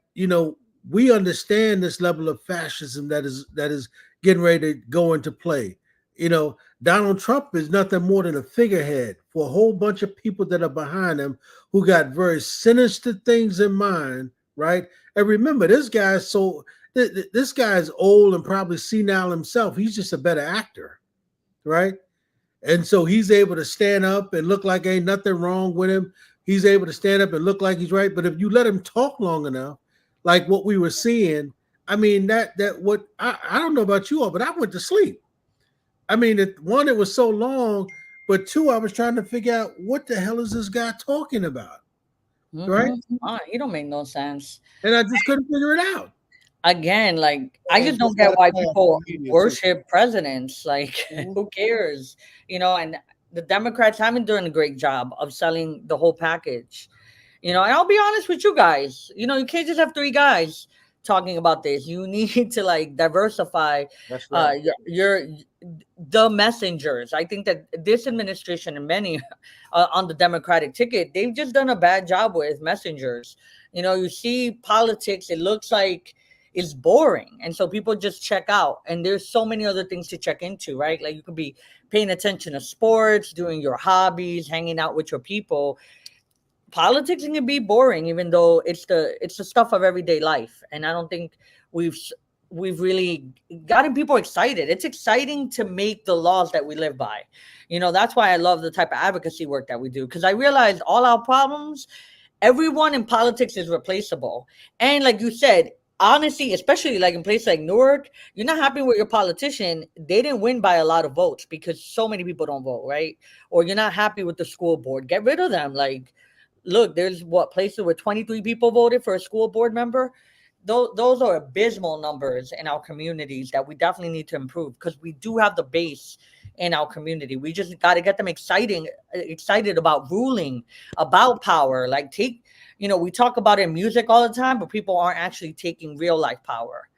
we understand this level of fascism that is getting ready to go into play. Donald Trump is nothing more than a figurehead for a whole bunch of people that are behind him who got very sinister things in mind, right? And remember, this guy's old and probably senile himself. He's just a better actor, right? And so he's able to stand up and look like ain't nothing wrong with him. He's able to stand up and look like he's right. But if you let him talk long enough, like what we were seeing, I mean, I don't know about you all, but I went to sleep. I mean, it was so long, but two, I was trying to figure out what the hell is this guy talking about, right? It don't make no sense. And I just couldn't figure it out. Again, like, I just don't get why people worship presidents. Like, who cares? And the Democrats haven't done a great job of selling the whole package. And I'll be honest with you guys. You can't just have three guys talking about this. You need to diversify your the messengers. I think that this administration and many on the Democratic ticket, they've just done a bad job with messengers. You know, you see politics, it looks like it's boring. And so people just check out. And there's so many other things to check into, right? Like you could be paying attention to sports, doing your hobbies, hanging out with your people. Politics can be boring, even though it's the stuff of everyday life. And I don't think we've really gotten people excited. It's exciting to make the laws that we live by. You know, that's why I love the type of advocacy work that we do, because I realized all our problems, everyone in politics is replaceable. And like you said, honestly, especially like in places like Newark, you're not happy with your politician. They didn't win by a lot of votes because so many people don't vote, right? Or you're not happy with the school board. Get rid of them. Like, look, there's places where 23 people voted for a school board member. Those are abysmal numbers in our communities that we definitely need to improve, because we do have the base in our community. We just got to get them excited about ruling, about power. Like we talk about it in music all the time, but people aren't actually taking real life power.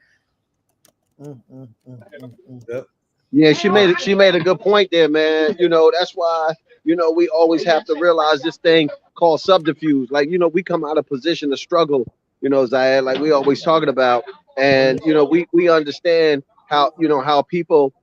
Yep. Yeah, she made a good point there, man. You know, that's why, we always have to realize this thing called subterfuge. Like, we come out of position of struggle, Zayed, like we always talking about. And, we understand how people,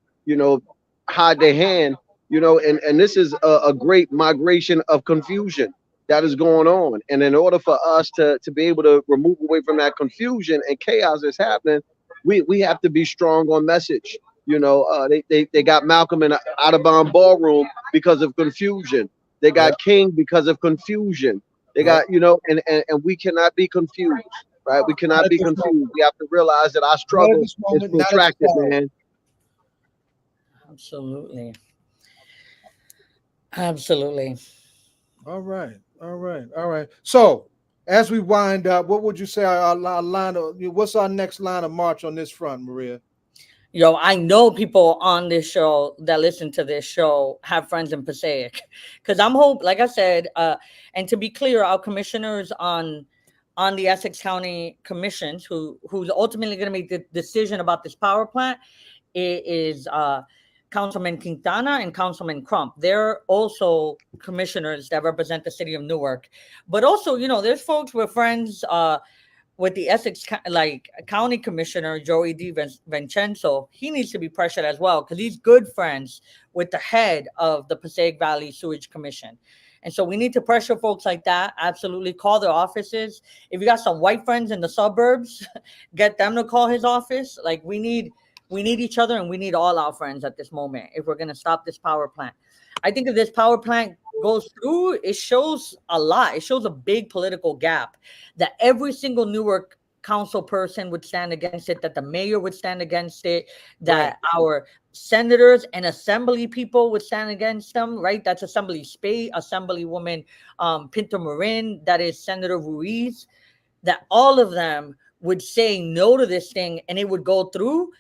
hide their hand, and this is a great migration of confusion that is going on. And in order for us to be able to remove away from that confusion and chaos that's happening, we have to be strong on message. They got Malcolm in an out-of-bound ballroom because of confusion. They got King because of confusion. They got, and we cannot be confused, right? We cannot be confused. We have to realize that our struggle is protracted, man. Absolutely. All right. So, as we wind up, what would you say our line of, what's our next line of march on this front, Maria? Yo, I know people on this show that listen to this show have friends in Passaic, because like I said, and to be clear, our commissioners on the Essex County Commissions, who's ultimately going to make the decision about this power plant, is Councilman Quintana and Councilman Crump. They're also commissioners that represent the city of Newark. But also, there's folks with friends with the Essex County Commissioner, Joey DiVincenzo. He needs to be pressured as well, because he's good friends with the head of the Passaic Valley Sewage Commission. And so we need to pressure folks like that. Absolutely. Call their offices. If you got some white friends in the suburbs, get them to call his office. Like, we need each other, and we need all our friends at this moment if we're going to stop this power plant. I think if this power plant goes through, it shows a lot. It shows a big political gap, that every single Newark council person would stand against it, that the mayor would stand against it, that our senators and assembly people would stand against them, right? That's Assembly Spade, Assemblywoman Pinto Marin, that is Senator Ruiz, that all of them would say no to this thing and it would go through.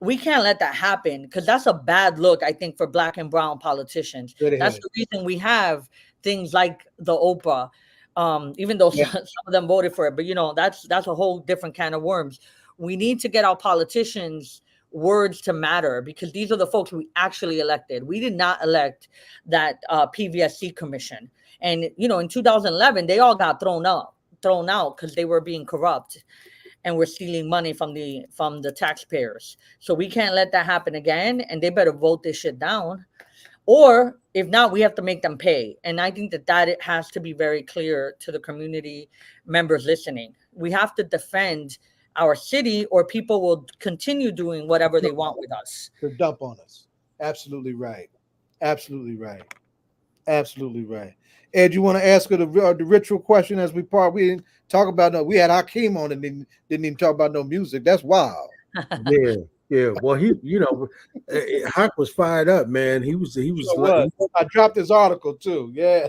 We can't let that happen, because that's a bad look, I think, for Black and brown politicians. That's the reason we have things like the Oprah, even though some of them voted for it. But, that's a whole different can of worms. We need to get our politicians' words to matter, because these are the folks we actually elected. We did not elect that PVSC commission. And, in 2011, they all got thrown out because they were being corrupt and we're stealing money from the taxpayers. So we can't let that happen again, and they better vote this shit down. Or if not, we have to make them pay. And I think that it has to be very clear to the community members listening. We have to defend our city, or people will continue doing whatever they want with us. To dump on us. Absolutely right. Ed, you want to ask her the ritual question as we part? We didn't talk about we had Hakeem on and didn't even talk about no music. That's wild. Yeah. Well, Hawk was fired up, man. He was. I dropped his article too. Yeah.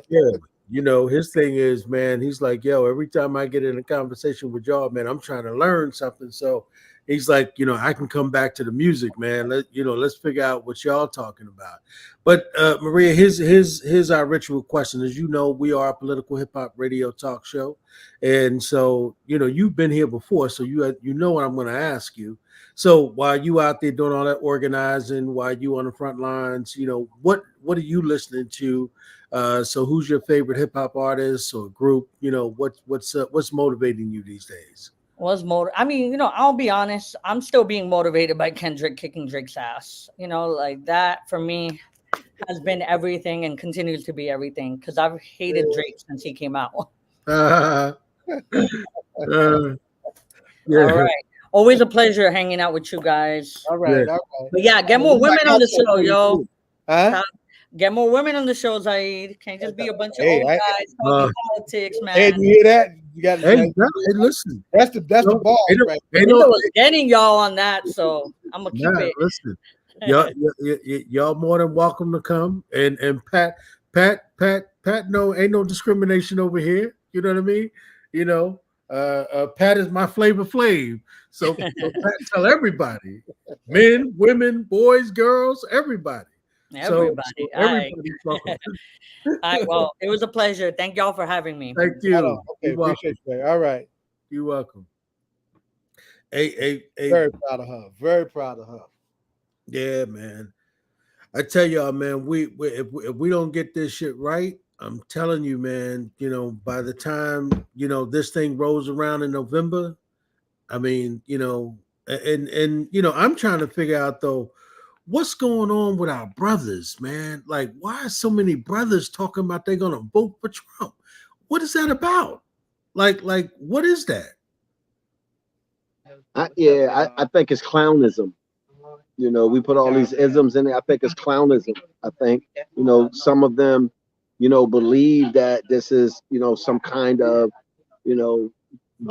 His thing is, man, he's like, yo, every time I get in a conversation with y'all, man, I'm trying to learn something. So He's like, I can come back to the music, man. Let's figure out what y'all talking about. But Maria, here's our ritual question. As you know, we are a political hip hop radio talk show, and so you've been here before, so you know what I'm going to ask you. So while you out there doing all that organizing, while you on the front lines, what are you listening to? So who's your favorite hip hop artist or group? What's motivating you these days? I mean, I'll be honest. I'm still being motivated by Kendrick kicking Drake's ass. Like that for me has been everything and continues to be everything because I've hated Drake since he came out. Yeah. All right. Always a pleasure hanging out with you guys. All right. Yeah. All right. But yeah, get more women on the show, yo. Huh? Get more women on the show, Zaid. Can't just be a bunch of old guys talking politics, man. Hey, you hear that? You got. Hey, listen. That's the ball, right? Rhino was getting y'all on that, so I'm gonna keep it. Listen, y'all more than welcome to come. And Pat, no, ain't no discrimination over here. You know what I mean? Pat is my Flavor Flav. So Pat, tell everybody, men, women, boys, girls, everybody. Everybody. So everybody's welcome. All right, well, it was a pleasure. Thank y'all for having me. Thank you. Okay, appreciate you. All right. You're welcome. Hey. Very proud of her. Very proud of her. Yeah, man. I tell y'all, man, if we don't get this shit right, I'm telling you, man, by the time, this thing rolls around in November, I mean, I'm trying to figure out though, what's going on with our brothers, man? Like, why are so many brothers talking about they're gonna vote for Trump? What is that about? Like, what is that? I think it's clownism. We put all these isms in there. I think it's clownism. I think, some of them, believe that this is, some kind of,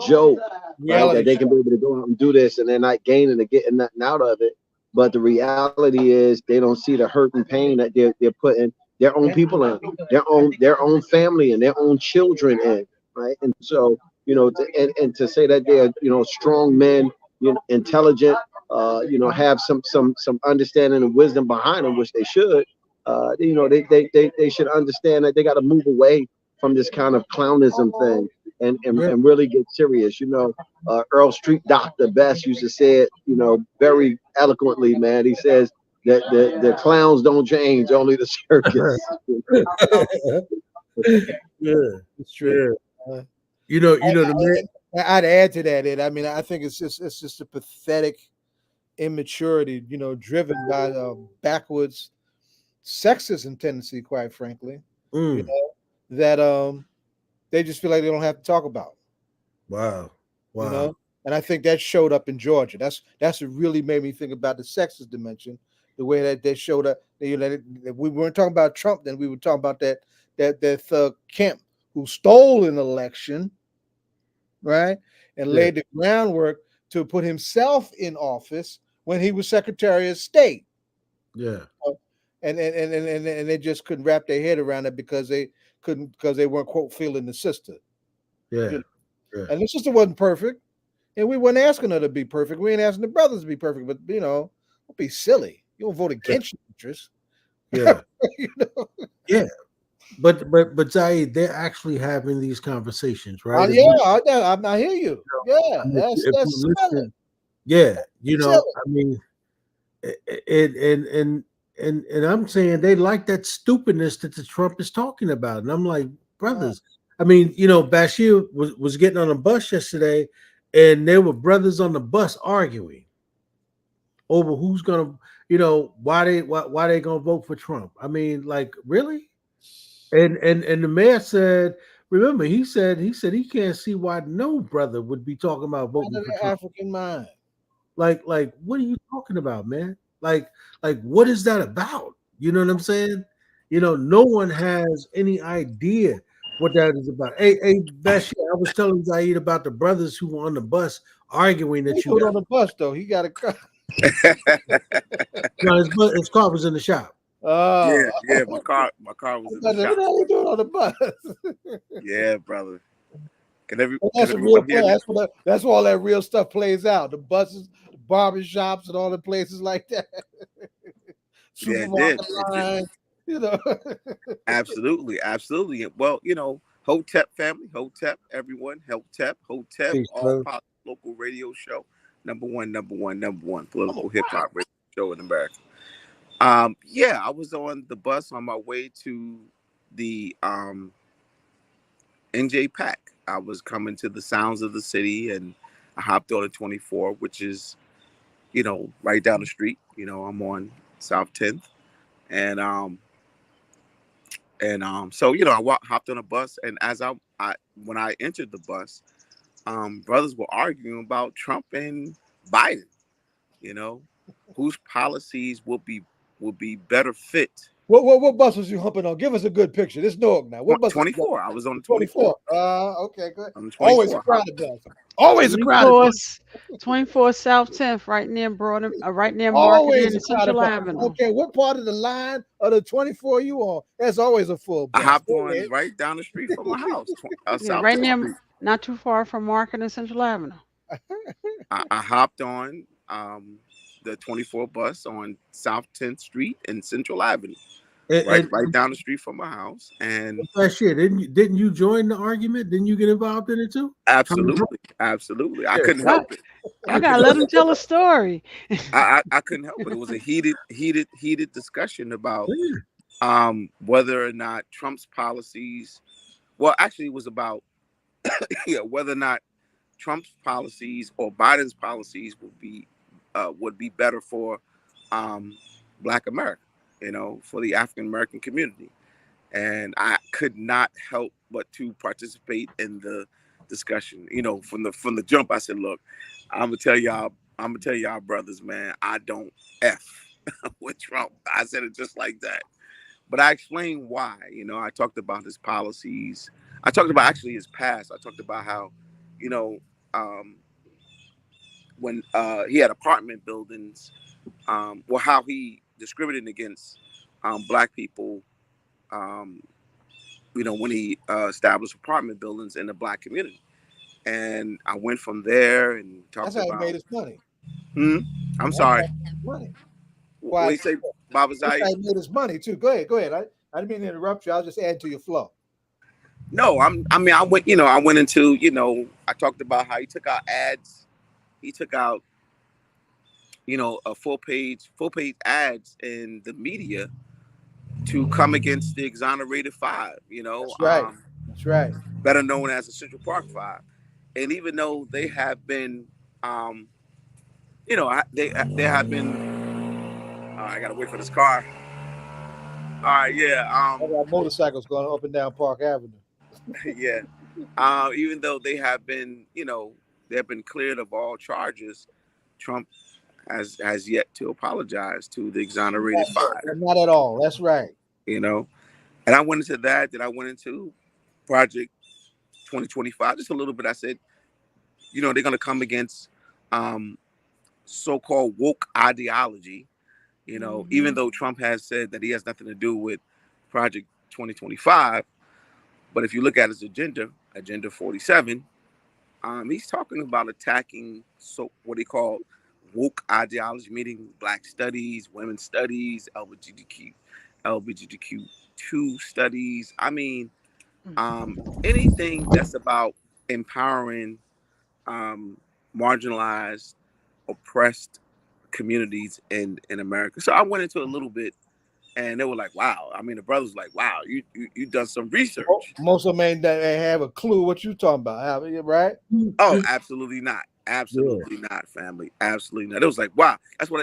joke, right? That they can be able to go out and do this and they're not gaining or getting nothing out of it. But the reality is they don't see the hurt and pain that they're putting their own people in, their own family and their own children in, right? And so, to say that they're, strong men, intelligent, have some understanding and wisdom behind them, which they should, they should understand that they got to move away from this kind of clownism thing and really get serious. Earl Street Dr. Best used to say it, very eloquently, man. He says that the clowns don't change, only the circus. Yeah, it's true. I'd add to that. I mean, I think it's just a pathetic immaturity, driven by backwards sexism tendency, quite frankly. That they just feel like they don't have to talk about. Wow. And I think that showed up in Georgia. That's what really made me think about the sexist dimension, the way that they showed up. We weren't talking about Trump then. We were talking about that thug Kemp who stole an election, right, and laid the groundwork to put himself in office when he was Secretary of State. Yeah. And they just couldn't wrap their head around it because they weren't, quote, feeling the sister. Yeah. And the sister wasn't perfect. And we weren't asking her to be perfect. We ain't asking the brothers to be perfect, but don't be silly. You don't vote against your interests. Yeah. Yeah. But Zaid, they're actually having these conversations, right? I hear you. Yeah. That's smelling. Yeah. I mean, and I'm saying they like that stupidness that the Trump is talking about. And I'm like, brothers, I mean, Bashir was getting on a bus yesterday and there were brothers on the bus arguing over who's gonna, why they gonna vote for Trump. I mean, like, really? And the mayor said, remember, he said he can't see why no brother would be talking about voting for Trump. African mind. Like, what are you talking about, man? Like, what is that about? You know what I'm saying? No one has any idea what that is about. Hey, Bashir, I was telling Zaid about the brothers who were on the bus arguing that he on the bus though. He got a car. No, his car was in the shop. Oh, yeah, my car was in the shop. What are you doing on the bus? Yeah, brother. That's a real play. That's where all that real stuff plays out. The barbershops and all the places like that. Yeah, it did. Supermarket lines, you know. Absolutely, absolutely. Well, Hotep family, Hotep, everyone, Hotep, Peace, all bro. pop local radio show, number one political hip hop radio show in America. Yeah, I was on the bus on my way to the NJ Pack. I was coming to the sounds of the city, and I hopped on a 24, which is, right down the street. I'm on South 10th, and so I hopped on a bus, and as when I entered the bus, brothers were arguing about Trump and Biden. Whose policies would be better fit. What bus was you humping on? Give us a good picture. This Newark now. What bus? 24. I was on the 24. 24. Okay, good. I'm 24. Always a crowded bus. Always a crowded bus. 24 South 10th, right near Market Always and a crowded Central bus. Avenue. Okay, what part of the line of the 24 you on? There's always a full bus. I hopped on right down the street from my house. South Right 10th near, Street. not too far from Market and Central Avenue. I hopped on the 24 bus on South 10th Street and Central Avenue. Right down the street from my house. And that shit, didn't you join the argument? Didn't you get involved in it too? Absolutely. I couldn't help it. You gotta let him tell a story. I couldn't help it. It was a heated discussion about whether or not Trump's policies. Well, actually, it was about whether or not Trump's policies or Biden's policies would be better for Black America. For the African American community. And I could not help but to participate in the discussion. From the jump, I said, look, I'm gonna tell y'all brothers, man, I don't F with Trump. I said it just like that. But I explained why. I talked about his policies. I talked about actually his past. I talked about how, when he had apartment buildings, how he discriminating against Black people, when he established apartment buildings in the Black community. And I went from there and talked That's how about. he made his money. I'm sorry. Money. What do you say, Baba Zai? That's how he made his money too. Go ahead. I didn't mean to interrupt you. I was just adding to your flow. No, I went into, I talked about how he took out ads. He took out a full page ads in the media to come against the exonerated five, That's right. That's right. Better known as the Central Park Five. And even though they have been, they have been, I gotta wait for this car. All right, yeah. I got motorcycles going up and down Park Avenue. Yeah. Even though they have been, they have been cleared of all charges, Trump has yet to apologize to the exonerated five. Not at all. That's right. And I went into that. Then I went into Project 2025 just a little bit. I said, they're going to come against so-called woke ideology. Even though Trump has said that he has nothing to do with Project 2025, but if you look at his agenda 47, he's talking about attacking what he called woke ideology, meaning Black studies, women's studies, LGBTQ2 studies. I mean, anything that's about empowering marginalized, oppressed communities in America. So I went into a little bit, and they were like, "Wow!" I mean, the brothers were like, "Wow, you done some research." Most of them ain't have a clue what you talking about, right? Oh, absolutely not. Absolutely not, family. Absolutely not. It was like, wow.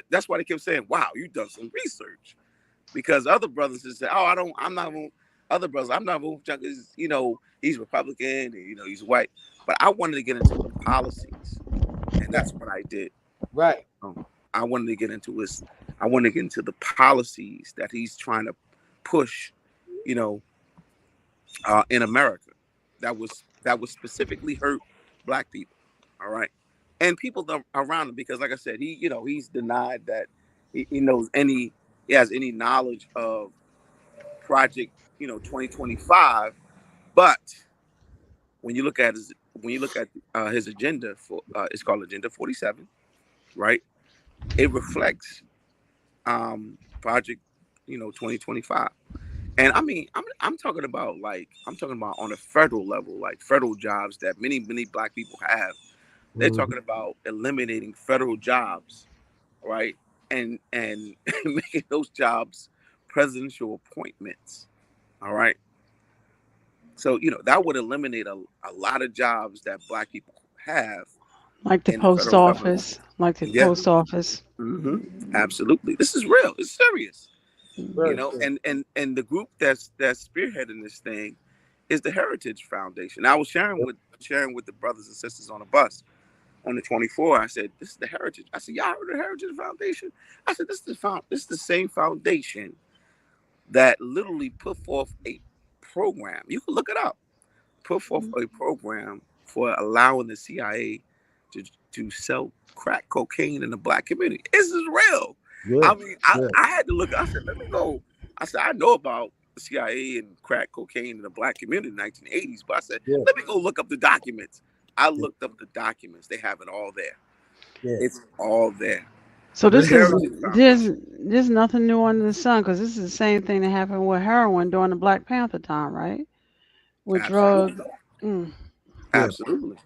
That's why they kept saying, wow, you done some research. Because other brothers just said, oh, I'm not going to, he's Republican, and, he's white. But I wanted to get into the policies. And that's what I did. Right. I wanted to get into the policies that he's trying to push, in America that was specifically hurt Black people. All right. And people around him, because like I said, he's denied that he has any knowledge of Project, 2025. But when you look at his agenda it's called Agenda 47, right? it reflects Project, 2025. And I mean, I'm talking about on a federal level, like federal jobs that many black people have. They're talking about eliminating federal jobs, right? And making those jobs presidential appointments. All right. So, that would eliminate a lot of jobs that black people have Like the in the post federal government. office. Like the Yeah. post office. Absolutely. This is real. It's serious. Very true. And the group that's spearheading this thing is the Heritage Foundation. I was sharing with the brothers and sisters on the bus on the 24. I said, "This is the Heritage." I said, "Y'all heard of the Heritage Foundation?" I said, "This is the same foundation that literally put forth a program. You can look it up. Put forth a program for allowing the CIA to sell crack cocaine in the black community. This is real." Yeah. I mean, I had to look. I said, "Let me go." I said, "I know about the CIA and crack cocaine in the black community in the 1980s," but I said, "Let me go look up the documents." I looked up the documents. They have it all there. Yeah. It's all there. So The this is Heritage Foundation. there's nothing new under the sun, because this is the same thing that happened with heroin during the Black Panther time, right? With drug. Absolutely. Yeah. Absolutely.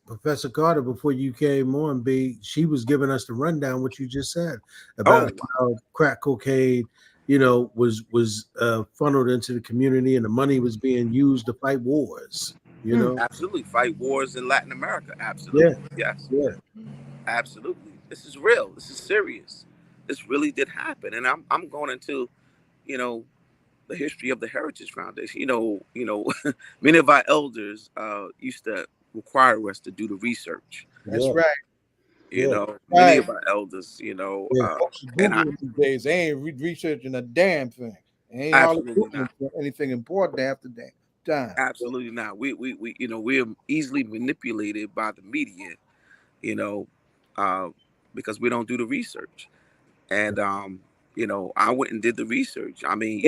Professor Carter, before you came on, B, she was giving us the rundown, what you just said about how crack cocaine, was funneled into the community, and the money was being used to fight wars. Absolutely. Fight wars in Latin America. Absolutely. Yes. Yeah. Absolutely. This is real. This is serious. This really did happen. And I'm going into, the history of the Heritage Foundation. Many of our elders used to require us to do the research. That's right. Many of our elders, and these days, they ain't researching a damn thing. They ain't absolutely not anything important after that time. Absolutely not. We're easily manipulated by the media, because we don't do the research. And I went and did the research. I mean,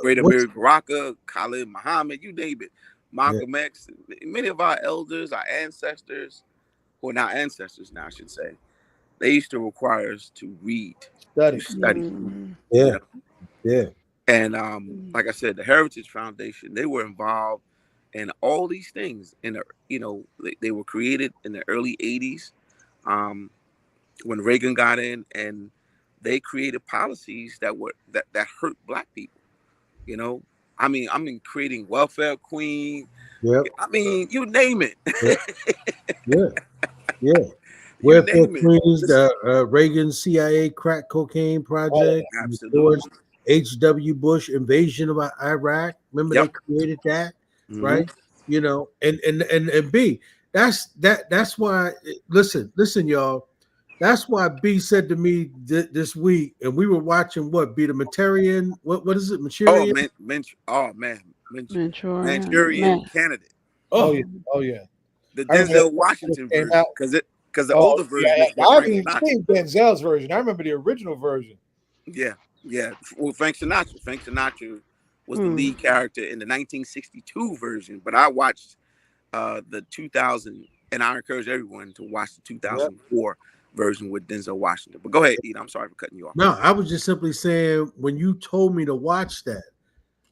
Great Amiri Baraka, Khalid Muhammad, you name it, Malcolm X, many of our elders, our ancestors, or not ancestors now, I should say, they used to require us to read, to study. Yeah. And like I said, the Heritage Foundation, they were involved in all these things. They were created in the early 80s when Reagan got in, and they created policies that hurt black people. I mean, creating welfare queen. Yep. I mean, you name it. Yeah. Welfare queens, the Reagan CIA crack cocaine project, absolutely. H.W. Bush invasion of Iraq. Remember they created that, right? And B, that's why. Listen, y'all. That's why B said to me this week, and we were watching what be the Manchurian. What is it? Manchurian. Manchurian Candidate. Oh yeah. The Denzel Washington version, because the older version. I haven't even seen Denzel's version. I remember the original version. Yeah. Well, Frank Sinatra was the lead character in the 1962 version, but I watched the 2000, and I encourage everyone to watch the 2004 version with Denzel Washington. But go ahead, Ed. I'm sorry for cutting you off. No, I was just simply saying, when you told me to watch that,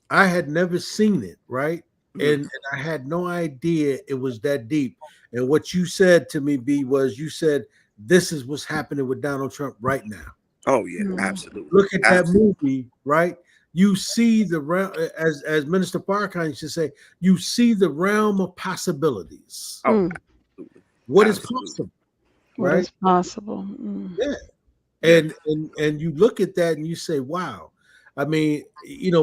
I had never seen it, right? And I had no idea it was that deep. And what you said to me, B, was you said, this is what's happening with Donald Trump right now. Oh, yeah, absolutely. Look at that movie, right? You see the realm, as Minister Farrakhan used to say, you see the realm of possibilities. Oh, what is possible? What is possible? Yeah. And you look at that and you say, wow. I mean,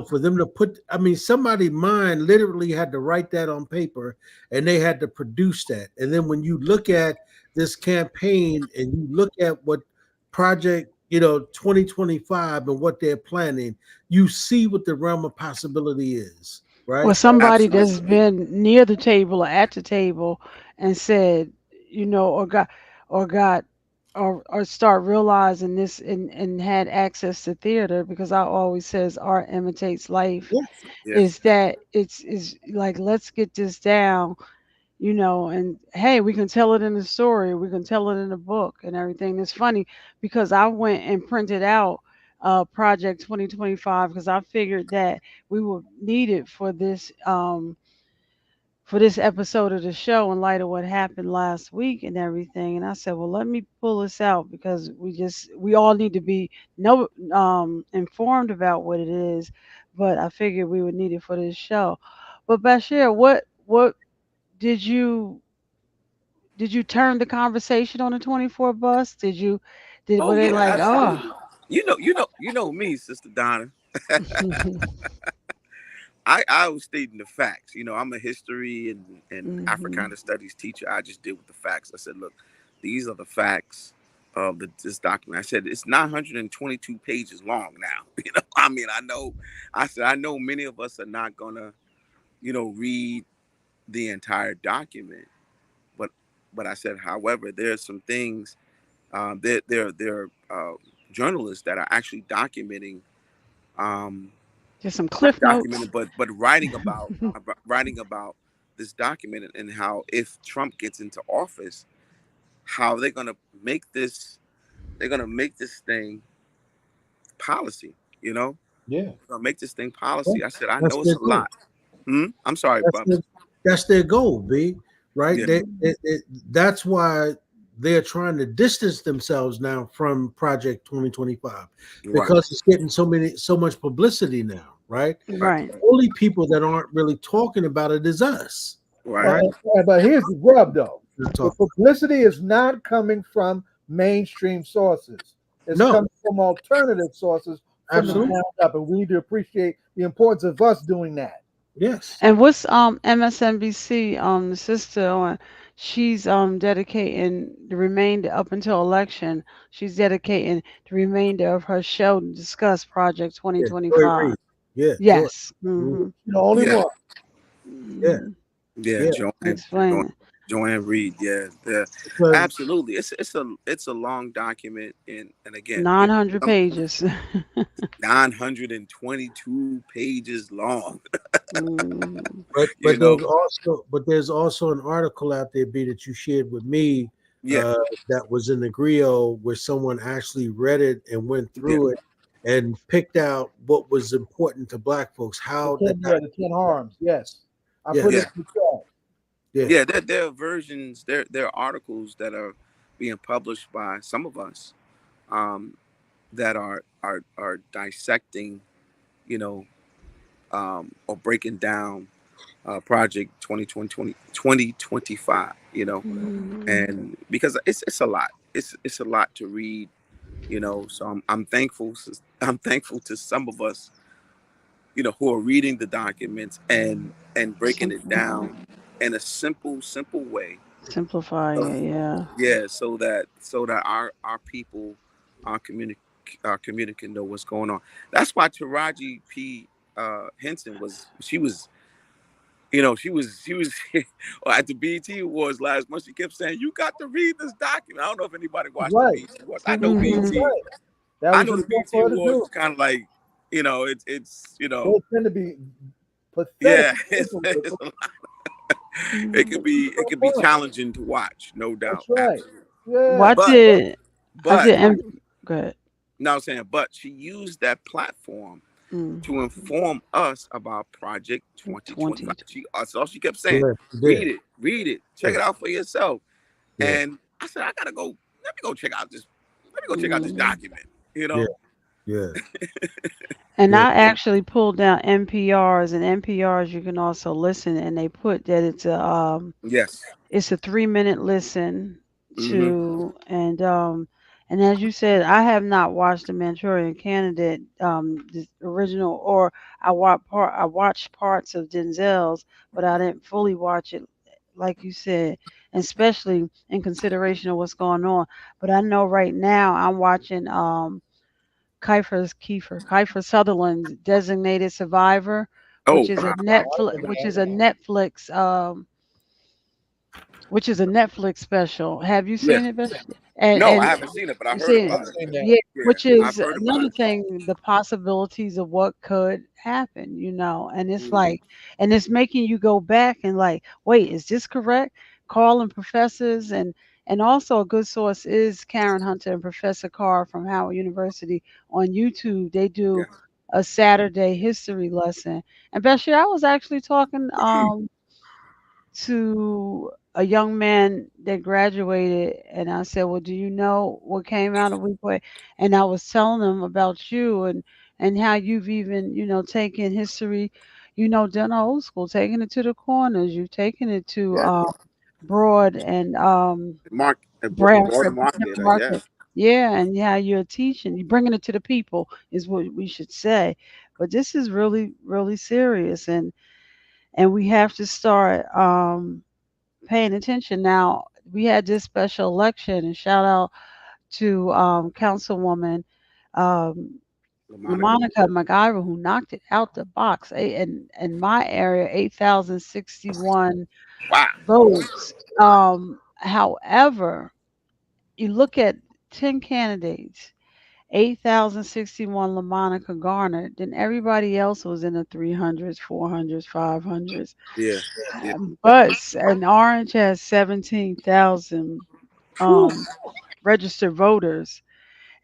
for them to somebody's mind literally had to write that on paper, and they had to produce that. And then when you look at this campaign and you look at what Project 2025 and what they're planning, you see what the realm of possibility is, right? Well, somebody that's been near the table or at the table and said, or start realizing this and had access to theater, because I always says art imitates life. Is that it's like, let's get this down, you know, and hey, we can tell it in the story, we can tell it in the book and everything. It's funny because I went and printed out Project 2025 because I figured that we would need it for this episode of the show in light of what happened last week and everything. And I said, well, let me pull this out because we all need to be informed about what it is. But I figured we would need it for this show. But Bashir, what did you turn the conversation on the 24 bus? Were Oh they yeah, like, oh? absolutely. You know me, Sister Donna. I was stating the facts. You know, I'm a history and Africana studies teacher. I just deal with the facts. I said, look, these are the facts of this document. I said it's 922 pages long now. You know, I mean, I know many of us are not gonna, read the entire document, but I said, however, there are some things. There are journalists that are actually documenting. Just some cliff notes. Documented, but writing about this document and how if Trump gets into office, how they're gonna make this thing policy. You know, Yeah. they're gonna make this thing policy. I said, I That's know it's their a goal. lot. I'm sorry, That's Bubs. that's their goal, B. Right? Yeah. That's why they're trying to distance themselves now from Project 2025 because it's getting so much publicity now, right? Right. The only people that aren't really talking about it is us. Right. But here's the rub, though. The Talk. publicity is not coming from mainstream sources. It's coming from alternative sources from the ground up, and we need to appreciate the importance of us doing that. Yes. And what's MSNBC the sister on? She's dedicating the remainder up until election. She's dedicating the remainder of her show to discuss Project 2025. Yeah. Yes. The only one. Yeah. Yeah. Explain. Joanne Reed, yeah, absolutely. It's a long document, and again, 900 pages. 922 pages long. But there's also an article out there, B, that you shared with me. That was in the Griot where someone actually read it and went through it and picked out what was important to Black folks. How the 10 harms. Yes, I put it in the chat. Yeah, there are versions, there are articles that are being published by some of us that are dissecting, or breaking down Project 2025, and because it's a lot. It's a lot to read, so I'm thankful to some of us, who are reading the documents and breaking it down in a simple way. Simplifying it, yeah. Yeah, so that our people, our community can know what's going on. That's why Taraji P. Henson was at the BET Awards last month. She kept saying, "You got to read this document." I don't know if anybody watched the BET Awards. I know BET. I know the BET Awards is kind of like, it's They tend to be pathetic. Yeah, it could be challenging to watch, no doubt. That's right. Yeah. Go ahead. No, I'm saying, but she used that platform to inform us about Project 2025. That's all she kept saying. Read it, check it out for yourself. And I said, let me go check out this document. Yeah. And I actually pulled down NPRs, and NPRs you can also listen, and they put that it's a it's a 3-minute listen to, and as you said, I have not watched The Manchurian Candidate, the original, or I watched parts of Denzel's, but I didn't fully watch it, like you said, especially in consideration of what's going on. But I know right now I'm watching Kiefer Sutherland's Designated Survivor, which is a Netflix special. Have you seen it, Beth? No, I And haven't seen it, but I you heard see, about it. yeah, Yeah, which I've is heard about another it. thing, the possibilities of what could happen, and it's Mhm. like, and it's making you go back and like, wait, is this correct? Calling professors, and also a good source is Karen Hunter and Professor Carr from Howard University on YouTube. They do Yes. a Saturday history lesson. And Bashir, I was actually talking to a young man that graduated, and I said, well, do you know what came out of Weequay? And I was telling him about you, and how you've even taken history, done old school, taking it to the corners. You've taken it to Yeah. Broad and Broad Bradford market. Yeah. Market. Yeah, and how you're teaching, you're bringing it to the people is what we should say. But this is really, really serious, and we have to start paying attention. Now, we had this special election, and shout out to Councilwoman um, LaMonica. LaMonica McIver, who knocked it out the box. In my area, 8,061 Wow. votes. However, you look at 10 candidates, 8,061 LaMonica garnered, then everybody else was in the 300s, 400s, 500s. Yeah. Yeah. But and Orange has 17,000 Whew. registered voters,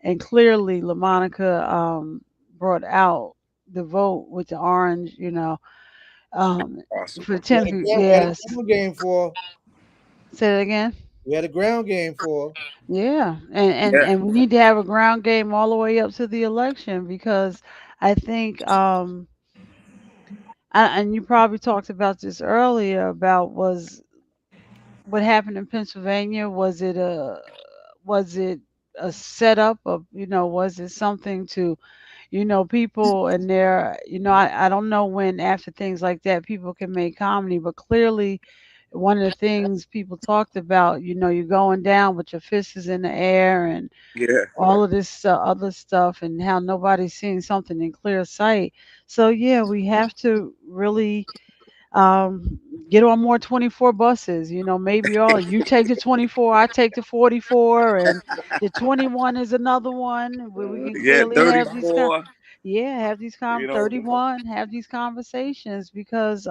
and clearly LaMonica brought out the vote with the Orange, Awesome. for We 10 had a people. ground, we had a Yes. ground game for. Say that again. We had a ground game for. Yeah, and Yeah. and we need to have a ground game all the way up to the election, because I think and you probably talked about this earlier about was what happened in Pennsylvania. Was it a setup of, was it something to, people and their, I don't know when after things like that people can make comedy, but clearly one of the things people talked about, you're going down with your fists is in the air, and Yeah. all of this other stuff, and how nobody's seeing something in clear sight. So yeah, we have to really um, get on more 24 buses. Maybe all you take the 24, I take the 44, and the 21 is another one where we can Yeah. clearly have these 34. have these You know. 31, have these conversations, because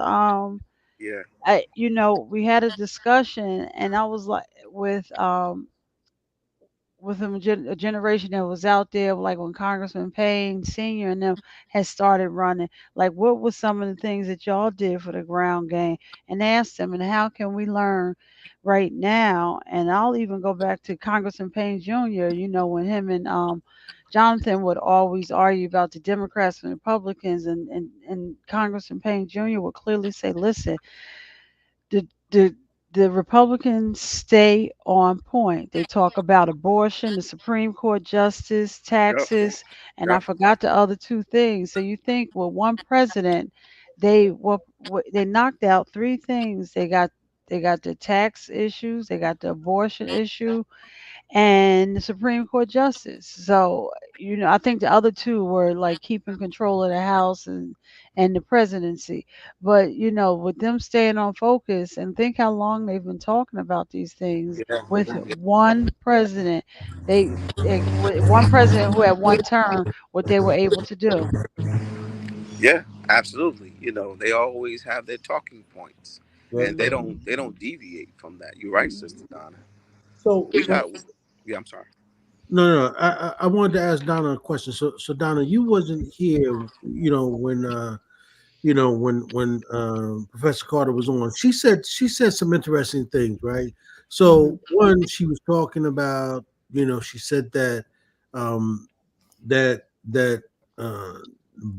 Yeah. we had a discussion, and I was like with a generation that was out there, like when Congressman Payne Sr. and them had started running, like what was some of the things that y'all did for the ground game, and asked them, and how can we learn right now? And I'll even go back to Congressman Payne Jr., when him and Jonathan would always argue about the Democrats and Republicans, and Congressman Payne Jr. would clearly say, listen, the the the Republicans stay on point. They talk about abortion, the Supreme Court justice, Yep. taxes, and I Yep. forgot the other two things. So you think, well, one president, they knocked out three things. They got the tax issues, they got the abortion issue, and the Supreme Court justice. So, I think the other two were like keeping control of the House and the presidency. But, with them staying on focus, and think how long they've been talking about these things Yeah. with one president. With one president who had one term, what they were able to do. Yeah. Absolutely. They always have their talking points, Right, and they right. don't deviate from that. You're right, Sister Donna. So, We got. Yeah. I'm sorry. no. I wanted to ask Donna a question. So Donna, you wasn't here, when Professor Carter was on. She said some interesting things, right? So one, she was talking about, she said that that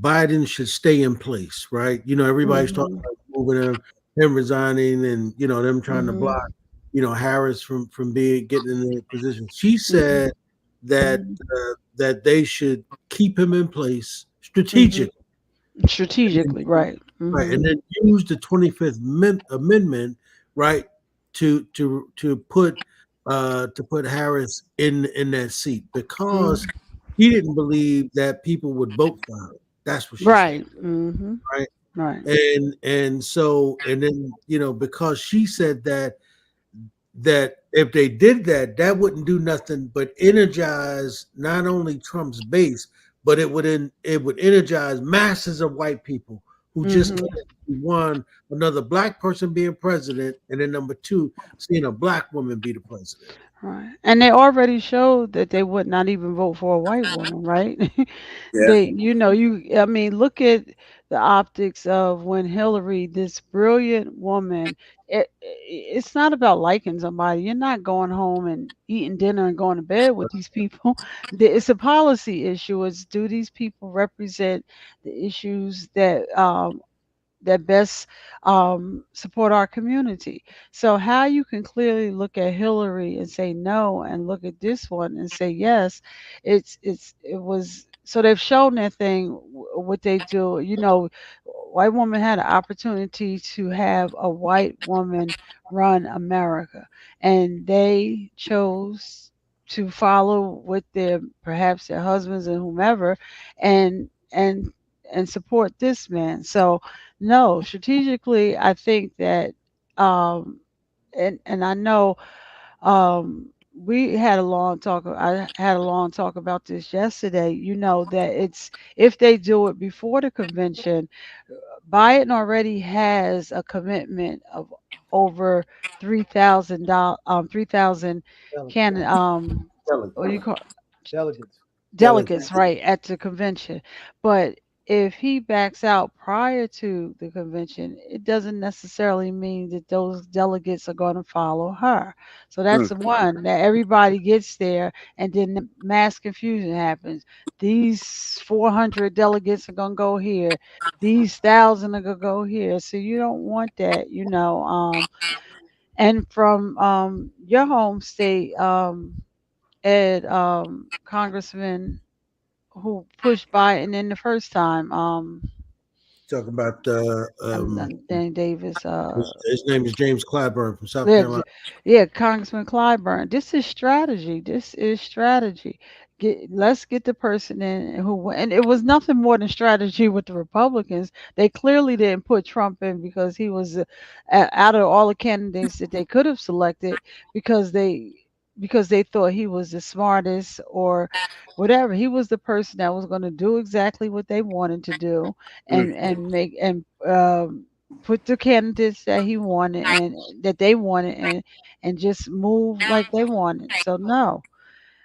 Biden should stay in place, right? Everybody's talking Mhm. about moving him resigning, and them trying to Mhm. block, Harris from getting in the position. She Mhm. said that Mhm. that they should keep him in place Mhm. strategically, Strategically, right. right, and Mhm. then use the 25th Amendment, right, to put Harris in that seat, Mhm. because he didn't believe that people would vote for him. That's what she said, Right. Mhm. right? Right. And then because she said that that if they did that, that wouldn't do nothing but energize not only Trump's base, but it would energize masses of white people who just one another black person being president, and then number two, seeing a black woman be the president. Right. And they already showed that they would not even vote for a white woman, right? Yeah. I mean, look at the optics of when Hillary, this brilliant woman, it's not about liking somebody. You're not going home and eating dinner and going to bed with these people. It's a policy issue. It's, do these people represent the issues that best support our community? So how you can clearly look at Hillary and say no, and look at this one and say yes, it was, so they've shown their thing. What they do, white woman had an opportunity to have a white woman run America, and they chose to follow with perhaps their husbands and whomever, and and and support this man. So no, strategically, I think that, and I know, we had a long talk. I had a long talk about this yesterday. That it's, if they do it before the convention, Biden already has a commitment of over 3,000 can what do you call delegates, right, at the convention. But if he backs out prior to the convention, it doesn't necessarily mean that those delegates are going to follow her. So that's the one, that everybody gets there and then the mass confusion happens. These 400 delegates are going to go here. These 1,000 are going to go here. So you don't want that, and from your home state, Ed, Congressman who pushed Biden in the first time. Talking about Dan Davis. His name is James Clyburn from South Yeah, Carolina. Congressman Clyburn. This is strategy. Let's get the person in and it was nothing more than strategy with the Republicans. They clearly didn't put Trump in because he was out of all the candidates that they could have selected, because they thought he was the smartest or whatever. He was the person that was going to do exactly what they wanted to do, and make and put the candidates that he wanted and that they wanted, and just move like they wanted. So no,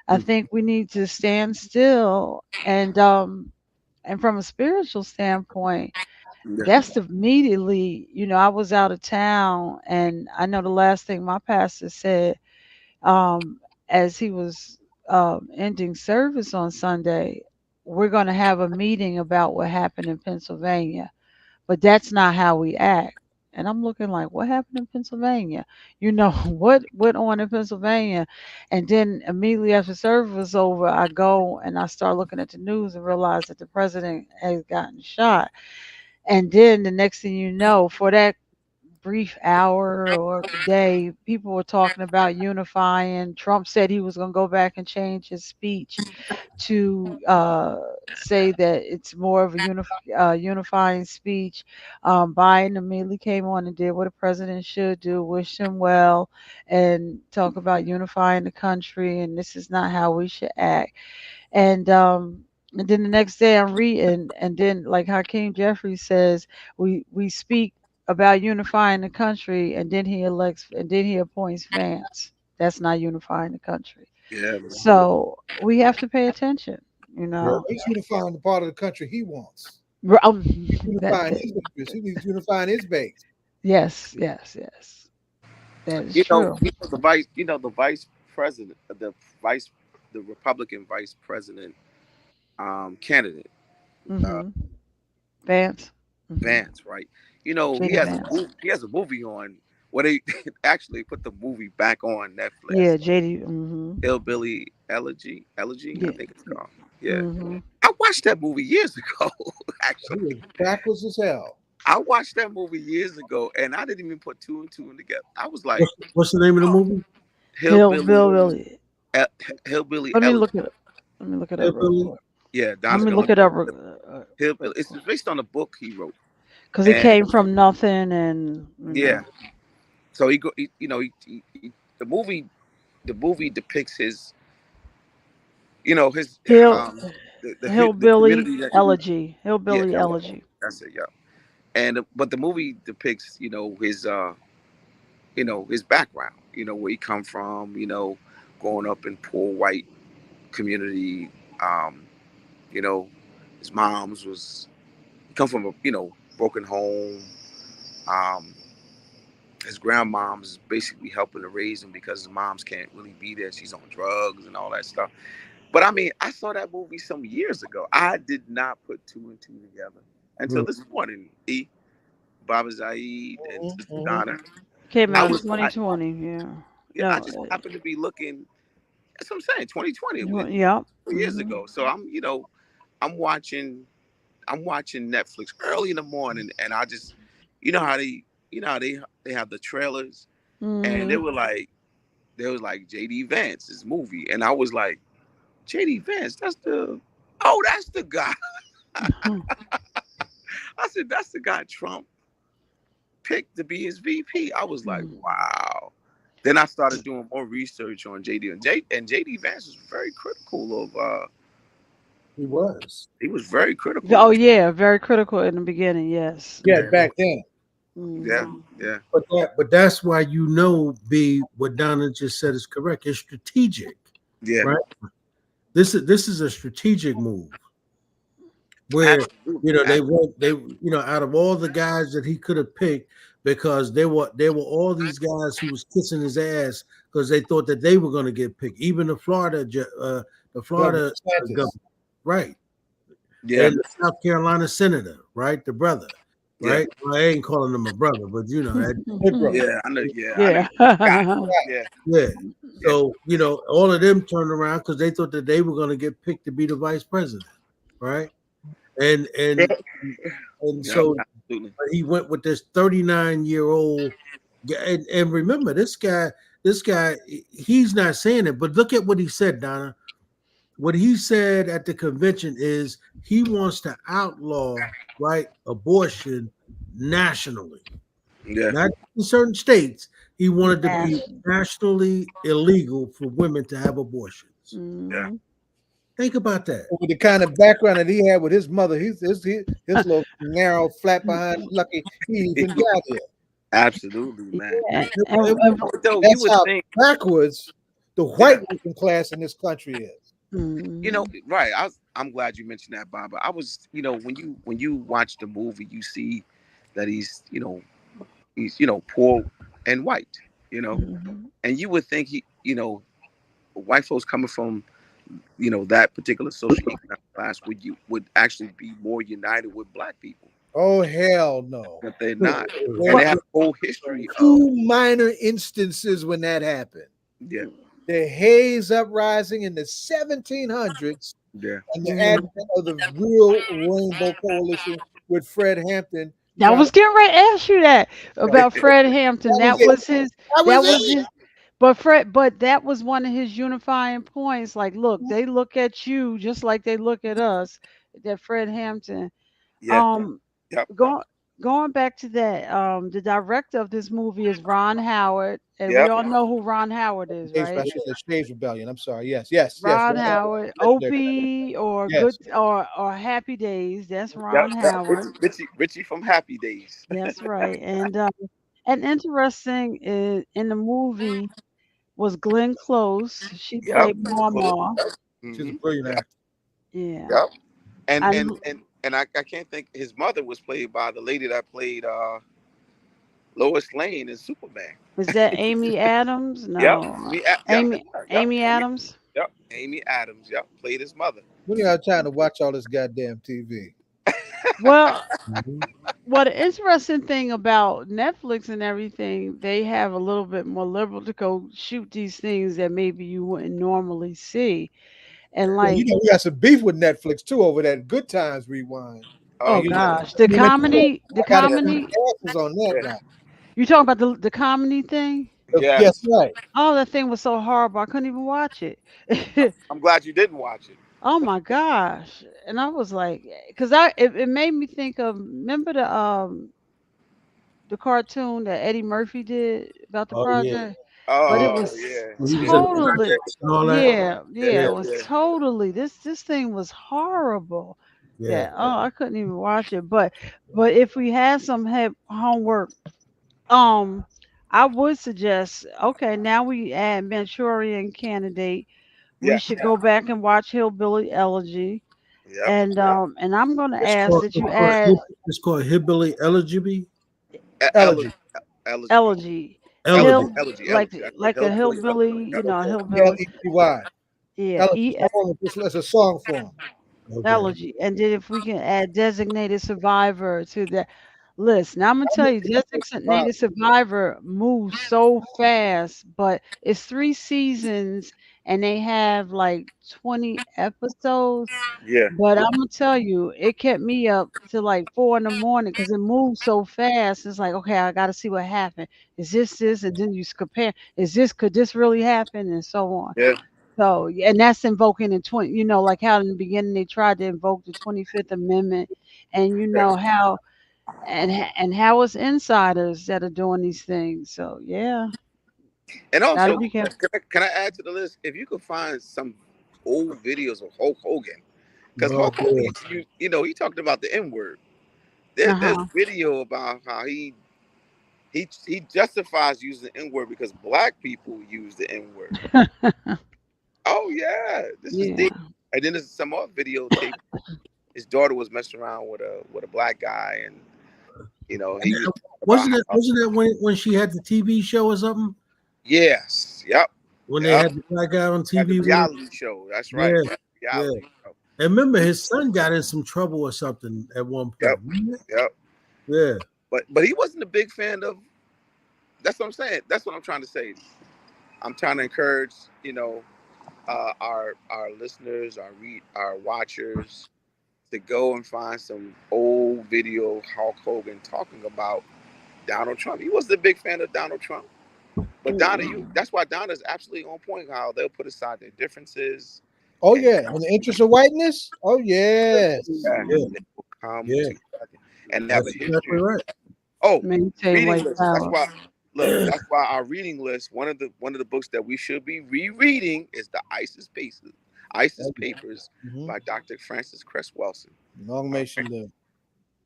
I think we need to stand still, and from a spiritual standpoint, that's immediately, I was out of town, and I know the last thing my pastor said, as he was ending service on Sunday, we're going to have a meeting about what happened in Pennsylvania, but that's not how we act. And I'm looking like, what happened in Pennsylvania? What went on in Pennsylvania? And then immediately after service was over, I go and I start looking at the news and realize that the president has gotten shot. And then the next thing you know, for that brief hour or day, people were talking about unifying. Trump said he was going to go back and change his speech to say that it's more of a unifying speech. Biden immediately came on and did what a president should do, wish him well, and talk about unifying the country, and this is not how we should act. And then the next day I'm reading, and then like Hakeem Jeffries says, we speak about unifying the country, and then he appoints Vance. That's not unifying the country. Yeah. So we have to pay attention. He's unifying the part of the country he wants. Unifying his interests. He's unifying his base. Yes. That is true. The vice president, the Republican vice president candidate, Vance. Vance, right? He has a movie on. Well, they actually put the movie back on Netflix. Yeah, JD. Hillbilly Elegy, I think it's called. Yeah. I watched that movie years ago. Actually, backwards as hell. I watched that movie years ago, and I didn't even put two and two together. I was like, "What's the name of the movie?" Hillbilly. Hillbilly. Let me look it up. Real quick. Yeah, let me look it up. Hillbilly. It's based on a book he wrote. Because he came from nothing, and yeah. So he the movie depicts his, you know, his Hill the Hillbilly community that, Elegy. yeah, Hillbilly Elegy. that's it, yeah. And but the movie depicts, you know, his background, you know, where he come from, you know, growing up in poor white community. You know, his mom's was, he come from a, you know, broken home. Um, his grandmom's basically helping to raise him because his mom's can't really be there. She's on drugs and all that stuff. But I mean, I saw that movie some years ago. I did not put two and two together until this morning. Baba Zaid and Sister Donna. Came I out in was, 2020. Yeah. yeah, I No. just happened to be looking. That's what I'm saying. 2020, Yep. 4 years ago. So I'm, you know, I'm watching Netflix early in the morning, and I just, you know how they, they have the trailers, and they were like, JD Vance's movie, and I was like, JD Vance, that's the guy. I said, that's the guy Trump picked to be his VP. I was like, wow. Then I started doing more research on JD, and JD Vance was very critical of. He was. He was very critical. Oh yeah, very critical in the beginning. Yes. Yeah, back then. Yeah. But that's why, you know, B, what Donna just said is correct. It's strategic. Yeah. Right. This is a strategic move. Where you know they out of all the guys that he could have picked, because there were all these guys who was kissing his ass because they thought that they were going to get picked. Even the Florida governor, right? Yeah. And the South Carolina senator, right? The brother, right? Yeah. Well, I ain't calling him a brother, but you know that. Yeah, I know. Yeah. So you know, all of them turned around because they thought that they were going to get picked to be the vice president, right? And so he went with this 39-year-old, and remember, this guy, he's not saying it, but look at what he said, Donna. What he said at the convention is he wants to outlaw, right, abortion nationally. Yeah. Not in certain states. He wanted to be nationally illegal for women to have abortions. Yeah. Think about that. With the kind of background that he had with his mother, his little narrow, flat behind Lucky, he even got here. Absolutely, man. Yeah. That's how backwards the white working class in this country is. You know, right. I'm glad you mentioned that, Bob. I was, you know, when you watch the movie, you see that he's poor and white, you know, and you would think white folks coming from, that particular socioeconomic class would actually be more united with black people. Oh hell no! But they're not. And they have a whole history. Two minor instances when that happened. Yeah. The Hayes Uprising in the 1700s. Yeah. And the advent of the real Rainbow Coalition with Fred Hampton. I was getting ready to ask you that about Fred Hampton. That was his. But that was one of his unifying points. Like, look, they look at you just like they look at us. That Fred Hampton. Yeah. Going back to that, the director of this movie is Ron Howard, and we all know who Ron Howard is, right? Especially the Shades Rebellion. I'm sorry. Yes. Ron Howard, Opie, or Good or Happy Days. That's Ron Howard. Richie from Happy Days. That's right. And interesting is in the movie was Glenn Close. She played Mama. She's a brilliant actor. Yeah. Yep. And I can't think, his mother was played by the lady that played Lois Lane in Superman. Is that Amy Adams? No. Yep. Amy Adams? Yep. Amy Adams. Yep. Played his mother. When y'all trying to watch all this goddamn TV? Well, the interesting thing about Netflix and everything, they have a little bit more liberal to go shoot these things that maybe you wouldn't normally see. And like, we got some beef with Netflix too over that Good Times Rewind. Oh gosh, the comedy is on that now. You talking about the comedy thing? Yes, right. Oh, that thing was so horrible. I couldn't even watch it. I'm glad you didn't watch it. Oh my gosh. And I was like, because it made me think of, remember the cartoon that Eddie Murphy did about the project? but it Oh was yeah, He was in the totally, projects and all that. yeah, Yeah, it was yeah. totally, this thing was horrible yeah. that, oh, I couldn't even watch it. But if we had some homework, I would suggest, okay, now we add Manchurian Candidate. We Yes. should go back and watch Hillbilly Elegy. Yep. And I'm gonna It's ask called that you add it's called Hillbilly Elegy. Elegy. Elegy. Elegy. Elegy. Elegy. Elegy. That's right. Like a Hillbilly hillbilly, elegy. you know, a hillbilly. Eley. Yeah, Elegy. It's a song form. Okay. elegy. And then if we can add designated survivor to that list. Now I'm gonna tell you, designated survivor moves so fast, but it's 3 seasons and they have like 20 episodes. Yeah. But I'm gonna tell you, it kept me up to like 4 in the morning because it moves so fast. It's like, okay, I gotta see what happened. Is this? And then you compare, could this really happen? And so on. Yeah. So, and that's invoking in 20, like how in the beginning they tried to invoke the 25th Amendment, and how, and how it's insiders that are doing these things. So, yeah, And gotta also, be careful. can I add to the list? If you could find some old videos of Hulk Hogan, because Oh, Hulk Hogan, he talked about the N word. There's Uh-huh. video about how he justifies using the N word because black people use the N word. Oh yeah, this is Yeah. deep. And then there's some other videotape. His daughter was messing around with a black guy, and he was wasn't that when she had the TV show or something? Yes. Yep. When they had the black guy on Had the TV. reality show. That's right. Yeah. Reality show. And remember, his son got in some trouble or something at one point. Yep. Yeah. But he wasn't a big fan of. That's what I'm saying. That's what I'm trying to say. I'm trying to encourage, our listeners, our watchers, to go and find some old video of Hulk Hogan talking about Donald Trump. He wasn't a big fan of Donald Trump. But Donna, that's why Donna's absolutely on point. How they'll put aside their differences. Oh yeah, in the interest of whiteness. Oh yes. And they will come together and have a history. Exactly right. Oh, maintain reading white list. power. That's why. Look, that's why our reading list. One of the books that we should be rereading is the ISIS Papers by Dr. Francis Cress Welsing. Long may she live.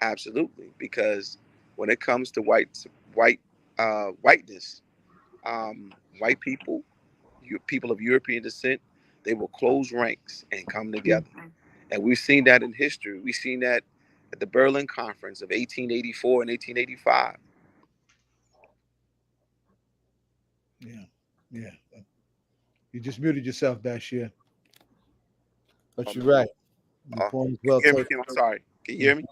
Absolutely, because when it comes to whiteness, white people, people of European descent, they will close ranks and come together. And we've seen that in history. We've seen that at the Berlin Conference of 1884 and 1885. Yeah. You just muted yourself, Bashir. But you're right. Your point is well taken. I'm sorry. Can you hear me?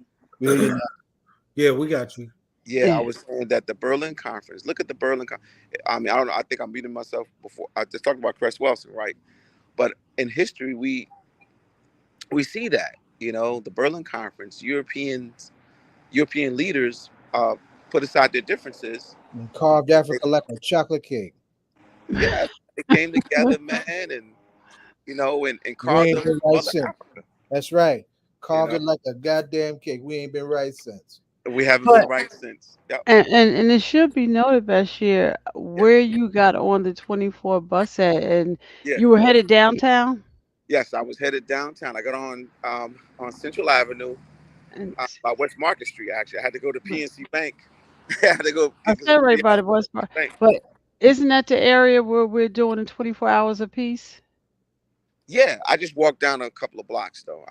Yeah, we got you. Yeah, I was saying that the Berlin Conference. Look at the Berlin Conference. I mean, I don't know. I think I'm muting myself before. I just talked about Cress Welsing, right? But in history, we see that, the Berlin Conference, European leaders put aside their differences and carved Africa like a chocolate cake. Yeah, they came together, man, and carved ain't been right since. Africa. That's right. Carved it like a goddamn cake. We ain't been right since. We haven't been right since. Yep. And it should be noted, Bashir, where you got on the 24 bus at, and you were headed downtown. Yes, I was headed downtown. I got on Central Avenue by West Market Street. Actually, I had to go to PNC Bank. I had to go. I said right by the West Market, but isn't that the area where we're doing the 24 hours apiece? Yeah, I just walked down a couple of blocks though.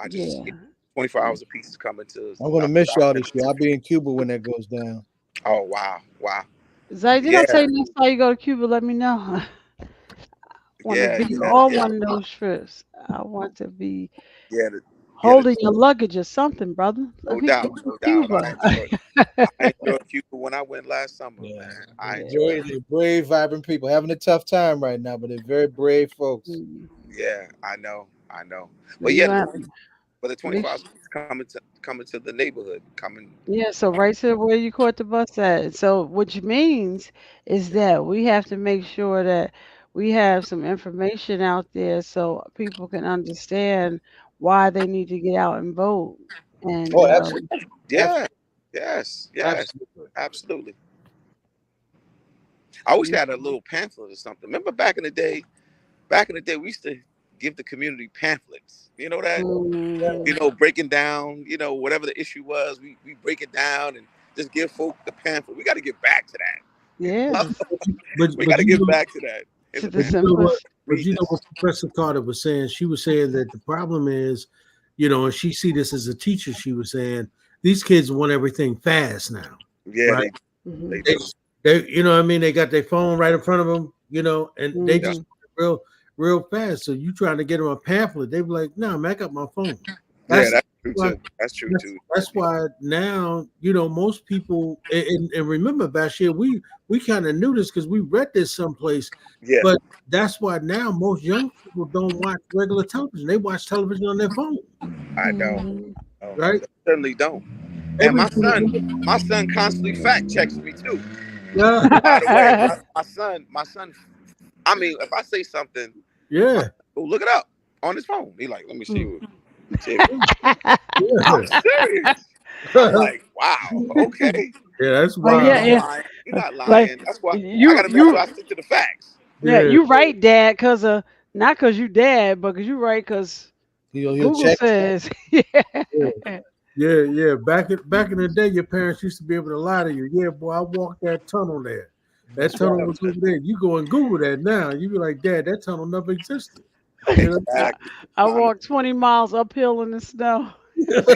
24 hours apiece is coming to. I'm gonna miss y'all this year. I'll be in Cuba when that goes down. Oh wow! Zay, did I tell you next time you go to Cuba, let me know? I want to be on one of those trips. I want to be holding your luggage or something, brother. No doubt. I enjoyed Cuba when I went last summer. Yeah. Man. I enjoyed it. They're brave, vibrant people having a tough time right now, but they're very brave folks. Yeah, I know. But but the 24 hours coming to the neighborhood, Yeah, so right to where you caught the bus at. So which means is that we have to make sure that we have some information out there so people can understand why they need to get out and vote. And yes, absolutely. I wish I had a little pamphlet or something. Remember back in the day? Back in the day, we used to give the community pamphlets. You know that? You know, breaking down, you know, whatever the issue was, we break it down and just give folk the pamphlet. We got to get back to that. Yeah. We got to get back to that. To the simplest. But you know what Professor Carter was saying? She was saying that the problem is, you know, and she see this as a teacher, she was saying, these kids want everything fast now. Yeah, right? they do. They, you know what I mean? They got their phone right in front of them, you know, and they just real fast. So you trying to get them a pamphlet, they be like, no, man, I got my phone. That's true too. That's true too. That's why now, you know, most people, and remember, Bashir, we kind of knew this because we read this someplace. Yeah. But that's why now most young people don't watch regular television. They watch television on their phone. I know. Right? They certainly don't. And my son constantly fact checks me too. Yeah. By the way, my son. I mean, if I say something, yeah, go look it up on his phone. He like, let me see what. I'm serious. I'm like, wow, okay. Yeah, that's why. Yeah. You're not lying. Like, That's why I gotta make sure I stick to the facts. Yeah, you right, Dad, because not because you dad, but because you right, because Google says. Yeah. Back in the day, your parents used to be able to lie to you. Yeah, boy, I walked that tunnel there. That tunnel was over there. You go and Google that now. You be like, Dad, that tunnel never existed. You know? I walked 20 miles uphill in the snow. It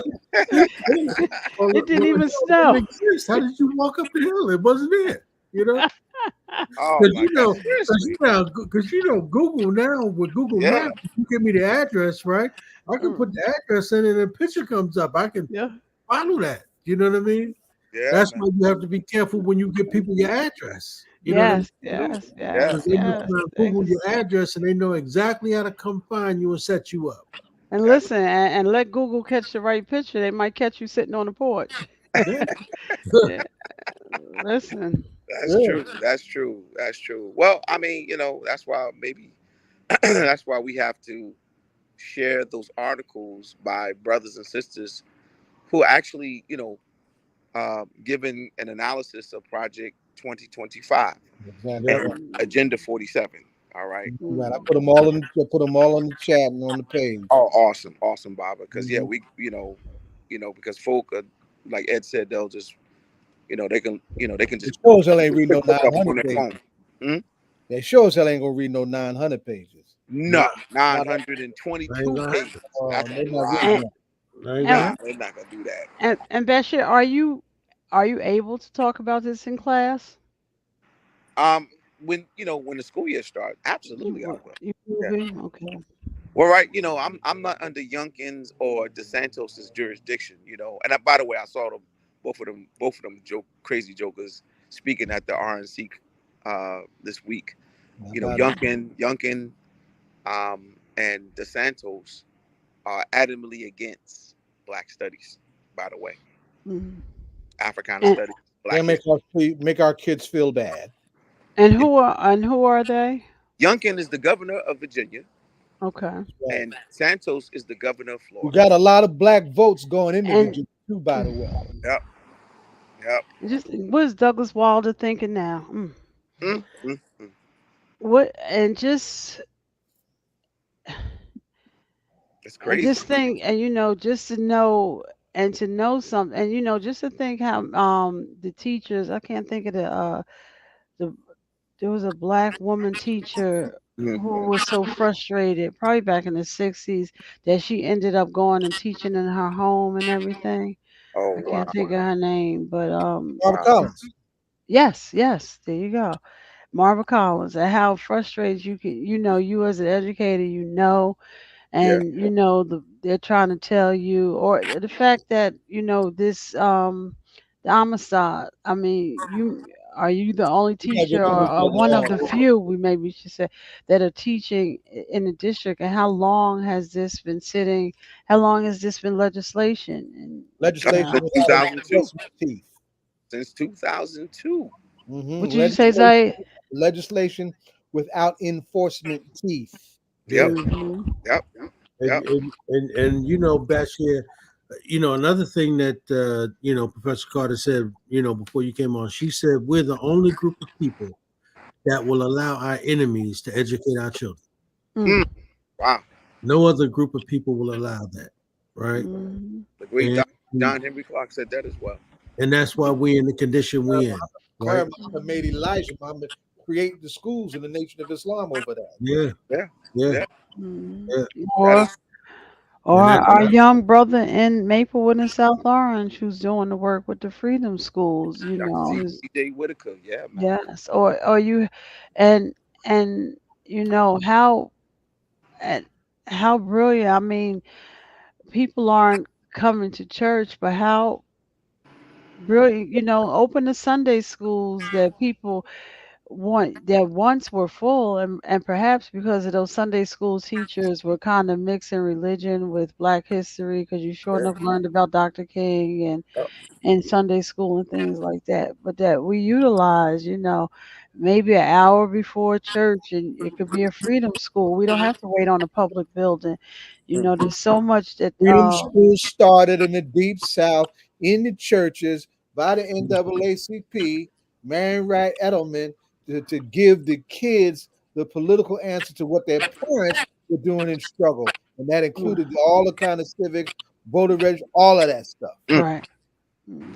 didn't even snow. How did you walk up the hill? It wasn't there. You know? Oh, Because you know, Google now with Google Maps, you give me the address, right? I can put the address in and a picture comes up. I can follow that. You know what I mean? Yeah. That's why you have to be careful when you give people your address. You yes. They Google your address and they know exactly how to come find you and set you up. And listen, and let Google catch the right picture. They might catch you sitting on the porch. Listen. That's true. Well, I mean, you know, that's why maybe that's why we have to share those articles by brothers and sisters who actually, you know, given an analysis of Project 2025 and Agenda 47. All right. Right. I put them all in the chat and on the page. Oh, awesome, Baba. Because we, you know, because folk are, like Ed said, they'll just, you know, they can just. Shows hell ain't read no 900 pages. They shows hell ain't gonna read no 900 pages. No, 922 pages. They're not gonna do that. And Bashir, are you able to talk about this in class? When the school year starts, absolutely I will. You will be? Okay. Well, right, you know, I'm not under Youngkin's or DeSantos' jurisdiction, you know. And by the way, I saw them both of them crazy jokers speaking at the RNC this week. You know, Youngkin and DeSantos are adamantly against Black studies, by the way. Africana studies. They make our kids feel bad. And who are they? Youngkin is the governor of Virginia. Okay. And Santos is the governor of Florida. We got a lot of Black votes going into Virginia too, by the way. Yep. What is Douglas Wilder thinking now? What and just it's crazy. This thing, and you know, just to know and to know something, and you know, just to think how the teachers, I can't think of there was a Black woman teacher who was so frustrated, probably back in the 60s, that she ended up going and teaching in her home and everything. I can't think of her name, but Marva Collins. Yes, there you go. Marva Collins, and how frustrated you can, you know, you as an educator, you know, and you know they're trying to tell you, or the fact that, you know, this the homicide. I mean, are you the only teacher or one of the few, we maybe should say, that are teaching in the district? And how long has this been sitting? How long has this been legislation? Legislation since 2002. Since 2002. What did you say, Zay? Legislation without enforcement teeth. Yep. And you know, Bashir, you know, another thing that you know, Professor Carter said, you know, before you came on, she said we're the only group of people that will allow our enemies to educate our children. Wow. No other group of people will allow that, right? The great And, John Henry Clark said that as well. and that's why we're in the condition we're in, right? Muhammad made Elijah Muhammad create the schools in the Nation of Islam over that. Yeah, Yeah, yeah, yeah. Or our young brother in Maplewood and South Orange who's doing the work with the Freedom Schools, you know. C.J. Whitaker, yeah, man. Yes, or you, and you know and how brilliant. I mean, people aren't coming to church, but how brilliant, you know, open the Sunday schools that people that once were full, and perhaps because of those Sunday school teachers were kind of mixing religion with Black history, because you sure enough learned about Dr. King and Sunday school and things like that. But that we utilize, you know, maybe an hour before church, and it could be a freedom school. We don't have to wait on a public building. You know, there's so much that Freedom schools started in the Deep South in the churches by the NAACP, Marion Wright Edelman, to give the kids the political answer to what their parents were doing in struggle. And that included all the kind of civics, voter registration, all of that stuff. Right.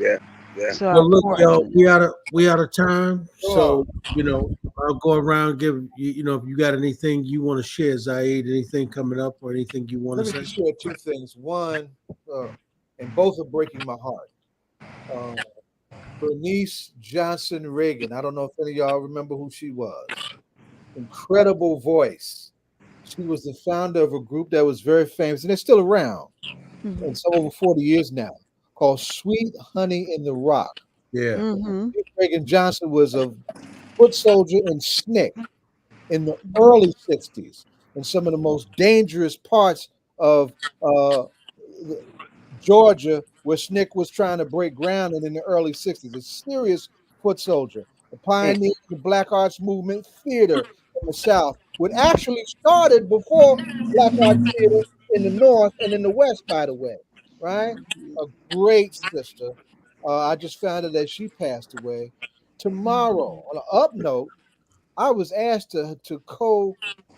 Yeah. Yeah. Well, look, y'all, we out of time. So, you know, I'll go around, give you, you know, if you got anything you want to share, Zaid, anything coming up or anything you want to Let say. me just share two things. One, and both are breaking my heart. Bernice Johnson Reagan. I don't know if any of y'all remember who she was. Incredible voice. She was the founder of a group that was very famous, and they're still around, and some over 40 years now, called Sweet Honey in the Rock. Yeah. Reagan Johnson was a foot soldier in SNCC in the early 60s, in some of the most dangerous parts of Georgia, where SNCC was trying to break ground in the early 60s. A serious foot soldier, a pioneer in the Black Arts Movement theater in the South, what actually started before Black Art Theater in the North and in the West, by the way, right? A great sister. I just found out that she passed away. Tomorrow, on an up note, I was asked to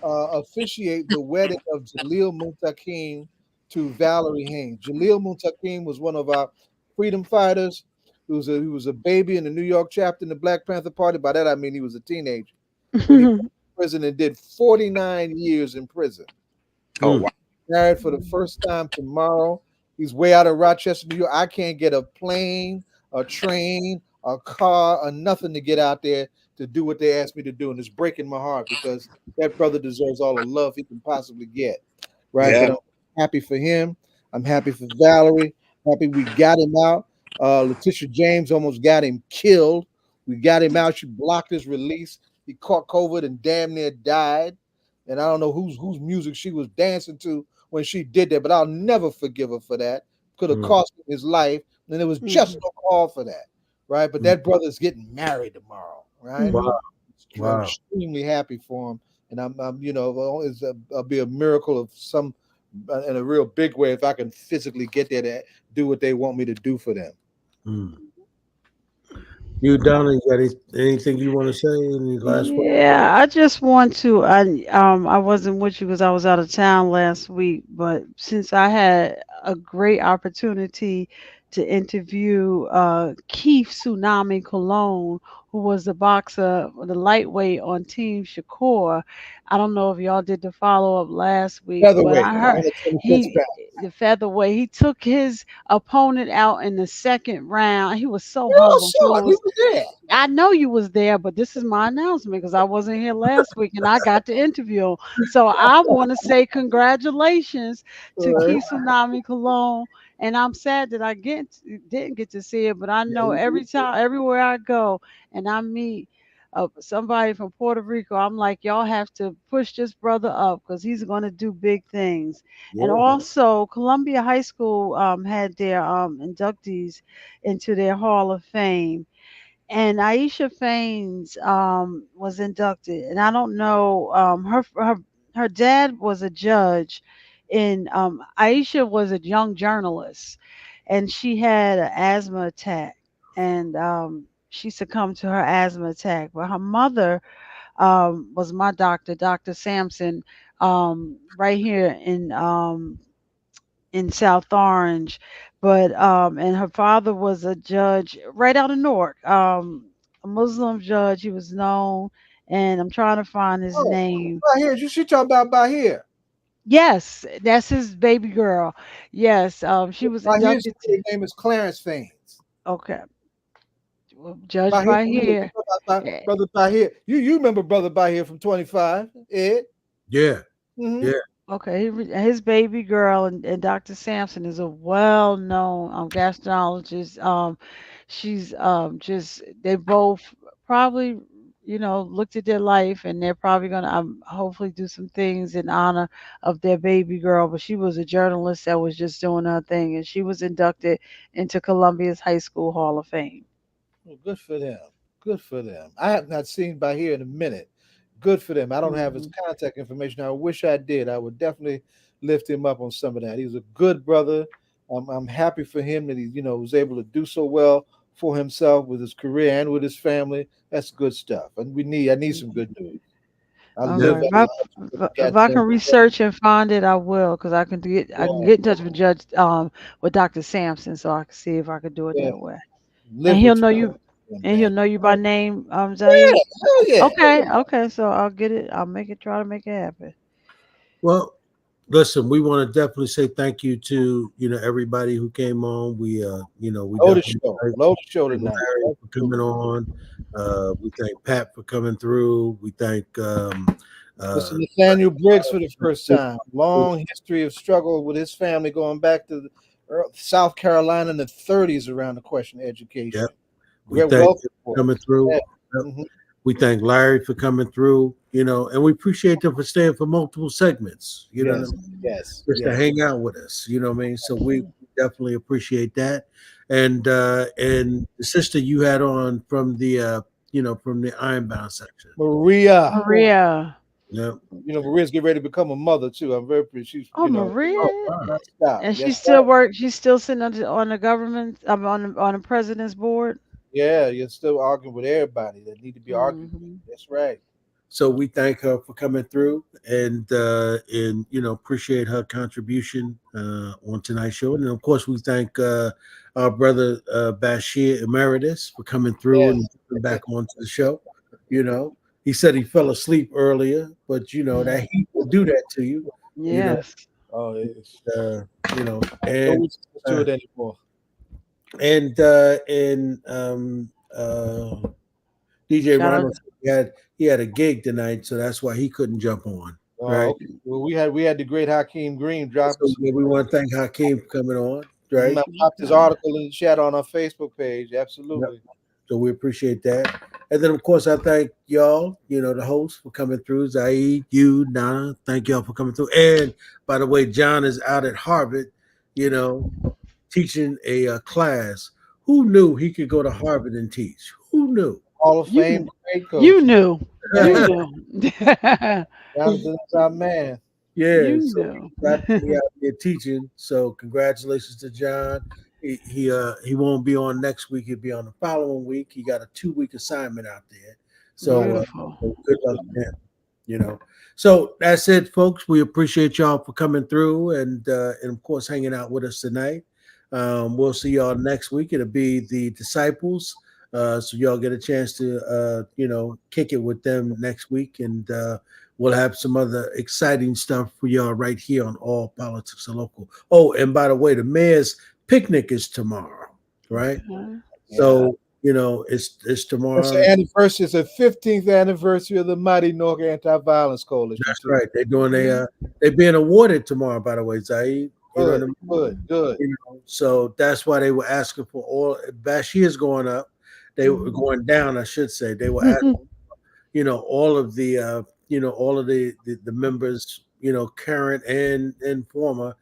officiate the wedding of Jaleel Muntakim to Valerie Haynes. Jaleel Muntakim was one of our freedom fighters. He was a baby in the New York chapter in the Black Panther Party. By that I mean he was a teenager. When he went to prison and did 49 years in prison. Oh wow! Married for the first time tomorrow. He's way out of Rochester, New York. I can't get a plane, a train, a car, or nothing to get out there to do what they asked me to do, and it's breaking my heart because that brother deserves all the love he can possibly get, right? Yeah. But I'm happy for him. I'm happy for Valerie. Happy we got him out. Letitia James almost got him killed. We got him out. She blocked his release. He caught COVID and damn near died. And I don't know whose music she was dancing to when she did that, but I'll never forgive her for that. Could have cost him his life, and there was just no call for that, right? But that brother's getting married tomorrow, right? Wow. I'm extremely happy for him, and I'm you know, it'll be a miracle of some in a real big way if I can physically get there to do what they want me to do for them. You, Donna, you got anything you want to say? Any last word? Yeah, I just want to. I wasn't with you because I was out of town last week, but since I had a great opportunity to interview Keith Tsunami Cologne, who was the boxer, the lightweight on Team Shakur. I don't know if y'all did the follow up last week, but I heard the featherweight. He took his opponent out in the second round. He was so humble. I know you was there, but this is my announcement because I wasn't here last week and I got to interview him. So I want to say congratulations to Keith Tsunami Cologne. And I'm sad that I didn't get to see it, but I know everywhere I go and I meet somebody from Puerto Rico, I'm like, y'all have to push this brother up because he's going to do big things. And also, Columbia High School had their inductees into their Hall of Fame. And Aisha Faines was inducted, and I don't know. Her dad was a judge, and Aisha was a young journalist, and she had an asthma attack, and she succumbed to her asthma attack. But her mother was my doctor, Dr. Sampson, right here in South Orange. But and her father was a judge right out of Newark, a Muslim judge. He was known, and I'm trying to find his name. Bahir, she talking about Bahir. Yes, that's his baby girl. Yes, she was Bahir's inducted. name is Clarence Faines. Okay, well, Judge Bahir, Bahir. Brother Bahir. You remember Brother Bahir from 25, Ed? Yeah. Mm-hmm. Yeah. Okay, his baby girl and Dr. Sampson is a well-known gastrologist. She's just they both probably looked at their life, and they're probably gonna hopefully do some things in honor of their baby girl. But she was a journalist that was just doing her thing, and she was inducted into Columbia's High School Hall of Fame. Well, good for them. Good for them. I have not seen Bahir in a minute. Good for them. I don't have his contact information. I wish I did. I would definitely lift him up on some of that. He's a good brother. I'm happy for him that he, was able to do so well for himself with his career and with his family. That's good stuff. And I need some good news. If I can research and find it, I will, because I can get in touch with Judge with Dr. Sampson, so I can see if I could do it that way. And he'll know you. And he'll know you by name, Zaid? Yeah. Okay. So I'll get it. I'll try to make it happen. Well, listen, we want to definitely say thank you to everybody who came on. We load the show tonight. Larry for coming on. We thank Pat for coming through. We thank Mr. Nathaniel Briggs for the first time. Long history of struggle with his family going back to South Carolina in the 30s around the question of education. Yep. We thank you for coming through. Yeah. Yep. Mm-hmm. We thank Larry for coming through, and we appreciate them for staying for multiple segments, Yes. Just to hang out with us, you know what I mean? So we definitely appreciate that. And the sister you had on from the from the Ironbound section. Maria. Yeah. Maria's getting ready to become a mother too. I'm very pleased. Maria. And she still works. She's still sitting on the government. On the president's board. Yeah, you're still arguing with everybody that need to be arguing. That's right. So we thank her for coming through and appreciate her contribution on tonight's show. And of course we thank our brother Bashir Emeritus for coming through and coming back onto the show. He said he fell asleep earlier, but that heat will do that to you. Yes. And do it anymore. And DJ Rhino he had a gig tonight, so that's why he couldn't jump on. Right. Okay. Well, we had the great Hakeem Green drop. So we want to thank Hakeem for coming on. Right. I popped his article in the chat on our Facebook page. Absolutely. Yep. So we appreciate that. And then of course I thank y'all, the hosts for coming through. Zaid, you, Donna, thank y'all for coming through. And by the way, John is out at Harvard, teaching a class. Who knew he could go to Harvard and teach? Who knew? Hall of Fame. You knew. Jonathan's our man. Yeah, so got to be out there teaching. So congratulations to John. He won't be on next week. He'll be on the following week. He got a 2-week assignment out there. So good luck to him. So that's it, folks. We appreciate y'all for coming through and of course hanging out with us tonight. We'll see y'all next week. It'll be the Disciples. So y'all get a chance to kick it with them next week, and we'll have some other exciting stuff for y'all right here on All Politics Are Local. Oh, and by the way, the mayor's picnic is tomorrow, right? So it's tomorrow. It's the anniversary. It's the 15th anniversary of the Mighty Newark Anti-Violence Coalition. That's right. They're doing they're being awarded tomorrow, by the way, Zaid. Good. So that's why they were asking for all. Bashir's going up. They were going down, I should say. They were asking, all of the, all of the members, current and former,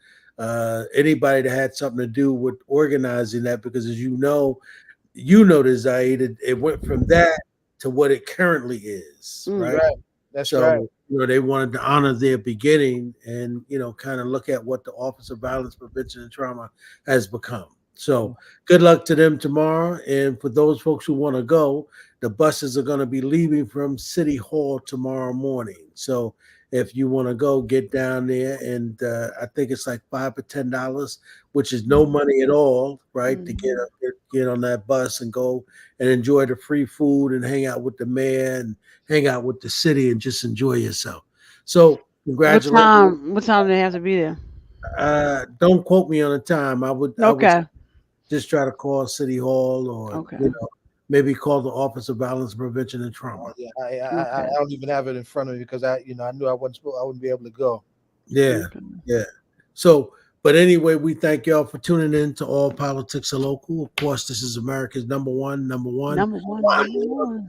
anybody that had something to do with organizing that, because as you know, this, Zaid, it went from that to what it currently is, right? That's right. They wanted to honor their beginning and, kind of look at what the Office of Violence Prevention and Trauma has become. So good luck to them tomorrow. And for those folks who want to go, the buses are going to be leaving from City Hall tomorrow morning. So if you want to go, get down there, and I think it's like $5 or $10, which is no money at all, right? To get on that bus and go and enjoy the free food and hang out with the mayor and hang out with the city and just enjoy yourself. So congratulations. What time do they have to be there? Don't quote me on the time. I would just try to call City Hall or maybe call the Office of Violence Prevention and Trauma. Yeah, I don't even have it in front of me because I knew I wouldn't be able to go. Yeah. So, but anyway, we thank y'all for tuning in to All Politics Are Local. Of course, this is America's number one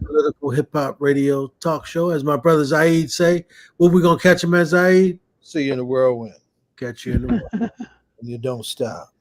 political hip hop radio talk show. As my brother Zaid say, what we gonna catch him as, Zaid? See you in the whirlwind. Catch you in the whirlwind. And you don't stop.